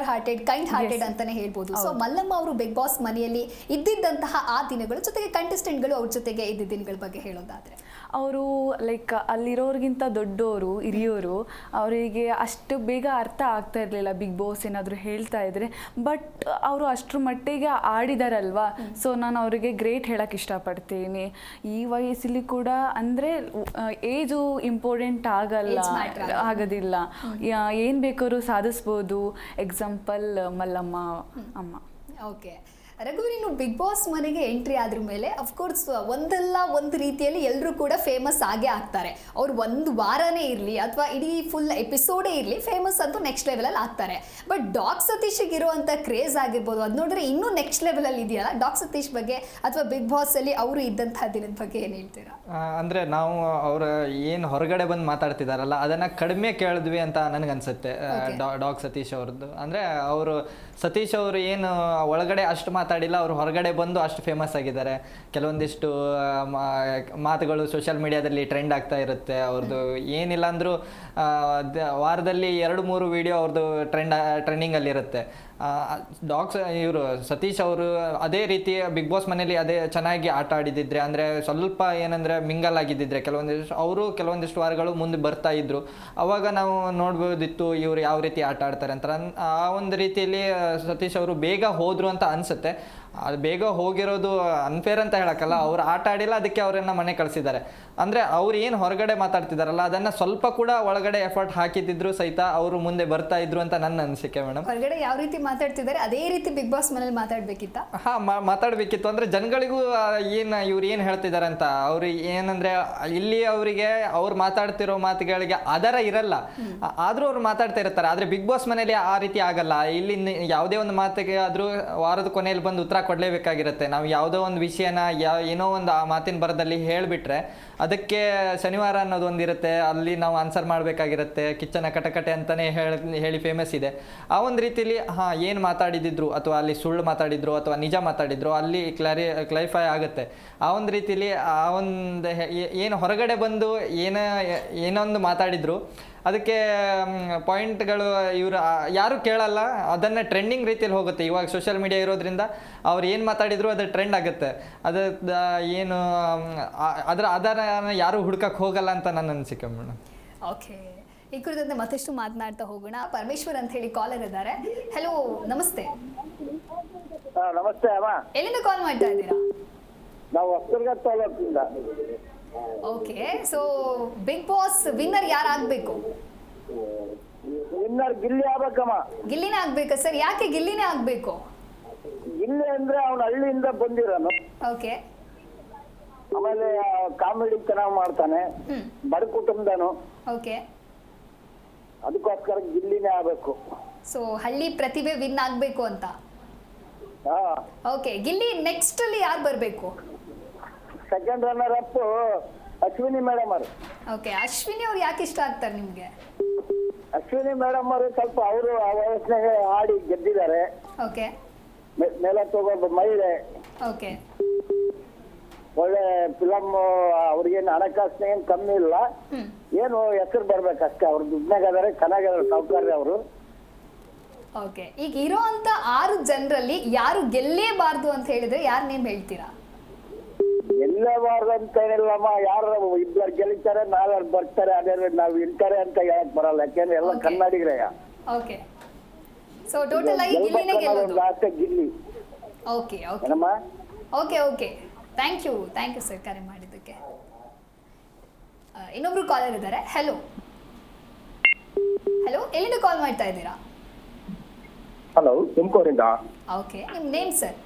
ಹಾರ್ಟೆಡ್, ಕೈಂಡ್ ಹಾರ್ಟೆಡ್ ಅಂತಾನೆ ಹೇಳ್ಬೋದು. ಸೊ ಮಲ್ಲಮ್ಮ ಅವರು ಬಿಗ್ ಬಾಸ್ ಮನೆಯಲ್ಲಿ ಇದ್ದಿದ್ದಂತಹ ಆ ದಿನಗಳು, ಜೊತೆಗೆ ಕಂಟೆಸ್ಟೆಂಟ್ಗಳು ಅವ್ರ ಜೊತೆಗೆ ಇದ್ದ ದಿನಗಳ ಬಗ್ಗೆ ಹೇಳೋದಾದ್ರೆ, ಅವರು ಲೈಕ್ ಅಲ್ಲಿರೋರಿಗಿಂತ ದೊಡ್ಡವರು, ಹಿರಿಯೋರು, ಅವರಿಗೆ ಅಷ್ಟು ಬೇಗ ಅರ್ಥ ಆಗ್ತಾ ಇರಲಿಲ್ಲ ಬಿಗ್ ಬಾಸ್ ಏನಾದರೂ ಹೇಳ್ತಾ ಇದ್ರೆ. ಬಟ್ ಅವರು ಅಷ್ಟರ ಮಟ್ಟಿಗೆ ಆಡಿದಾರಲ್ವಾ, ಸೊ ನಾನು ಅವರಿಗೆ ಗ್ರೇಟ್ ಹೇಳಕ್ಕೆ ಇಷ್ಟಪಡ್ತೀನಿ. ಈ ವಯಸ್ಸಲ್ಲಿ ಕೂಡ ಅಂದರೆ ಏಜು ಇಂಪಾರ್ಟೆಂಟ್ ಆಗೋದಿಲ್ಲ, ಏನು ಬೇಕಾದ್ರೂ ಸಾಧಿಸ್ಬೋದು. ಎಕ್ಸಾಂಪಲ್ ಮಲ್ಲಮ್ಮ ಅಮ್ಮ. ಓಕೆ, ರಘುವೀರ್, ಇನ್ನು ಬಿಗ್ ಬಾಸ್ ಮನೆಗೆ ಎಂಟ್ರಿ ಆದ್ರ ಮೇಲೆ ಅಫ್ಕೋರ್ಸ್ ಒಂದಲ್ಲ ಒಂದು ರೀತಿಯಲ್ಲಿ ಎಲ್ಲರೂ ಕೂಡ ಫೇಮಸ್ ಆಗೇ ಆಗ್ತಾರೆ. ಅವ್ರು ಒಂದು ವಾರನೇ ಇರಲಿ ಅಥವಾ ಇಡೀ ಫುಲ್ ಎಪಿಸೋಡೇ ಇರಲಿ, ಫೇಮಸ್ ಅಂತೂ ನೆಕ್ಸ್ಟ್ ಲೆವೆಲಲ್ಲಿ ಆಗ್ತಾರೆ. ಬಟ್ ಡಾಗ್ ಸತೀಶಿಗೆ ಇರುವಂಥ ಕ್ರೇಜ್ ಆಗಿರ್ಬೋದು, ಅದು ನೋಡಿದ್ರೆ ಇನ್ನೂ ನೆಕ್ಸ್ಟ್ ಲೆವೆಲಲ್ಲಿ ಇದೆಯಲ್ಲ. ಡಾಗ್ ಸತೀಶ್ ಬಗ್ಗೆ ಅಥವಾ ಬಿಗ್ ಬಾಸಲ್ಲಿ ಅವರು ಇದ್ದಂತಹ ದಿನದ ಬಗ್ಗೆ ಏನು ಹೇಳ್ತೀರಾ? ಅಂದರೆ ನಾವು ಅವರು ಏನು ಹೊರಗಡೆ ಬಂದು ಮಾತಾಡ್ತಿದಾರಲ್ಲ ಅದನ್ನು ಕಡಿಮೆ ಕೇಳಿದ್ವಿ ಅಂತ ನನಗನ್ಸುತ್ತೆ. ಡಾಗ್ ಸತೀಶ್ ಅವ್ರದ್ದು ಅಂದರೆ ಅವರು ಸತೀಶ್ ಅವರು ಏನು ಒಳಗಡೆ ಅಷ್ಟು ಮಾತಾಡಿಲ್ಲ, ಅವರು ಹೊರಗಡೆ ಬಂದು ಅಷ್ಟು ಫೇಮಸ್ ಆಗಿದ್ದಾರೆ. ಕೆಲವೊಂದಿಷ್ಟು ಮಾತುಗಳು ಸೋಷಿಯಲ್ ಮೀಡಿಯಾದಲ್ಲಿ ಟ್ರೆಂಡ್ ಆಗ್ತಾ ಇರುತ್ತೆ ಅವ್ರದ್ದು. ಏನಿಲ್ಲ ಅಂದರೂ ವಾರದಲ್ಲಿ 2-3 ವಿಡಿಯೋ ಅವ್ರದ್ದು ಟ್ರೆಂಡಿಂಗಲ್ಲಿರುತ್ತೆ. ಇವರು ಸತೀಶ್ ಅವರು ಅದೇ ರೀತಿ ಬಿಗ್ ಬಾಸ್ ಮನೇಲಿ ಅದೇ ಚೆನ್ನಾಗಿ ಆಟ ಆಡಿದಿದ್ರೆ, ಅಂದರೆ ಸ್ವಲ್ಪ ಏನಂದರೆ ಮಿಂಗಲ್ ಆಗಿದ್ದಿದ್ರೆ ಕೆಲವೊಂದಿಷ್ಟು ವಾರಗಳು ಮುಂದೆ ಬರ್ತಾ ಇದ್ರು, ಅವಾಗ ನಾವು ನೋಡ್ಬೋದಿತ್ತು ಇವರು ಯಾವ ರೀತಿ ಆಟ ಆಡ್ತಾರೆ ಅಂತ. ಆ ಒಂದು ರೀತಿಯಲ್ಲಿ ಸತೀಶ್ ಅವರು ಬೇಗ ಹೋದ್ರು ಅಂತ ಅನಿಸುತ್ತೆ. ಅದು ಬೇಗ ಹೋಗಿರೋದು ಅನ್ಫೇರ್ ಅಂತ ಹೇಳಕ್ಕಲ್ಲ, ಅವ್ರು ಆಟ ಆಡಿಲ್ಲ, ಅದಕ್ಕೆ ಅವರನ್ನ ಮನೆ ಕಳಿಸಿದ್ದಾರೆ. ಅಂದರೆ ಅವ್ರು ಏನು ಹೊರಗಡೆ ಮಾತಾಡ್ತಿದಾರಲ್ಲ ಅದನ್ನು ಸ್ವಲ್ಪ ಕೂಡ ಒಳಗಡೆ ಎಫರ್ಟ್ ಹಾಕಿದ್ರು ಸಹಿತ ಅವರು ಮುಂದೆ ಬರ್ತಾ ಇದ್ರು ಅಂತ ನನ್ನ ಅನಿಸಿಕೆ ಮೇಡಮ್. ಹೊರಗಡೆ ಯಾವ ರೀತಿ ಮಾತಾಡ್ತಿದ್ದಾರೆ ಅದೇ ರೀತಿ ಬಿಗ್ ಬಾಸ್ ಮನೇಲಿ ಮಾತಾಡ್ಬೇಕಿತ್ತ? ಮಾತಾಡಬೇಕಿತ್ತು. ಅಂದರೆ ಜನಗಳಿಗೂ ಇವ್ರು ಏನು ಹೇಳ್ತಿದ್ದಾರೆ ಅಂತ ಅವ್ರು ಏನಂದರೆ ಇಲ್ಲಿ ಅವರಿಗೆ ಅವ್ರು ಮಾತಾಡ್ತಿರೋ ಮಾತುಗಳಿಗೆ ಆಧಾರ ಇರಲ್ಲ, ಆದರೂ ಅವ್ರು ಮಾತಾಡ್ತಾ ಇರ್ತಾರೆ. ಆದರೆ ಬಿಗ್ ಬಾಸ್ ಮನೇಲಿ ಆ ರೀತಿ ಆಗಲ್ಲ. ಇಲ್ಲಿ ಯಾವುದೇ ಒಂದು ಮಾತಿಗೆ ಆದರೂ ವಾರದ ಕೊನೆಯಲ್ಲಿ ಬಂದು ಉತ್ತರ ಕೊಡಲೇಬೇಕಾಗಿರುತ್ತೆ. ನಾವು ಯಾವುದೋ ಒಂದು ವಿಷಯನ ಏನೋ ಒಂದು ಆ ಮಾತಿನ ಬರದಲ್ಲಿ ಹೇಳಿಬಿಟ್ರೆ ಅದಕ್ಕೆ ಶನಿವಾರ ಅನ್ನೋದು ಒಂದಿರುತ್ತೆ, ಅಲ್ಲಿ ನಾವು ಆನ್ಸರ್ ಮಾಡಬೇಕಾಗಿರುತ್ತೆ. ಕಿಚ್ಚನ ಕಟಕಟೆ ಅಂತಲೇ ಹೇಳಿ ಫೇಮಸ್ ಇದೆ. ಆ ಒಂದು ರೀತಿಯಲ್ಲಿ ಏನು ಮಾತಾಡಿದ್ರು ಅಥವಾ ಅಲ್ಲಿ ಸುಳ್ಳು ಮಾತಾಡಿದ್ರು ಅಥವಾ ನಿಜ ಮಾತಾಡಿದ್ರು ಅಲ್ಲಿ ಕ್ಲಾರಿಫೈ ಆಗುತ್ತೆ. ಆ ಒಂದು ರೀತಿಯಲ್ಲಿ ಆ ಒಂದು ಏನು ಹೊರಗಡೆ ಬಂದು ಏನೊಂದು ಮಾತಾಡಿದ್ರು ಅದಕ್ಕೆ ಪಾಯಿಂಟ್ಗಳು ಇವರು ಯಾರು ಕೇಳಲ್ಲ, ಅದನ್ನು ಟ್ರೆಂಡಿಂಗ್ ರೀತಿಯಲ್ಲಿ ಹೋಗುತ್ತೆ. ಇವಾಗ ಸೋಷಿಯಲ್ ಮೀಡಿಯಾ ಇರೋದ್ರಿಂದ ಅವ್ರು ಏನು ಮಾತಾಡಿದ್ರು ಅದು ಟ್ರೆಂಡ್ ಆಗುತ್ತೆ. ಏನು ಅದರ ಆಧಾರ ಯಾರು ಹುಡ್ಕಕ್ಕೆ ಹೋಗಲ್ಲ ಅಂತ ನನ್ನ ಅನಿಸಿಕೆ ಮೇಡಮ್. ಓಕೆ, ಈ ಕುರಿತಂತೆ ಮತ್ತಷ್ಟು ಮಾತನಾಡ್ತಾ ಹೋಗೋಣ. ಪರಮೇಶ್ವರ್ ಅಂತ ಹೇಳಿ ಕಾಲರ್ ಇದ್ದಾರೆ. ಹಲೋ, ನಮಸ್ತೆ. ನಮಸ್ತೆ ಅಮ್ಮ. ಎಲ್ಲಿಂದ ಕಾಲ್ ಮಾಡ್ತಾ ಇದ್ದೀರಾ? ನಾವು ಹೊಸದುರ್ಗ ತಾಲೂಕಿಂದ. Okay, so Bigg Boss winner ಯಾರು ಆಗ್ಬೇಕು? ವಿನ್ನರ್ ಗಿಲ್ಲಿ ಆಗ್ಬೇಕಮ್ಮ. ಗಿಲ್ಲಿನೇ ಆಗ್ಬೇಕಾ ಸರ್? ಯಾಕೆ ಗಿಲ್ಲಿನೇ ಆಗ್ಬೇಕು? ಗಿಲ್ಲಿ ಅಂದ್ರೆ ಅವ್ನ ಹಳ್ಳಿಯಿಂದ ಬಂದಿರೋನು. ಓಕೆ. ಆಮೇಲೆ ಕಾಮಿಡಿ ಚೆನ್ನಾಗಿ ಮಾಡ್ತಾನೆ, ಬಡ ಕುಟುಂಬದನು. ಓಕೆ, ಅದಕ್ಕೋಸ್ಕರ ಗಿಲ್ಲಿನೇ ಆಗ್ಬೇಕು. ಸೊ ಹಳ್ಳಿ ಪ್ರತಿಭೆ ವಿನ್ ಆಗ್ಬೇಕು ಅಂತ. ಓಕೆ, ಗಿಲ್ಲಿ ನೆಕ್ಸ್ಟ್ ಅಲ್ಲಿ ಯಾರು ಬರಬೇಕು? Second runner up Ashwini madam ಅವರು. ಓಕೆ, ಅಶ್ವಿನಿ ಅವ್ರು ಯಾಕೆ ಇಷ್ಟ ಆಗ್ತಾರೆ ನಿಮ್ಗೆ? ಅಶ್ವಿನಿ ಮೇಡಮ್ ಅವರು ಸ್ವಲ್ಪ ಅವರು ಆ ವಯಸ್ಸಿನಾಗ ಆಡಿ ಗೆದ್ದಿದ್ದಾರೆ. ಓಕೆ, ಮೇಲೆ ತಗೋ ಮಹಿಳೆ. ಓಕೆ, ಒಳ್ಳೆ ಫಿಲಮ್, ಅವ್ರಿಗೇನು ಹಣಕಾಸಿನ ಏನು ಕಮ್ಮಿ ಇಲ್ಲ, ಏನು ಹೆಸರು ಬರ್ಬೇಕಷ್ಟೇ. ಅವ್ರ ದುಡ್ನಾಗ ಅದಾರೆ, ಚೆನ್ನಾಗಿದಾರೆ, ಸಾವುಕಾರ ಅವರು. ಓಕೆ, ಈಗ ಇರೋ ಅಂತ 6 ಜನರಲ್ಲಿ ಯಾರು ಗೆಲ್ಲೇಬಾರ್ದು ಅಂತ ಹೇಳಿದ್ರೆ ಯಾರು ನೇಮ್ ಹೇಳ್ತೀರಾ? ಗೆಲ್ಲಬಾರ್ದು ಅಂತ ಏನಿಲ್ಲಮ್ಮ, ಯಾರು ಇಬ್ಬರು ಗೆಲ್ತಾರೆ, 4 ಬರ್ತಾರೆ, ಅದೇ ನಾವು ಇರ್ತಾರೆ ಅಂತ ಹೇಳಕ್ ಬರಲ್ಲ. ಯಾಕೆಂದ್ರೆ ಎಲ್ಲ ಕನ್ನಡಿಗರೇ. ಓಕೆ, ಸೊ ಟೋಟಲ್ ಆಗಿ ಗಿಲ್ಲಿನೇ ಗೆಲ್ಲೋದು. Last Gilli. Okay okay okay okay, thank you sir ಕರೆ ಮಾಡಿದ್ದಕ್ಕೆ. ಇನ್ನೊಬ್ರು ಕಾಲರ್ ಇದ್ದಾರೆ. ಹಲೋ, ಎಲ್ಲಿಂದ ಕಾಲ್ ಮಾಡ್ತಾ ಇದ್ದೀರಾ? ಹಲೋ, ತುಮಕೂರಿಂದ. ಓಕೆ, ನಿಮ್ಮ ನೇಮ್ ಸರ್?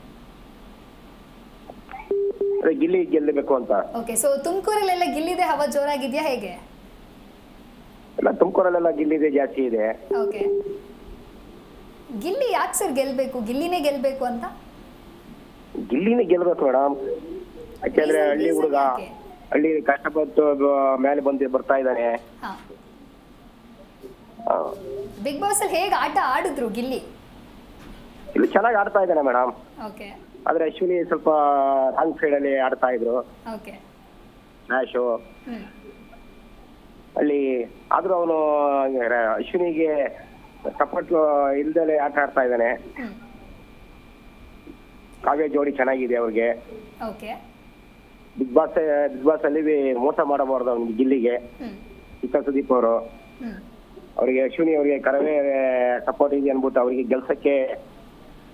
ಗಿಲ್ಲಿ ಗೆಲ್ಲಬೇಕು ಅಂತ. ಓಕೆ, ಸೊ ತುಮಕೂರಲ್ಲೆಲ್ಲ ಗಿಲ್ಲಿದೆ ಹವಾ ಜೋರಾಗಿದೆಯಾ ಹೇಗೆ? ಇಲ್ಲ, ತುಮಕೂರಲ್ಲೆಲ್ಲ ಗಿಲ್ಲಿದೆ ಜಾಸ್ತಿ ಇದೆ. ಓಕೆ, ಗಿಲ್ಲಿ ಯಾಕೆ ಸರ್ ಗೆಲ್ಬೇಕು? ಗಿಲ್ಲಿನೇ ಗೆಲ್ಬೇಕು ಅಂತ? ಗಿಲ್ಲಿನೇ ಗೆಲ್ಬೇಕು ಮೇಡಮ್. ಯಾಕೆಂದ್ರೆ ಹಳ್ಳಿ ಹುಡುಗ, ಹಳ್ಳಿ ಕಷ್ಟಪಟ್ಟು ಮೇಲೆ ಬರ್ತಾ ಇದ್ದಾನೆ. ಬಿಗ್ ಬಾಸ್ ಅಲ್ಲಿ ಹೇಗೆ ಆಟ ಆಡಿದ್ರು ಗಿಲ್ಲಿ? ಇಲ್ಲಿ ಚೆನ್ನಾಗಿ ಆಡ್ತಾ ಇದ್ದಾನೆ ಮೇಡಮ್. ಓಕೆ, ಆದ್ರೆ ಅಶ್ವಿನಿ ಸ್ವಲ್ಪ ರಾಂಗ್ ಸೈಡ್ ಅಲ್ಲಿ ಆಡ್ತಾ ಇದ್ರು. ಓಕೆ, ಮ್ಯಾಶು ಅಲ್ಲಿ. ಆದ್ರೂ ಅವನು ಅಶ್ವಿನಿಗೆ ಸಪೋರ್ಟ್ ಇಲ್ದಲೆ ಆಟ ಆಡ್ತಾ ಇದ್ದಾನೆ. ಕಾವ್ಯ ಜೋಡಿ ಚೆನ್ನಾಗಿದೆ ಅವ್ರಿಗೆ. ಓಕೆ, ಬಿಗ್ ಬಾಸ್ ಅಲ್ಲಿ ಮೋಸ ಮಾಡಬಾರ್ದು ಅವ್ನಿಗೆ, ಗಿಲ್ಲಿಗೆ. ಚಿಕ್ಕ ಸುದೀಪ್ ಅವರು ಅವ್ರಿಗೆ, ಅಶ್ವಿನಿ ಅವರಿಗೆ ಕರವೇ ಸಪೋರ್ಟ್ ಇದೆ ಅನ್ಬಿಟ್ಟು ಅವ್ರಿಗೆ ಗೆಲ್ಸಕ್ಕೆ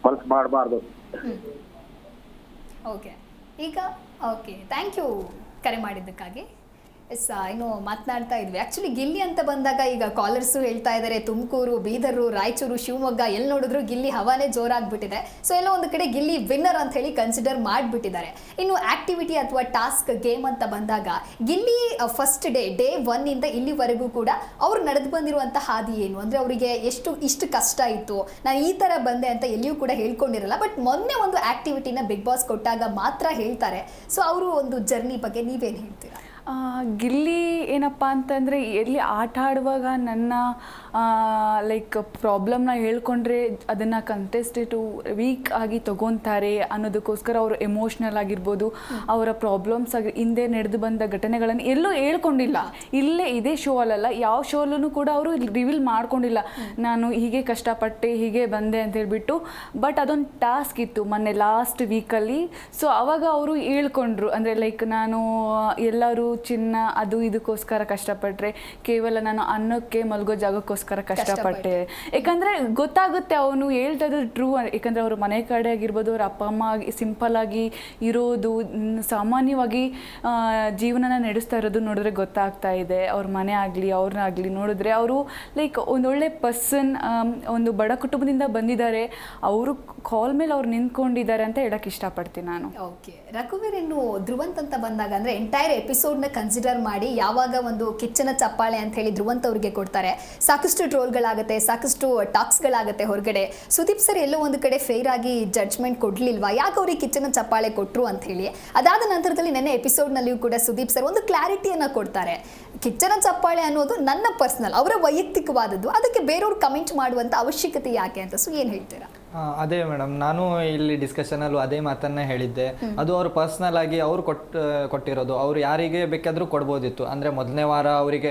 ಮನಸ್ಸು ಮಾಡಬಾರ್ದು. ಓಕೆ, ಈಗ ಓಕೆ, ಥ್ಯಾಂಕ್ ಯು ಕರೆ ಮಾಡಿದ್ದಕ್ಕಾಗಿ. ಎಸ್ ಏನು ಮಾತನಾಡ್ತಾ ಇದ್ವಿ ಆಕ್ಚುಲಿ ಗಿಲ್ಲಿ ಅಂತ ಬಂದಾಗ ಈಗ ಕಾಲರ್ಸು ಹೇಳ್ತಾ ಇದ್ದಾರೆ ತುಮಕೂರು ಬೀದರು ರಾಯಚೂರು ಶಿವಮೊಗ್ಗ ಎಲ್ಲಿ ನೋಡಿದ್ರು ಗಿಲ್ಲಿ ಹವಾನೇ ಜೋರಾಗ್ಬಿಟ್ಟಿದೆ. ಸೊ ಎಲ್ಲೋ ಒಂದು ಕಡೆ ಗಿಲ್ಲಿ ವಿನ್ನರ್ ಅಂತ ಹೇಳಿ ಕನ್ಸಿಡರ್ ಮಾಡಿಬಿಟ್ಟಿದ್ದಾರೆ. ಇನ್ನು ಆಕ್ಟಿವಿಟಿ ಅಥವಾ ಟಾಸ್ಕ್ ಗೇಮ್ ಅಂತ ಬಂದಾಗ ಗಿಲ್ಲಿ ಫಸ್ಟ್ ಡೇ 1 ಇಂದ ಇಲ್ಲಿವರೆಗೂ ಕೂಡ ಅವ್ರು ನಡೆದು ಬಂದಿರುವಂಥ ಹಾದಿ ಏನು ಅಂದರೆ ಅವರಿಗೆ ಇಷ್ಟು ಕಷ್ಟ ಇತ್ತು, ನಾನು ಈ ಥರ ಬಂದೆ ಅಂತ ಎಲ್ಲಿಯೂ ಕೂಡ ಹೇಳ್ಕೊಂಡಿರಲ್ಲ. ಬಟ್ ಮೊನ್ನೆ ಒಂದು ಆಕ್ಟಿವಿಟಿನ ಬಿಗ್ ಬಾಸ್ ಕೊಟ್ಟಾಗ ಮಾತ್ರ ಹೇಳ್ತಾರೆ. ಸೊ ಅವರು ಒಂದು ಜರ್ನಿ ಬಗ್ಗೆ ನೀವೇನು ಹೇಳ್ತೀರಾ? ಗಿಲ್ಲಿ ಏನಪ್ಪ ಅಂತಂದರೆ ಎಲ್ಲಿ ಆಟ ಆಡುವಾಗ ನನ್ನ ಲೈಕ್ ಪ್ರಾಬ್ಲಮ್ನ ಹೇಳ್ಕೊಂಡ್ರೆ ಅದನ್ನು ಕಂಟೆಸ್ಟೇಟು ವೀಕ್ ಆಗಿ ತೊಗೊತಾರೆ ಅನ್ನೋದಕ್ಕೋಸ್ಕರ ಅವರು ಎಮೋಷ್ನಲ್ ಆಗಿರ್ಬೋದು, ಅವರ ಪ್ರಾಬ್ಲಮ್ಸ್ ಆಗಿ ಹಿಂದೆ ನಡೆದು ಬಂದ ಘಟನೆಗಳನ್ನು ಎಲ್ಲೂ ಹೇಳ್ಕೊಂಡಿಲ್ಲ. ಇಲ್ಲೇ ಇದೇ ಶೋ ಅಲ್ಲಲ್ಲ ಯಾವ ಶೋಲ್ಲೂ ಕೂಡ ಅವರು ರಿವೀಲ್ ಮಾಡ್ಕೊಂಡಿಲ್ಲ ನಾನು ಹೀಗೆ ಕಷ್ಟಪಟ್ಟೆ ಹೀಗೆ ಬಂದೆ ಅಂತ ಹೇಳ್ಬಿಟ್ಟು. ಬಟ್ ಅದೊಂದು ಟಾಸ್ಕ್ ಇತ್ತು ಮೊನ್ನೆ ಲಾಸ್ಟ್ ವೀಕಲ್ಲಿ. ಸೊ ಆವಾಗ ಅವರು ಹೇಳ್ಕೊಂಡ್ರು ಅಂದರೆ ಲೈಕ್ ನಾನು ಎಲ್ಲರೂ ಚಿನ್ನ ಅದು ಇದಕ್ಕೋಸ್ಕರ ಕಷ್ಟಪಟ್ಟರೆ, ಕೇವಲ ನಾನು ಅನ್ನಕ್ಕೆ ಮಲ್ಗೋ ಜಾಗಕ್ಕೋಸ್ಕರ ಕಷ್ಟಪಟ್ಟೆ. ಯಾಕಂದರೆ ಗೊತ್ತಾಗುತ್ತೆ ಅವನು ಹೇಳ್ತಾ ಇರೋದು ಟ್ರೂ. ಯಾಕಂದರೆ ಅವ್ರ ಮನೆ ಕಡೆ ಆಗಿರ್ಬೋದು, ಅವ್ರ ಅಪ್ಪ ಅಮ್ಮ ಸಿಂಪಲ್ ಆಗಿ ಇರೋದು, ಸಾಮಾನ್ಯವಾಗಿ ಜೀವನನ ನಡೆಸ್ತಾ ಇರೋದು ನೋಡಿದ್ರೆ ಗೊತ್ತಾಗ್ತಾ ಇದೆ. ಅವ್ರ ಮನೆ ಆಗಲಿ ಅವ್ರನ್ನಾಗಲಿ ನೋಡಿದ್ರೆ ಅವರು ಲೈಕ್ ಒಂದೊಳ್ಳೆ ಪರ್ಸನ್, ಒಂದು ಬಡ ಕುಟುಂಬದಿಂದ ಬಂದಿದ್ದಾರೆ, ಅವರು ಕಾಲ್ ಮೇಲೆ ಅವ್ರು ನಿಂತ್ಕೊಂಡಿದ್ದಾರೆ ಅಂತ ಹೇಳಕ್ಕೆ ಇಷ್ಟಪಡ್ತೀನಿ ನಾನು. ಓಕೆ, ರಘುವೀರ್ ಇನ್ನು ಧ್ರುವಂತ್ ಅಂತ ಬಂದಾಗ ಅಂದರೆ ಎಂಟೈರ್ ಎಪಿಸೋಡ್ನ ಕನ್ಸಿಡರ್ ಮಾಡಿ ಯಾವಾಗ ಒಂದು ಕಿಚ್ಚನ ಚಪ್ಪಾಳೆ ಅಂತ ಹೇಳಿ ಧ್ರುವಂತ್ ಅವ್ರಿಗೆ ಕೊಡ್ತಾರೆ, ಸಾಕಷ್ಟು ಟ್ರೋಲ್ಗಳಾಗುತ್ತೆ, ಸಾಕಷ್ಟು ಟಾಕ್ಸ್ಗಳಾಗುತ್ತೆ ಹೊರಗಡೆ. ಸುದೀಪ್ ಸರ್ ಎಲ್ಲೋ ಒಂದು ಕಡೆ ಫೇರ್ ಆಗಿ ಜಡ್ಜ್ಮೆಂಟ್ ಕೊಡ್ಲಿಲ್ವಾ, ಯಾಕೆ ಅವ್ರಿಗೆ ಕಿಚ್ಚನ ಚಪ್ಪಾಳೆ ಕೊಟ್ಟರು ಅಂತ ಹೇಳಿ. ಅದಾದ ನಂತರದಲ್ಲಿ ನೆನ್ನೆ ಎಪಿಸೋಡ್ನಲ್ಲಿಯೂ ಕೂಡ ಸುದೀಪ್ ಸರ್ ಒಂದು ಕ್ಲಾರಿಟಿಯನ್ನು ಕೊಡ್ತಾರೆ. ಕಿಚ್ಚನ ಚಪ್ಪಾಳೆ ಅನ್ನೋದು ನನ್ನ ಪರ್ಸನಲ್, ಅವರ ವೈಯಕ್ತಿಕವಾದದ್ದು, ಅದಕ್ಕೆ ಬೇರೆಯವ್ರು ಕಮೆಂಟ್ ಮಾಡುವಂಥ ಅವಶ್ಯಕತೆ ಯಾಕೆ ಅಂತ. ಸೊ ಏನು ಹೇಳ್ತೀರಾ? ಅದೇ ಮೇಡಮ್, ನಾನು ಇಲ್ಲಿ ಡಿಸ್ಕಷನಲ್ಲೂ ಅದೇ ಮಾತನ್ನೇ ಹೇಳಿದ್ದೆ. ಅದು ಅವರು ಪರ್ಸ್ನಲ್ ಆಗಿ ಅವರು ಕೊಟ್ಟಿರೋದು. ಅವರು ಯಾರಿಗೆ ಬೇಕಾದರೂ ಕೊಡ್ಬೋದಿತ್ತು. ಅಂದರೆ ಮೊದಲನೇ ವಾರ ಅವರಿಗೆ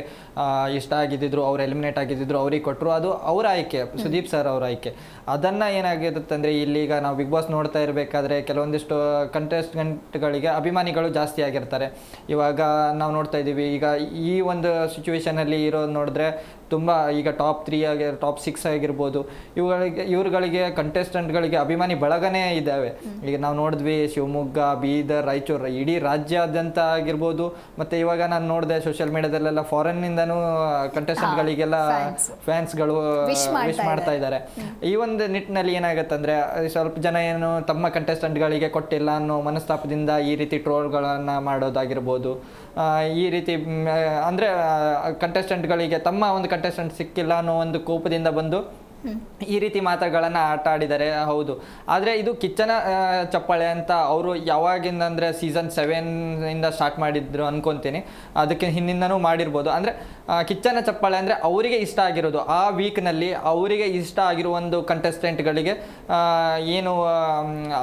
ಇಷ್ಟ ಆಗಿದ್ದಿದ್ರು, ಅವ್ರು ಎಲಿಮಿನೇಟ್ ಆಗಿದ್ದಿದ್ರು, ಅವ್ರಿಗೆ ಕೊಟ್ಟರು, ಅದು ಅವರ ಆಯ್ಕೆ, ಸುದೀಪ್ ಸರ್ ಅವರ ಆಯ್ಕೆ. ಅದನ್ನು ಏನಾಗಿರುತ್ತೆ ಅಂದರೆ ಇಲ್ಲಿಗ ನಾವು ಬಿಗ್ ಬಾಸ್ ನೋಡ್ತಾ ಇರಬೇಕಾದ್ರೆ ಕೆಲವೊಂದಿಷ್ಟು ಕಂಟೆಸ್ಟೆಂಟ್ಗಳಿಗೆ ಅಭಿಮಾನಿಗಳು ಜಾಸ್ತಿ ಆಗಿರ್ತಾರೆ. ಇವಾಗ ನಾವು ನೋಡ್ತಾ ಇದ್ದೀವಿ, ಈಗ ಈ ಒಂದು ಸಿಚುವೇಶನಲ್ಲಿ ಇರೋದು ನೋಡಿದ್ರೆ ತುಂಬ ಈಗ ಟಾಪ್ 3 ಟಾಪ್ 6 ಆಗಿರ್ಬೋದು, ಇವ್ರುಗಳಿಗೆ ಕಂಟೆಸ್ಟೆಂಟ್ಗಳಿಗೆ ಅಭಿಮಾನಿ ಬಳಗನೇ ಇದ್ದಾವೆ. ಈಗ ನಾವು ನೋಡಿದ್ವಿ ಶಿವಮೊಗ್ಗ, ಬೀದರ್, ರಾಯಚೂರು, ಇಡೀ ರಾಜ್ಯಾದ್ಯಂತ ಆಗಿರ್ಬೋದು. ಮತ್ತು ಇವಾಗ ನಾನು ನೋಡಿದೆ ಸೋಷಿಯಲ್ ಮೀಡಿಯಾದಲ್ಲೆಲ್ಲ ಫಾರಿನ್ನಿಂದನೂ ಕಂಟೆಸ್ಟೆಂಟ್ಗಳಿಗೆಲ್ಲ ಫ್ಯಾನ್ಸ್ಗಳು ವಿಶ್ ಮಾಡ್ತಾ ಇದ್ದಾರೆ. ಈ ಒಂದು ನಿಟ್ಟಿನಲ್ಲಿ ಏನಾಗುತ್ತೆ ಅಂದರೆ ಸ್ವಲ್ಪ ಜನ ಏನು ತಮ್ಮ ಕಂಟೆಸ್ಟೆಂಟ್ಗಳಿಗೆ ಕೊಟ್ಟಿಲ್ಲ ಅನ್ನೋ ಮನಸ್ತಾಪದಿಂದ ಈ ರೀತಿ ಟ್ರೋಲ್ಗಳನ್ನು ಮಾಡೋದಾಗಿರ್ಬೋದು. ಈ ರೀತಿ ಅಂದರೆ ಕಂಟೆಸ್ಟೆಂಟ್ಗಳಿಗೆ ತಮ್ಮ ಒಂದು ಕಂಟೆಸ್ಟೆಂಟ್ ಸಿಕ್ಕಿಲ್ಲ ಅನ್ನೋ ಒಂದು ಕೋಪದಿಂದ ಬಂದು ಈ ರೀತಿ ಮಾತುಗಳನ್ನು ಆಟ ಆಡಿದ್ದಾರೆ. ಹೌದು, ಆದರೆ ಇದು ಕಿಚ್ಚನ ಚಪ್ಪಾಳೆ ಅಂತ ಅವರು ಯಾವಾಗಿಂದ ಅಂದರೆ ಸೀಸನ್ 7 ಸ್ಟಾರ್ಟ್ ಮಾಡಿದ್ರು ಅನ್ಕೊತೀನಿ. ಅದಕ್ಕೆ ಹಿಂದಿಂದನೂ ಮಾಡಿರ್ಬೋದು. ಅಂದರೆ ಕಿಚ್ಚನ ಚಪ್ಪಾಳೆ ಅಂದರೆ ಅವರಿಗೆ ಇಷ್ಟ ಆಗಿರೋದು, ಆ ವೀಕ್ನಲ್ಲಿ ಅವರಿಗೆ ಇಷ್ಟ ಆಗಿರೋ ಒಂದು ಕಂಟೆಸ್ಟೆಂಟ್ಗಳಿಗೆ ಏನು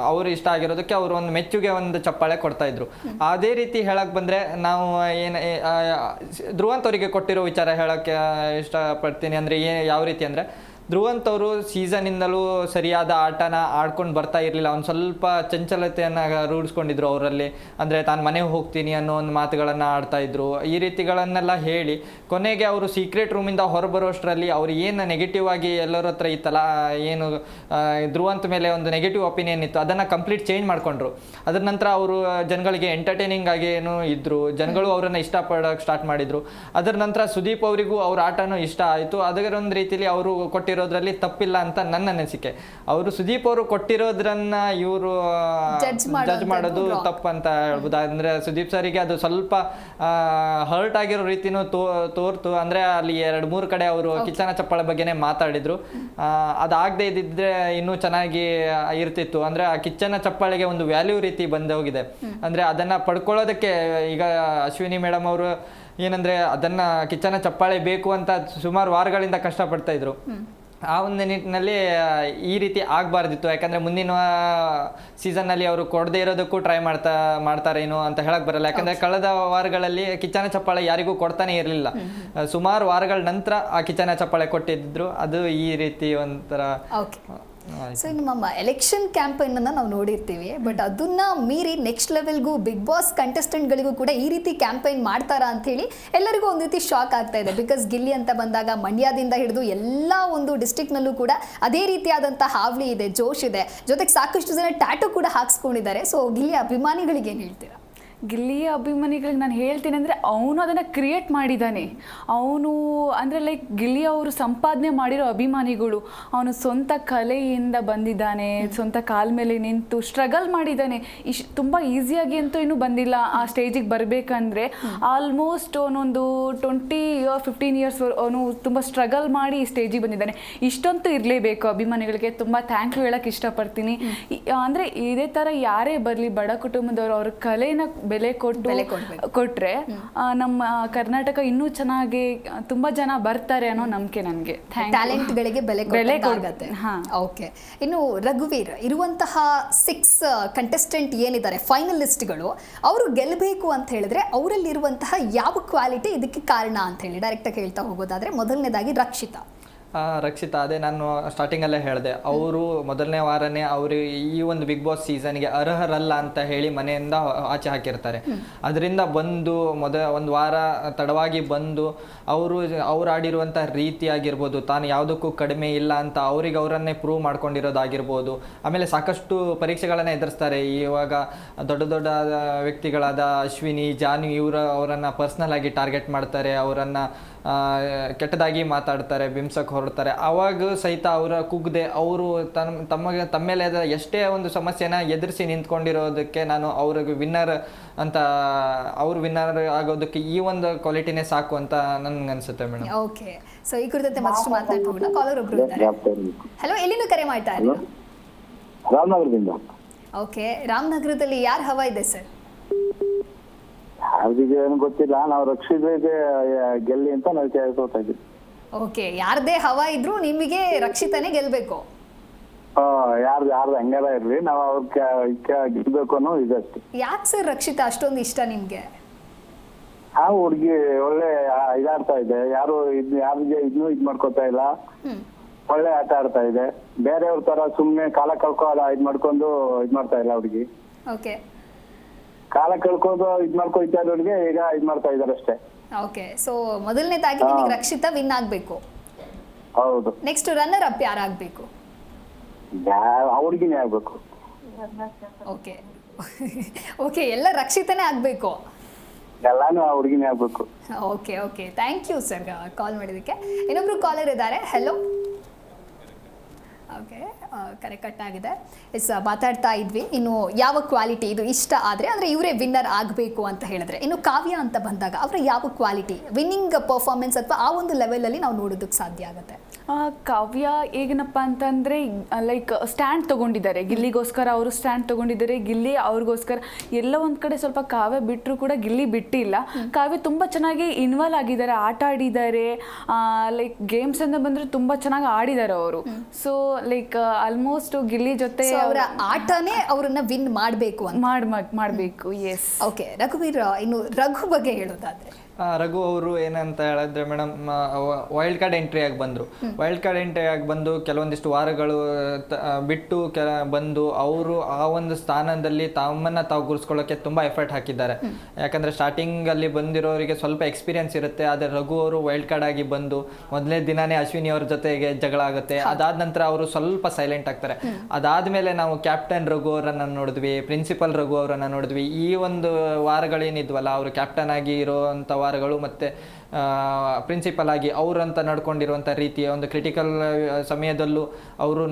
ಅವರು ಇಷ್ಟ ಆಗಿರೋದಕ್ಕೆ ಅವರು ಒಂದು ಮೆಚ್ಚುಗೆ ಒಂದು ಚಪ್ಪಾಳೆ ಕೊಡ್ತಾಯಿದ್ರು. ಅದೇ ರೀತಿ ಹೇಳಕ್ಕೆ ಬಂದರೆ ನಾವು ಏನು ಧ್ರುವಂತ್ ಅವರಿಗೆ ಕೊಟ್ಟಿರೋ ವಿಚಾರ ಹೇಳೋಕ್ಕೆ ಇಷ್ಟಪಡ್ತೀನಿ. ಅಂದರೆ ಯಾವ ರೀತಿ ಅಂದರೆ ಧ್ರುವಂತ್ ಅವರು ಸೀಸನಿಂದಲೂ ಸರಿಯಾದ ಆಟನ ಆಡ್ಕೊಂಡು ಬರ್ತಾ ಇರಲಿಲ್ಲ. ಒಂದು ಸ್ವಲ್ಪ ಚಂಚಲತೆಯನ್ನು ರೂಢಿಸ್ಕೊಂಡಿದ್ರು ಅವರಲ್ಲಿ. ಅಂದರೆ ತಾನು ಮನೆಗೆ ಹೋಗ್ತೀನಿ ಅನ್ನೋ ಒಂದು ಮಾತುಗಳನ್ನು ಆಡ್ತಾಯಿದ್ರು. ಈ ರೀತಿಗಳನ್ನೆಲ್ಲ ಹೇಳಿ ಕೊನೆಗೆ ಅವರು ಸೀಕ್ರೆಟ್ ರೂಮಿಂದ ಹೊರಬರೋಷ್ಟರಲ್ಲಿ ಅವ್ರು ಏನು ನೆಗೆಟಿವ್ ಆಗಿ ಎಲ್ಲರ ಹತ್ರ ಇತ್ತಲ್ಲ, ಏನು ಧ್ರುವಂತ್ ಮೇಲೆ ಒಂದು ನೆಗೆಟಿವ್ ಒಪಿನಿಯನ್ ಇತ್ತು, ಅದನ್ನು ಕಂಪ್ಲೀಟ್ ಚೇಂಜ್ ಮಾಡಿಕೊಂಡ್ರು. ಅದರ ನಂತರ ಅವರು ಜನಗಳಿಗೆ ಎಂಟರ್ಟೈನಿಂಗ್ ಆಗಿ ಏನು ಇದ್ದರು, ಜನಗಳು ಅವರನ್ನು ಇಷ್ಟಪಡೋಕ್ಕೆ ಸ್ಟಾರ್ಟ್ ಮಾಡಿದರು. ಅದರ ನಂತರ ಸುದೀಪ್ ಅವರಿಗೂ ಅವ್ರ ಆಟನೂ ಇಷ್ಟ ಆಯಿತು. ಅದರ ಒಂದು ರೀತಿಯಲ್ಲಿ ಅವರು ಕೊಟ್ಟಿರೋದ್ರಲ್ಲಿ ತಪ್ಪಿಲ್ಲ ಅಂತ ನನ್ನ ಅನಿಸಿಕೆ. ಅವರು ಸುದೀಪ್ ಅವರು ಕೊಟ್ಟಿರೋದ್ರನ್ನ ಇವರು ಜಡ್ಜ್ ಮಾಡೋದು ತಪ್ಪು ಅಂತ ಹೇಳ್ಬೋದು. ಅಂದರೆ ಸುದೀಪ್ ಸರಿಗೆ ಅದು ಸ್ವಲ್ಪ ಹರ್ಟ್ ಆಗಿರೋ ರೀತಿನೂ ತೋರ್ತು. ಅಂದರೆ ಅಲ್ಲಿ 2-3 ಕಡೆ ಅವರು ಕಿಚ್ಚನ ಚಪ್ಪಾಳೆ ಬಗ್ಗೆನೇ ಮಾತಾಡಿದ್ರು. ಅದಾಗದೇ ಇದ್ದಿದ್ರೆ ಇನ್ನೂ ಚೆನ್ನಾಗಿ ಇರ್ತಿತ್ತು. ಅಂದರೆ ಆ ಕಿಚ್ಚನ ಚಪ್ಪಾಳೆಗೆ ಒಂದು ವ್ಯಾಲ್ಯೂ ರೀತಿ ಬಂದೋಗಿದೆ. ಅಂದರೆ ಅದನ್ನು ಪಡ್ಕೊಳ್ಳೋದಕ್ಕೆ ಈಗ ಅಶ್ವಿನಿ ಮೇಡಮ್ ಅವರು ಏನಂದರೆ ಅದನ್ನು ಕಿಚ್ಚನ ಚಪ್ಪಾಳೆ ಬೇಕು ಅಂತ ಸುಮಾರು ವಾರಗಳಿಂದ ಕಷ್ಟಪಡ್ತಾ ಇದ್ರು. ಆ ಒಂದು ನಿಟ್ಟಿನಲ್ಲಿ ಈ ರೀತಿ ಆಗಬಾರ್ದಿತ್ತು. ಯಾಕಂದರೆ ಮುಂದಿನ ಸೀಸನ್ನಲ್ಲಿ ಅವರು ಕೊಡದೇ ಇರೋದಕ್ಕೂ ಟ್ರೈ ಮಾಡ್ತಾರೇನೋ ಅಂತ ಹೇಳಕ್ಕೆ ಬರಲ್ಲ. ಯಾಕಂದರೆ ಕಳೆದ ವಾರಗಳಲ್ಲಿ ಕಿಚ್ಚನ ಚಪ್ಪಾಳೆ ಯಾರಿಗೂ ಕೊಡ್ತಾನೆ ಇರಲಿಲ್ಲ. ಸುಮಾರು ವಾರಗಳ ನಂತರ ಆ ಕಿಚ್ಚನ ಚಪ್ಪಾಳೆ ಕೊಟ್ಟಿದ್ರು. ಅದು ಈ ರೀತಿ ಒಂಥರ ಸೊ ನಮ್ಮ ಎಲೆಕ್ಷನ್ ಕ್ಯಾಂಪೇನನ್ನು ನಾವು ನೋಡಿರ್ತೀವಿ. ಬಟ್ ಅದನ್ನ ಮೀರಿ ನೆಕ್ಸ್ಟ್ ಲೆವೆಲ್ಗೂ ಬಿಗ್ ಬಾಸ್ ಕಂಟೆಸ್ಟೆಂಟ್ಗಳಿಗೂ ಕೂಡ ಈ ರೀತಿ ಕ್ಯಾಂಪೇನ್ ಮಾಡ್ತಾರಾ ಅಂಥೇಳಿ ಎಲ್ಲರಿಗೂ ಒಂದು ರೀತಿ ಶಾಕ್ ಆಗ್ತಾ ಇದೆ. ಬಿಕಾಸ್ ಗಿಲ್ಲಿ ಅಂತ ಬಂದಾಗ ಮಂಡ್ಯದಿಂದ ಹಿಡಿದು ಎಲ್ಲ ಒಂದು ಡಿಸ್ಟ್ರಿಕ್ಟ್ನಲ್ಲೂ ಕೂಡ ಅದೇ ರೀತಿಯಾದಂಥ ಹಾವಳಿ ಇದೆ, ಜೋಶ್ ಇದೆ. ಜೊತೆಗೆ ಸಾಕಷ್ಟು ಜನ ಟ್ಯಾಟೂ ಕೂಡ ಹಾಕ್ಸ್ಕೊಂಡಿದ್ದಾರೆ. ಸೊ ಗಿಲ್ಲಿ ಅಭಿಮಾನಿಗಳಿಗೆ ಏನು ಹೇಳ್ತೀರಾ? ಗಿಲ್ಲಿಯ ಅಭಿಮಾನಿಗಳಿಗೆ ನಾನು ಹೇಳ್ತೀನಿ ಅಂದರೆ ಅವನು ಅದನ್ನು ಕ್ರಿಯೇಟ್ ಮಾಡಿದ್ದಾನೆ. ಅವನು ಅಂದರೆ ಲೈಕ್ ಗಿಲ್ಲಿ ಅವರು ಸಂಪಾದನೆ ಮಾಡಿರೋ ಅಭಿಮಾನಿಗಳು. ಅವನು ಸ್ವಂತ ಕಲೆಯಿಂದ ಬಂದಿದ್ದಾನೆ, ಸ್ವಂತ ಕಾಲ ಮೇಲೆ ನಿಂತು ಸ್ಟ್ರಗಲ್ ಮಾಡಿದ್ದಾನೆ. ತುಂಬ ಈಸಿಯಾಗಿ ಅಂತೂ ಇನ್ನೂ ಬಂದಿಲ್ಲ ಆ ಸ್ಟೇಜಿಗೆ ಬರಬೇಕಂದ್ರೆ. ಆಲ್ಮೋಸ್ಟ್ ಅವನೊಂದು 15 ಇಯರ್ಸ್ ಅವನು ತುಂಬ ಸ್ಟ್ರಗಲ್ ಮಾಡಿ ಈ ಸ್ಟೇಜಿಗೆ ಬಂದಿದ್ದಾನೆ. ಇಷ್ಟಂತೂ ಇರಲೇಬೇಕು. ಅಭಿಮಾನಿಗಳಿಗೆ ತುಂಬ ಥ್ಯಾಂಕ್ ಯು ಹೇಳೋಕ್ಕೆ ಇಷ್ಟಪಡ್ತೀನಿ. ಅಂದರೆ ಇದೇ ಥರ ಯಾರೇ ಬರಲಿ, ಬಡ ಕುಟುಂಬದವರು ಅವ್ರ ಕಲೆನ ಬೆಲೆ ಕೊಟ್ಟರೆ ನಮ್ಮ ಕರ್ನಾಟಕ ಇನ್ನೂ ಚೆನ್ನಾಗಿ ತುಂಬ ಜನ ಬರ್ತಾರೆ ಅನ್ನೋ ನಂಬಿಕೆ ನನಗೆ. ಟ್ಯಾಲೆಂಟ್ಗಳಿಗೆ ಬೆಲೆ ಕೊಡುತ್ತೆ. ಓಕೆ, ಇನ್ನು ರಘುವೀರ್ ಇರುವಂತಹ 6 ಕಂಟೆಸ್ಟೆಂಟ್ ಏನಿದ್ದಾರೆ ಫೈನಲಿಸ್ಟ್ಗಳು, ಅವರು ಗೆಲ್ಲಬೇಕು ಅಂತ ಹೇಳಿದ್ರೆ ಅವರಲ್ಲಿರುವಂತಹ ಯಾವ ಕ್ವಾಲಿಟಿ ಇದಕ್ಕೆ ಕಾರಣ ಅಂತ ಹೇಳಿ ಡೈರೆಕ್ಟಾಗಿ ಹೇಳ್ತಾ ಹೋಗೋದಾದ್ರೆ, ಮೊದಲನೇದಾಗಿ ರಕ್ಷಿತಾ, ಅದೇ ನಾನು ಸ್ಟಾರ್ಟಿಂಗಲ್ಲೇ ಹೇಳಿದೆ, ಅವರು ಮೊದಲನೇ ವಾರನೇ ಅವರು ಈ ಒಂದು ಬಿಗ್ ಬಾಸ್ ಸೀಸನ್ಗೆ ಅರ್ಹರಲ್ಲ ಅಂತ ಹೇಳಿ ಮನೆಯಿಂದ ಆಚೆ ಹಾಕಿರ್ತಾರೆ. ಅದರಿಂದ ಬಂದು ಒಂದು ವಾರ ತಡವಾಗಿ ಬಂದು ಅವ್ರು ಆಡಿರುವಂಥ ರೀತಿ ಆಗಿರ್ಬೋದು, ತಾನು ಯಾವುದಕ್ಕೂ ಕಡಿಮೆ ಇಲ್ಲ ಅಂತ ಅವರನ್ನೇ ಪ್ರೂವ್ ಮಾಡ್ಕೊಂಡಿರೋದಾಗಿರ್ಬೋದು. ಆಮೇಲೆ ಸಾಕಷ್ಟು ಪರೀಕ್ಷೆಗಳನ್ನು ಎದುರಿಸ್ತಾರೆ. ಇವಾಗ ದೊಡ್ಡ ದೊಡ್ಡ ವ್ಯಕ್ತಿಗಳಾದ ಅಶ್ವಿನಿ, ಜಾನ್ವಿ ಅವರನ್ನು ಪರ್ಸ್ನಲ್ ಆಗಿ ಟಾರ್ಗೆಟ್ ಮಾಡ್ತಾರೆ, ಅವರನ್ನು ಕೆಟ್ಟದಾಗಿ ಮಾತಾಡ್ತಾರೆ, ಬಿಂಸಕ್ಕೆ ಹೊರಡ್ತಾರೆ. ಅವಾಗ ಸಹಿತ ಅವರ ಕುಗ್ದೆ ಅವರು ತಮ್ಮ ಮೇಲೆ ಎಷ್ಟೇ ಒಂದು ಸಮಸ್ಯೆನ ಎದುರಿಸಿ ನಿಂತ್ಕೊಂಡಿರೋದಕ್ಕೆ ನಾನು ಅವ್ರಿಗೆ ವಿನ್ನರ್ ಅಂತ, ಅವ್ರು ವಿನ್ನರ್ ಆಗೋದಕ್ಕೆ ಈ ಒಂದು ಕ್ವಾಲಿಟಿನೇ ಸಾಕು ಅಂತ ನನ್ಗೆ ಅನ್ಸುತ್ತೆ ಮೇಡಮ್. ಓಕೆ, ಸೊ ಈ ಕುರಿತಂತೆ ಮತ್ತಷ್ಟು ಮಾತನಾಡೋಣ. ಕಾಲರ್ ಒಬ್ರು ಇದ್ದಾರೆ. ಹಲೋ, ಎಲ್ಲಿಂದ ಕರೆ ಮಾಡ್ತಾ ಇದ್ದೀರಾ? ರಾಮನಗರದಿಂದ. ಓಕೆ, ರಾಮನಗರದಲ್ಲಿ ಯಾರು ಹವಾ ಇದೆ ಸರ್? ಯಾವ್ದಿಗೆ ಏನು ಗೊತ್ತಿಲ್ಲ, ನಾವು ರಕ್ಷಿತಗೆ ಗೆಲ್ಲಿ ಅಂತ ನಾವು ಕೇಳ್ಕೊತಾ ಇದ್ವಿ. ಓಕೆ, ಯಾರದೇ ಹವಾ ಇದ್ರು ನಿಮಗೆ ರಕ್ಷಿತನೇ ಗೆಲ್ಬೇಕು? ಯಾರ್ದು ಹಂಗೆಲ್ಲ ಇರ್ಲಿ, ನಾವು ಅವ್ರ ಗೆಲ್ಬೇಕು ಅನ್ನೋ ಇದಷ್ಟೇ. ಯಾಕೆ ಸರ್ ರಕ್ಷಿತಾ ಅಷ್ಟೊಂದು ಇಷ್ಟ ನಿಮ್ಗೆ? ಆ ಹುಡ್ಗಿ ಒಳ್ಳೆ ಇದಾಡ್ತಾ ಇದೆ, ಯಾರಿಗೆ ಇದ್ ಮಾಡ್ಕೋತಾ ಇಲ್ಲ, ಒಳ್ಳೆ ಆಟ ಆಡ್ತಾ ಇದೆ. ಬೇರೆಯವ್ರ ತರ ಸುಮ್ನೆ ಕಾಲ ಇದ್ ಮಾಡ್ಕೊಂಡು ಇದ್ ಮಾಡ್ತಾ ಇಲ್ಲ ಹುಡುಗಿ. ಓಕೆ, ಕಾಲ ಕಳ್ಕೊಂಡು ಇದ್ ಮಾಡ್ಕೊಳ್ತಾ ಇರೋರಿಗೆ ಈಗ ಇದ್ ಮಾಡ್ತಾ ಇದಾರೆ ಅಷ್ಟೇ. ಓಕೆ, ಸೊ ಮೊದಲನೇದಾಗಿ ನಿಮಗೆ ರಕ್ಷಿತಾ ವಿನ್ ಆಗ್ಬೇಕು. ಹೌದು. ನೆಕ್ಸ್ಟ್ ರನ್ನರ್ ಅಪ್ ಯಾರಾಗಬೇಕು? ಹುಡುಗಿನೇ ಆಗ್ಬೇಕು. ಓಕೆ ಓಕೆ, ಎಲ್ಲ ರಕ್ಷಿತನೇ ಆಗ್ಬೇಕು. ಎಲ್ಲಾನು ಹುಡುಗಿನೇ ಆಗ್ಬೇಕು. Okay okay, thank you sir call ಮಾಡಿದ್ದಕ್ಕೆ. ಇನ್ನೊಬ್ರು ಕಾಲರ್ ಇದ್ದಾರೆ. ಹೆಲೋ. ಓಕೆ, ಕರೆ ಕಟ್ ಆಗಿದೆ. ಮಾತಾಡ್ತಾ ಇದ್ವಿ, ಇನ್ನು ಯಾವ ಕ್ವಾಲಿಟಿ ಇದು ಇಷ್ಟ ಆದರೆ ಅಂದರೆ ಇವರೇ ವಿನ್ನರ್ ಆಗಬೇಕು ಅಂತ ಹೇಳಿದ್ರೆ, ಇನ್ನು ಕಾವ್ಯ ಅಂತ ಬಂದಾಗ ಅವರ ಯಾವ ಕ್ವಾಲಿಟಿ ವಿನ್ನಿಂಗ್ ಪರ್ಫಾರ್ಮೆನ್ಸ್ ಅಥವಾ ಆ ಒಂದು ಲೆವೆಲಲ್ಲಿ ನಾವು ನೋಡೋದಕ್ಕೆ ಸಾಧ್ಯ ಆಗುತ್ತೆ? ಕಾವ್ಯ ಏನಪ್ಪ ಅಂತಂದರೆ ಲೈಕ್ ಸ್ಟ್ಯಾಂಡ್ ತೊಗೊಂಡಿದ್ದಾರೆ, ಗಿಲ್ಲಿಗೋಸ್ಕರ ಅವರು ಸ್ಟ್ಯಾಂಡ್ ತೊಗೊಂಡಿದ್ದಾರೆ. ಗಿಲ್ಲಿ ಅವ್ರಿಗೋಸ್ಕರ ಎಲ್ಲ ಒಂದು ಕಡೆ ಸ್ವಲ್ಪ ಕಾವ್ಯ ಬಿಟ್ಟರು ಕೂಡ ಗಿಲ್ಲಿ ಬಿಟ್ಟಿಲ್ಲ. ಕಾವ್ಯ ತುಂಬ ಚೆನ್ನಾಗಿ ಇನ್ವಾಲ್ವ್ ಆಗಿದ್ದಾರೆ, ಆಟ ಆಡಿದ್ದಾರೆ. ಲೈಕ್ ಗೇಮ್ಸ್ ಅಂತ ಬಂದರೆ ತುಂಬ ಚೆನ್ನಾಗಿ ಆಡಿದ್ದಾರೆ ಅವರು. ಸೊ ಲೈಕ್ ಆಲ್ಮೋಸ್ಟ್ ಗಿಲ್ಲಿ ಜೊತೆ ಅವರ ಆಟನೇ ಅವರನ್ನ ವಿನ್ ಮಾಡಬೇಕು ಅಂತ ಮಾಡಬೇಕು. ಎಸ್. ಓಕೆ, ರಘುವೀರ್, ಇನ್ನು ರಘು ಬಗ್ಗೆ ಹೇಳೋದಾದ್ರೆ? ರಘು ಅವರು ಏನಂತ ಹೇಳಿದ್ರೆ ಮೇಡಮ್, ವೈಲ್ಡ್ ಕಾರ್ಡ್ ಎಂಟ್ರಿ ಆಗಿ ಬಂದರು. ವೈಲ್ಡ್ ಕಾರ್ಡ್ ಎಂಟ್ರಿ ಆಗಿ ಬಂದು ಕೆಲವೊಂದಿಷ್ಟು ವಾರಗಳು ಬಿಟ್ಟು ಬಂದು ಅವರು ಆ ಒಂದು ಸ್ಥಾನದಲ್ಲಿ ತಮ್ಮನ್ನು ತಾವು ಗುರುಸ್ಕೊಳ್ಳೋಕ್ಕೆ ತುಂಬ ಎಫರ್ಟ್ ಹಾಕಿದ್ದಾರೆ. ಯಾಕಂದರೆ ಸ್ಟಾರ್ಟಿಂಗಲ್ಲಿ ಬಂದಿರೋರಿಗೆ ಸ್ವಲ್ಪ ಎಕ್ಸ್ಪೀರಿಯನ್ಸ್ ಇರುತ್ತೆ. ಆದರೆ ರಘು ಅವರು ವೈಲ್ಡ್ ಕಾರ್ಡ್ ಆಗಿ ಬಂದು ಮೊದಲನೇ ದಿನಾನೇ ಅಶ್ವಿನಿ ಅವ್ರ ಜೊತೆಗೆ ಜಗಳ ಆಗುತ್ತೆ. ಅದಾದ ನಂತರ ಅವರು ಸ್ವಲ್ಪ ಸೈಲೆಂಟ್ ಆಗ್ತಾರೆ. ಅದಾದಮೇಲೆ ನಾವು ಕ್ಯಾಪ್ಟನ್ ರಘು ಅವರನ್ನು ನೋಡಿದ್ವಿ, ಪ್ರಿನ್ಸಿಪಲ್ ರಘು ಅವರನ್ನು ನೋಡಿದ್ವಿ. ಈ ಒಂದು ವಾರಗಳೇನಿದ್ವಲ್ಲ, ಅವರು ಕ್ಯಾಪ್ಟನ್ ಆಗಿ ಇರೋವಂಥ ವಾರಗಳು ಮತ್ತು ಪ್ರಿನ್ಸಿಪಲ್ ಆಗಿ ಅವರಂತ ನಡ್ಕೊಂಡಿರುವಂಥ ರೀತಿಯ ಒಂದು ಕ್ರಿಟಿಕಲ್ ಸಮಯದಲ್ಲೂ ಅವರು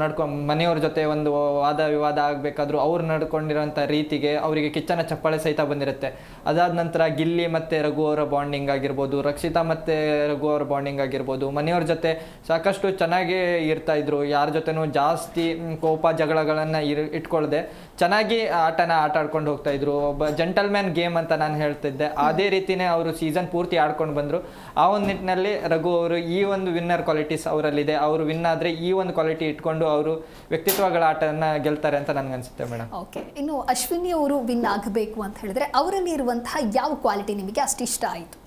ಮನೆಯವ್ರ ಜೊತೆ ಒಂದು ವಾದ ವಿವಾದ ಆಗಬೇಕಾದ್ರೂ ಅವ್ರು ನಡ್ಕೊಂಡಿರೋಂಥ ರೀತಿಗೆ ಅವರಿಗೆ ಕಿಚ್ಚನ ಚಪ್ಪಾಳೆ ಸಹಿತ ಬಂದಿರುತ್ತೆ. ಅದಾದ ನಂತರ ಗಿಲ್ಲಿ ಮತ್ತು ರಘು ಅವರ ಬಾಂಡಿಂಗ್ ಆಗಿರ್ಬೋದು, ರಕ್ಷಿತಾ ಮತ್ತು ರಘು ಅವರ ಬಾಂಡಿಂಗ್ ಆಗಿರ್ಬೋದು, ಮನೆಯವ್ರ ಜೊತೆ ಸಾಕಷ್ಟು ಚೆನ್ನಾಗೇ ಇರ್ತಾ ಇದ್ರು. ಯಾರ ಜೊತೆನೂ ಜಾಸ್ತಿ ಕೋಪ ಜಗಳಗಳನ್ನು ಇಟ್ಕೊಳ್ಳದೆ ಚೆನ್ನಾಗಿ ಆಟ ಆಡ್ಕೊಂಡು ಹೋಗ್ತಾ ಇದ್ರು. ಒಬ್ಬ ಜೆಂಟಲ್ಮ್ಯಾನ್ ಗೇಮ್ ಅಂತ ನಾನು ಹೇಳ್ತಿದ್ದೆ. ಅದೇ ರೀತಿನೇ ಅವರು ಸೀಸನ್ ಪೂರ್ತಿ ಆಡ್ಕೊಂಡು ಬಂದರು. ಆ ಒಂದು ನಿಟ್ಟಿನಲ್ಲಿ ರಘು ಅವರು ಈ ಒಂದು ವಿನ್ನರ್ ಕ್ವಾಲಿಟೀಸ್ ಅವರಲ್ಲಿದೆ. ಅವರು ವಿನ್ ಆದರೆ ಈ ಒಂದು ಕ್ವಾಲಿಟಿ ಇಟ್ಕೊಂಡು ಅವರು ವ್ಯಕ್ತಿತ್ವಗಳ ಆಟನ ಗೆಲ್ತಾರೆ ಅಂತ ನನಗನ್ಸುತ್ತೆ ಮೇಡಮ್. ಓಕೆ, ಇನ್ನು ಅಶ್ವಿನಿ ಅವರು ವಿನ್ ಆಗಬೇಕು ಅಂತ ಹೇಳಿದ್ರೆ ಅವರಲ್ಲಿ ಇರುವಂತಹ ಯಾವ ಕ್ವಾಲಿಟಿ ನಿಮಗೆ ಅಷ್ಟಿಷ್ಟ ಆಯಿತು?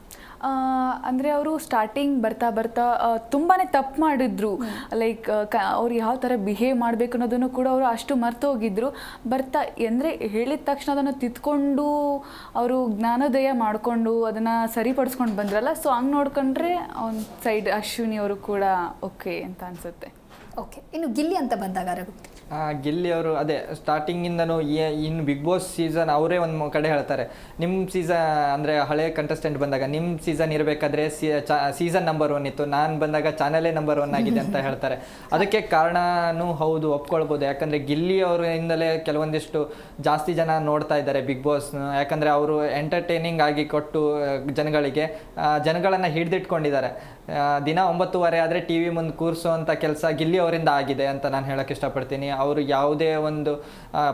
ಅಂದರೆ ಅವರು ಸ್ಟಾರ್ಟಿಂಗ್ ಬರ್ತಾ ತುಂಬಾ ತಪ್ಪು ಮಾಡಿದ್ರು. ಲೈಕ್ ಅವ್ರು ಯಾವ ಥರ ಬಿಹೇವ್ ಮಾಡಬೇಕು ಅನ್ನೋದನ್ನು ಕೂಡ ಅವರು ಅಷ್ಟು ಮರ್ತೋಗಿದ್ರು. ಅಂದರೆ ಹೇಳಿದ ತಕ್ಷಣ ಅದನ್ನು ತಿದ್ಕೊಂಡು ಅವರು ಜ್ಞಾನೋದಯ ಮಾಡಿಕೊಂಡು ಅದನ್ನು ಸರಿಪಡಿಸ್ಕೊಂಡು ಬಂದ್ರಲ್ಲ. ಸೊ ಹಂಗೆ ನೋಡ್ಕೊಂಡ್ರೆ ಒಂದು ಸೈಡ್ ಅಶ್ವಿನಿ ಅವರು ಕೂಡ ಓಕೆ ಅಂತ ಅನಿಸುತ್ತೆ. ಓಕೆ, ಇನ್ನು ಗಿಲ್ಲಿ ಅಂತ ಬಂದಾಗ ರಘು? ಗಿಲ್ಲಿ ಅವರು ಅದೇ ಸ್ಟಾರ್ಟಿಂಗಿಂದನೂ ಇನ್ನು ಬಿಗ್ ಬಾಸ್ ಸೀಸನ್ ಅವರೇ ಒಂದು ಕಡೆ ಹೇಳ್ತಾರೆ, ನಿಮ್ಮ ಸೀಸನ್ ಅಂದರೆ ಹಳೆ ಕಂಟೆಸ್ಟೆಂಟ್ ಬಂದಾಗ ನಿಮ್ಮ ಸೀಸನ್ ಇರಬೇಕಾದ್ರೆ ಸೀಸನ್ ನಂಬರ್ 1 ಇತ್ತು, ನಾನು ಬಂದಾಗ ಚಾನಲೇ ನಂಬರ್ 1 ಆಗಿದೆ ಅಂತ ಹೇಳ್ತಾರೆ. ಅದಕ್ಕೆ ಕಾರಣನೂ ಹೌದು, ಒಪ್ಕೊಳ್ಬೋದು. ಯಾಕಂದರೆ ಗಿಲ್ಲಿ ಅವರಿಂದಲೇ ಕೆಲವೊಂದಿಷ್ಟು ಜಾಸ್ತಿ ಜನ ನೋಡ್ತಾ ಇದ್ದಾರೆ ಬಿಗ್ ಬಾಸ್. ಯಾಕಂದರೆ ಅವರು ಎಂಟರ್ಟೈನಿಂಗ್ ಆಗಿ ಕೊಟ್ಟು ಜನಗಳನ್ನು ಹಿಡಿದಿಟ್ಕೊಂಡಿದ್ದಾರೆ. ದಿನ 9:30 ಆದರೆ ಟಿ ವಿ ಮುಂದೆ ಕೂರಿಸುವಂಥ ಕೆಲಸ ಗಿಲ್ಲಿ ಅವರಿಂದ ಆಗಿದೆ ಅಂತ ನಾನು ಹೇಳೋಕ್ಕೆ ಇಷ್ಟಪಡ್ತೀನಿ. ಅವರು ಯಾವುದೇ ಒಂದು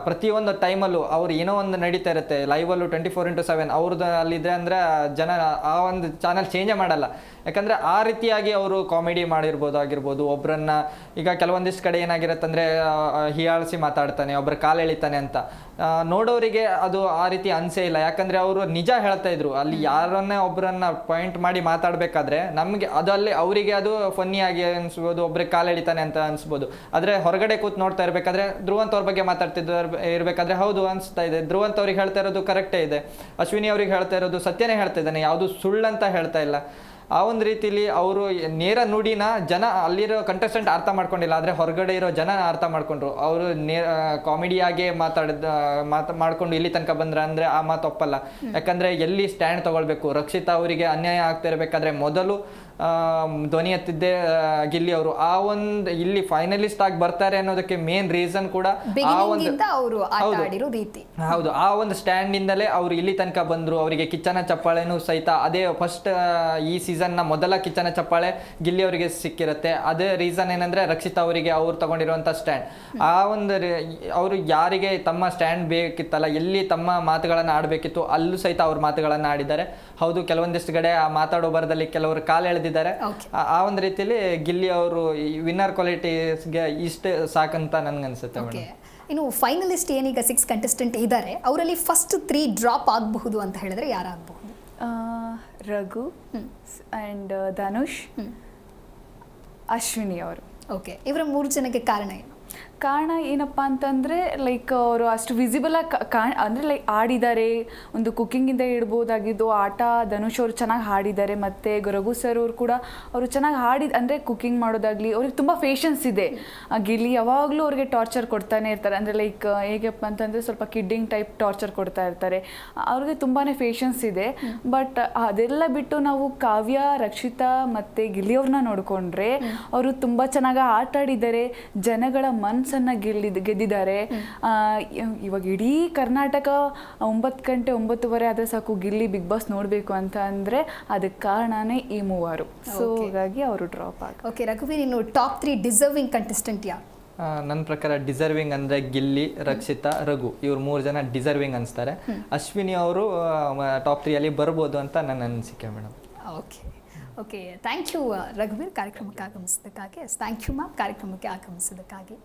ಪ್ರತಿಯೊಂದು ಟೈಮಲ್ಲೂ ಅವ್ರು ಏನೋ ಒಂದು ನಡೀತಾ ಇರುತ್ತೆ ಲೈವಲ್ಲೂ 24/7 ಅವ್ರದ್ದು ಅಲ್ಲಿದೆ ಅಂದರೆ ಜನ ಆ ಒಂದು ಚಾನಲ್ ಚೇಂಜೇ ಮಾಡಲ್ಲ. ಯಾಕಂದರೆ ಆ ರೀತಿಯಾಗಿ ಅವರು ಕಾಮಿಡಿ ಆಗಿರ್ಬೋದು. ಒಬ್ಬರನ್ನ ಈಗ ಕೆಲವೊಂದಿಷ್ಟು ಕಡೆ ಏನಾಗಿರುತ್ತೆ ಅಂದರೆ ಹೀಯಾಳಿಸಿ ಮಾತಾಡ್ತಾನೆ, ಒಬ್ಬರ ಕಾಲು ಎಳಿತಾನೆ ಅಂತ ನೋಡೋರಿಗೆ ಅದು ಆ ರೀತಿ ಅನಿಸೇ ಇಲ್ಲ. ಯಾಕಂದರೆ ಅವರು ನಿಜ ಹೇಳ್ತಾ ಇದ್ರು. ಅಲ್ಲಿ ಯಾರನ್ನೇ ಒಬ್ಬರನ್ನ ಪಾಯಿಂಟ್ ಮಾಡಿ ಮಾತಾಡಬೇಕಾದ್ರೆ ನಮಗೆ ಅದು ಅಲ್ಲಿ ಅವರಿಗೆ ಅದು ಫನ್ನಿಯಾಗಿ ಅನಿಸ್ಬೋದು, ಒಬ್ರಿಗೆ ಕಾಲು ಎಳಿತಾನೆ ಅಂತ ಅನಿಸ್ಬೋದು. ಆದರೆ ಹೊರಗಡೆ ಕೂತ್ ನೋಡ್ತಾ ಇರಬೇಕಾದ್ರೆ ಧ್ರುವಂತ್ ಅವ್ರ ಬಗ್ಗೆ ಇರಬೇಕಾದ್ರೆ ಹೌದು ಅನಿಸ್ತಾ ಇದೆ, ಧ್ರುವಂತ್ ಅವ್ರಿಗೆ ಹೇಳ್ತಾ ಇರೋದು ಕರೆಕ್ಟೇ ಇದೆ, ಅಶ್ವಿನಿ ಅವ್ರಿಗೆ ಹೇಳ್ತಾ ಇರೋದು ಸತ್ಯನೇ ಹೇಳ್ತಾ ಇದ್ದಾನೆ, ಯಾವುದು ಸುಳ್ಳಂತ ಹೇಳ್ತಾ ಇಲ್ಲ. ಆ ಒಂದು ರೀತಿಲಿ ಅವರು ನೇರ ನುಡಿನ ಜನ ಅಲ್ಲಿರೋ ಕಂಟೆಸ್ಟೆಂಟ್ ಅರ್ಥ ಮಾಡ್ಕೊಂಡಿಲ್ಲ, ಆದರೆ ಹೊರಗಡೆ ಇರೋ ಜನ ಅರ್ಥ ಮಾಡ್ಕೊಂಡ್ರು. ಅವರು ಕಾಮಿಡಿಯಾಗೆ ಮಾಡ್ಕೊಂಡು ಇಲ್ಲಿ ತನಕ ಬಂದ್ರೆ ಅಂದರೆ ಆ ಮಾತು ಒಪ್ಪಲ್ಲ. ಯಾಕಂದರೆ ಎಲ್ಲಿ ಸ್ಟ್ಯಾಂಡ್ ತಗೊಳ್ಬೇಕು, ರಕ್ಷಿತಾ ಅವರಿಗೆ ಅನ್ಯಾಯ ಆಗ್ತಾ ಇರಬೇಕಾದ್ರೆ ಮೊದಲು ಧ್ವನಿ ಎತ್ತಿದ್ದೆ ಗಿಲ್ಲಿ ಅವರು. ಆ ಒಂದು ಇಲ್ಲಿ ಫೈನಲಿಸ್ಟ್ ಆಗಿ ಬರ್ತಾರೆ ಅನ್ನೋದಕ್ಕೆ ಮೇನ್ ರೀಸನ್ ಕೂಡ ಹೌದು, ಆ ಒಂದು ಸ್ಟ್ಯಾಂಡ್ ಇಂದಲೇ ಅವ್ರು ಇಲ್ಲಿ ತನಕ ಬಂದ್ರು. ಅವರಿಗೆ ಕಿಚ್ಚನ ಚಪ್ಪಾಳೆನೂ ಸಹಿತ ಅದೇ ಫಸ್ಟ್ ಈ ಸೀಸನ್ನ ಮೊದಲ ಕಿಚ್ಚನ ಚಪ್ಪಾಳೆ ಗಿಲ್ಲಿ ಅವರಿಗೆ ಸಿಕ್ಕಿರುತ್ತೆ. ಅದೇ ರೀಸನ್ ಏನಂದ್ರೆ ರಕ್ಷಿತಾ ಅವರಿಗೆ ಅವ್ರು ತಗೊಂಡಿರುವಂತ ಸ್ಟ್ಯಾಂಡ್. ಆ ಒಂದು ಅವರು ಯಾರಿಗೆ ತಮ್ಮ ಸ್ಟ್ಯಾಂಡ್ ಬೇಕಿತ್ತಲ್ಲ, ಎಲ್ಲಿ ತಮ್ಮ ಮಾತುಗಳನ್ನ ಆಡಬೇಕಿತ್ತು ಅಲ್ಲೂ ಸಹಿತ ಅವ್ರ ಮಾತುಗಳನ್ನ ಆಡಿದ್ದಾರೆ. ಹೌದು, ಕೆಲವೊಂದಿಷ್ಟು ಕಡೆ ಆ ಮಾತಾಡೋ ಬರದಲ್ಲಿ ಕೆಲವರು ಕಾಲು ಎಳೆದಿದ್ದಾರೆ. ಆ ಒಂದು ರೀತಿಯಲ್ಲಿ ಗಿಲ್ಲಿ ಅವರು ವಿನ್ನರ್ ಕ್ವಾಲಿಟೀಸ್ಗೆ ಇಷ್ಟೇ ಸಾಕಂತ ನನ್ಗನ್ಸುತ್ತೆ ಮೇಡಮ್. ಇನ್ನು ಫೈನಲಿಸ್ಟ್ ಏನೀಗ 6 ಕಂಟೆಸ್ಟೆಂಟ್ ಇದ್ದಾರೆ, ಅವರಲ್ಲಿ ಫಸ್ಟ್ 3 ಡ್ರಾಪ್ ಆಗಬಹುದು ಅಂತ ಹೇಳಿದ್ರೆ ಯಾರಾಗಬಹುದು? ರಘು ಆ್ಯಂಡ್ ಧನುಷ್, ಅಶ್ವಿನಿ ಅವರು. ಓಕೆ, ಇವರ 3 ಜನಕ್ಕೆ ಕಾರಣ ಏನು? ಕಾರಣ ಏನಪ್ಪ ಅಂತಂದರೆ ಲೈಕ್ ಅವರು ಅಷ್ಟು ವಿಸಿಬಲಾಗಿ ಅಂದರೆ ಲೈಕ್ ಆಡಿದ್ದಾರೆ. ಒಂದು ಕುಕ್ಕಿಂಗಿಂದ ಇಡ್ಬೋದಾಗಿದ್ದು ಆಟ ಧನುಷ್ ಅವರು ಚೆನ್ನಾಗಿ ಹಾಡಿದ್ದಾರೆ. ಮತ್ತು ರಘು ಸರ್ ಅವರು ಕೂಡ ಅವರು ಚೆನ್ನಾಗಿ ಅಂದರೆ ಕುಕ್ಕಿಂಗ್ ಮಾಡೋದಾಗಲಿ ಅವ್ರಿಗೆ ತುಂಬ ಪೇಷನ್ಸ್ ಇದೆ. ಗಿಲ್ಲಿ ಯಾವಾಗಲೂ ಅವ್ರಿಗೆ ಟಾರ್ಚರ್ ಕೊಡ್ತಾನೆ ಇರ್ತಾರೆ. ಅಂದರೆ ಲೈಕ್ ಹೇಗಪ್ಪ ಅಂತಂದರೆ ಸ್ವಲ್ಪ ಕಿಡ್ಡಿಂಗ್ ಟೈಪ್ ಟಾರ್ಚರ್ ಕೊಡ್ತಾ ಇರ್ತಾರೆ. ಅವ್ರಿಗೆ ತುಂಬಾ ಪೇಷನ್ಸ್ ಇದೆ. ಬಟ್ ಅದೆಲ್ಲ ಬಿಟ್ಟು ನಾವು ಕಾವ್ಯ, ರಕ್ಷಿತಾ ಮತ್ತು ಗಿಲ್ಲಿ ಅವ್ರನ್ನ ನೋಡಿಕೊಂಡ್ರೆ ಅವರು ತುಂಬ ಚೆನ್ನಾಗಿ ಆಟ ಆಡಿದ್ದಾರೆ. ಜನಗಳ ಮನಸ್ಸನ್ನು ಗೆದ್ದಿದ್ದಾರೆ. ಇವಾಗ ಇಡೀ ಕರ್ನಾಟಕ 9 ಗಂಟೆ 9:30 ಆದರೆ ಸಾಕು ಗಿಲ್ಲಿ ಬಿಗ್ ಬಾಸ್ ನೋಡಬೇಕು ಅಂತ ಅಂದರೆ ಅದಕ್ಕೆ ಕಾರಣನೇ ಈ 3. ಸೊ ಹಾಗಾಗಿ ಅವರು ಡ್ರಾಪ್ ಆಗ. ಓಕೆ ರಘುವೀರ್, ಇನ್ನು ಟಾಪ್ 3 ಡಿಸರ್ವಿಂಗ್ ಕಂಟೆಸ್ಟೆಂಟ್ ಯಾರು? ನನ್ನ ಪ್ರಕಾರ ಡಿಸರ್ವಿಂಗ್ ಅಂದರೆ ಗಿಲ್ಲಿ, ರಕ್ಷಿತಾ, ರಘು ಇವ್ರು 3 ಜನ ಡಿಸರ್ವಿಂಗ್ ಅನಿಸ್ತಾರೆ. ಅಶ್ವಿನಿ ಅವರು ಟಾಪ್ 3 ಬರ್ಬೋದು ಅಂತ ನನ್ನ ಅನಿಸಿಕೆ ಮೇಡಮ್. ಓಕೆ, ಥ್ಯಾಂಕ್ ಯು ರಘುವೀರ್ ಕಾರ್ಯಕ್ರಮಕ್ಕೆ ಆಗಮಿಸಿದ್ದಕ್ಕಾಗಿ. ಥ್ಯಾಂಕ್ ಯು ಮ್ಯಾಮ್ ಕಾರ್ಯಕ್ರಮಕ್ಕೆ ಆಗಮಿಸಿದ್ದಕ್ಕಾಗಿ.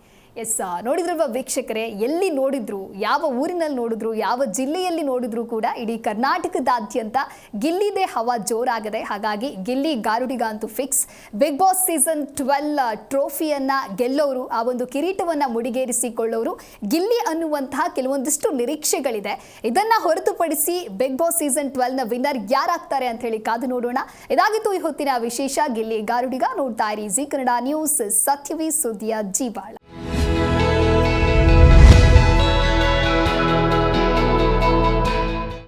ಎಸ್, ನೋಡಿದ್ರಲ್ವ ವೀಕ್ಷಕರೇ, ಎಲ್ಲಿ ನೋಡಿದ್ರು, ಯಾವ ಊರಿನಲ್ಲಿ ನೋಡಿದ್ರು, ಯಾವ ಜಿಲ್ಲೆಯಲ್ಲಿ ನೋಡಿದ್ರು ಕೂಡ ಇಡೀ ಕರ್ನಾಟಕದಾದ್ಯಂತ ಗಿಲ್ಲಿದೇ ಹವಾ ಜೋರಾಗಿದೆ. ಹಾಗಾಗಿ ಗಿಲ್ಲಿ ಗಾರುಡಿಗ ಅಂತೂ ಫಿಕ್ಸ್. ಬಿಗ್ ಬಾಸ್ ಸೀಸನ್ 12 ಟ್ರೋಫಿಯನ್ನು ಗೆಲ್ಲೋರು, ಆ ಒಂದು ಕಿರೀಟವನ್ನು ಮುಡಿಗೇರಿಸಿಕೊಳ್ಳೋರು ಗಿಲ್ಲಿ ಅನ್ನುವಂತಹ ಕೆಲವೊಂದಿಷ್ಟು ನಿರೀಕ್ಷೆಗಳಿದೆ. ಇದನ್ನು ಹೊರತುಪಡಿಸಿ ಬಿಗ್ ಬಾಸ್ ಸೀಸನ್ 12ನ ವಿನ್ನರ್ ಯಾರಾಗ್ತಾರೆ ಅಂತ ಹೇಳಿ ಕಾದು ನೋಡೋಣ. ಇದಾಗಿತ್ತು ಈ ಹೊತ್ತಿನ ವಿಶೇಷ. ಗಿಲ್ಲಿ ಗಾರುಡಿಗ. ನೋಡ್ತಾ ಇರಿ ಜಿ ಕನ್ನಡ ನ್ಯೂಸ್, ಸತ್ಯವೇ ಸುದ್ದಿಯ ಜೀವಾಳ.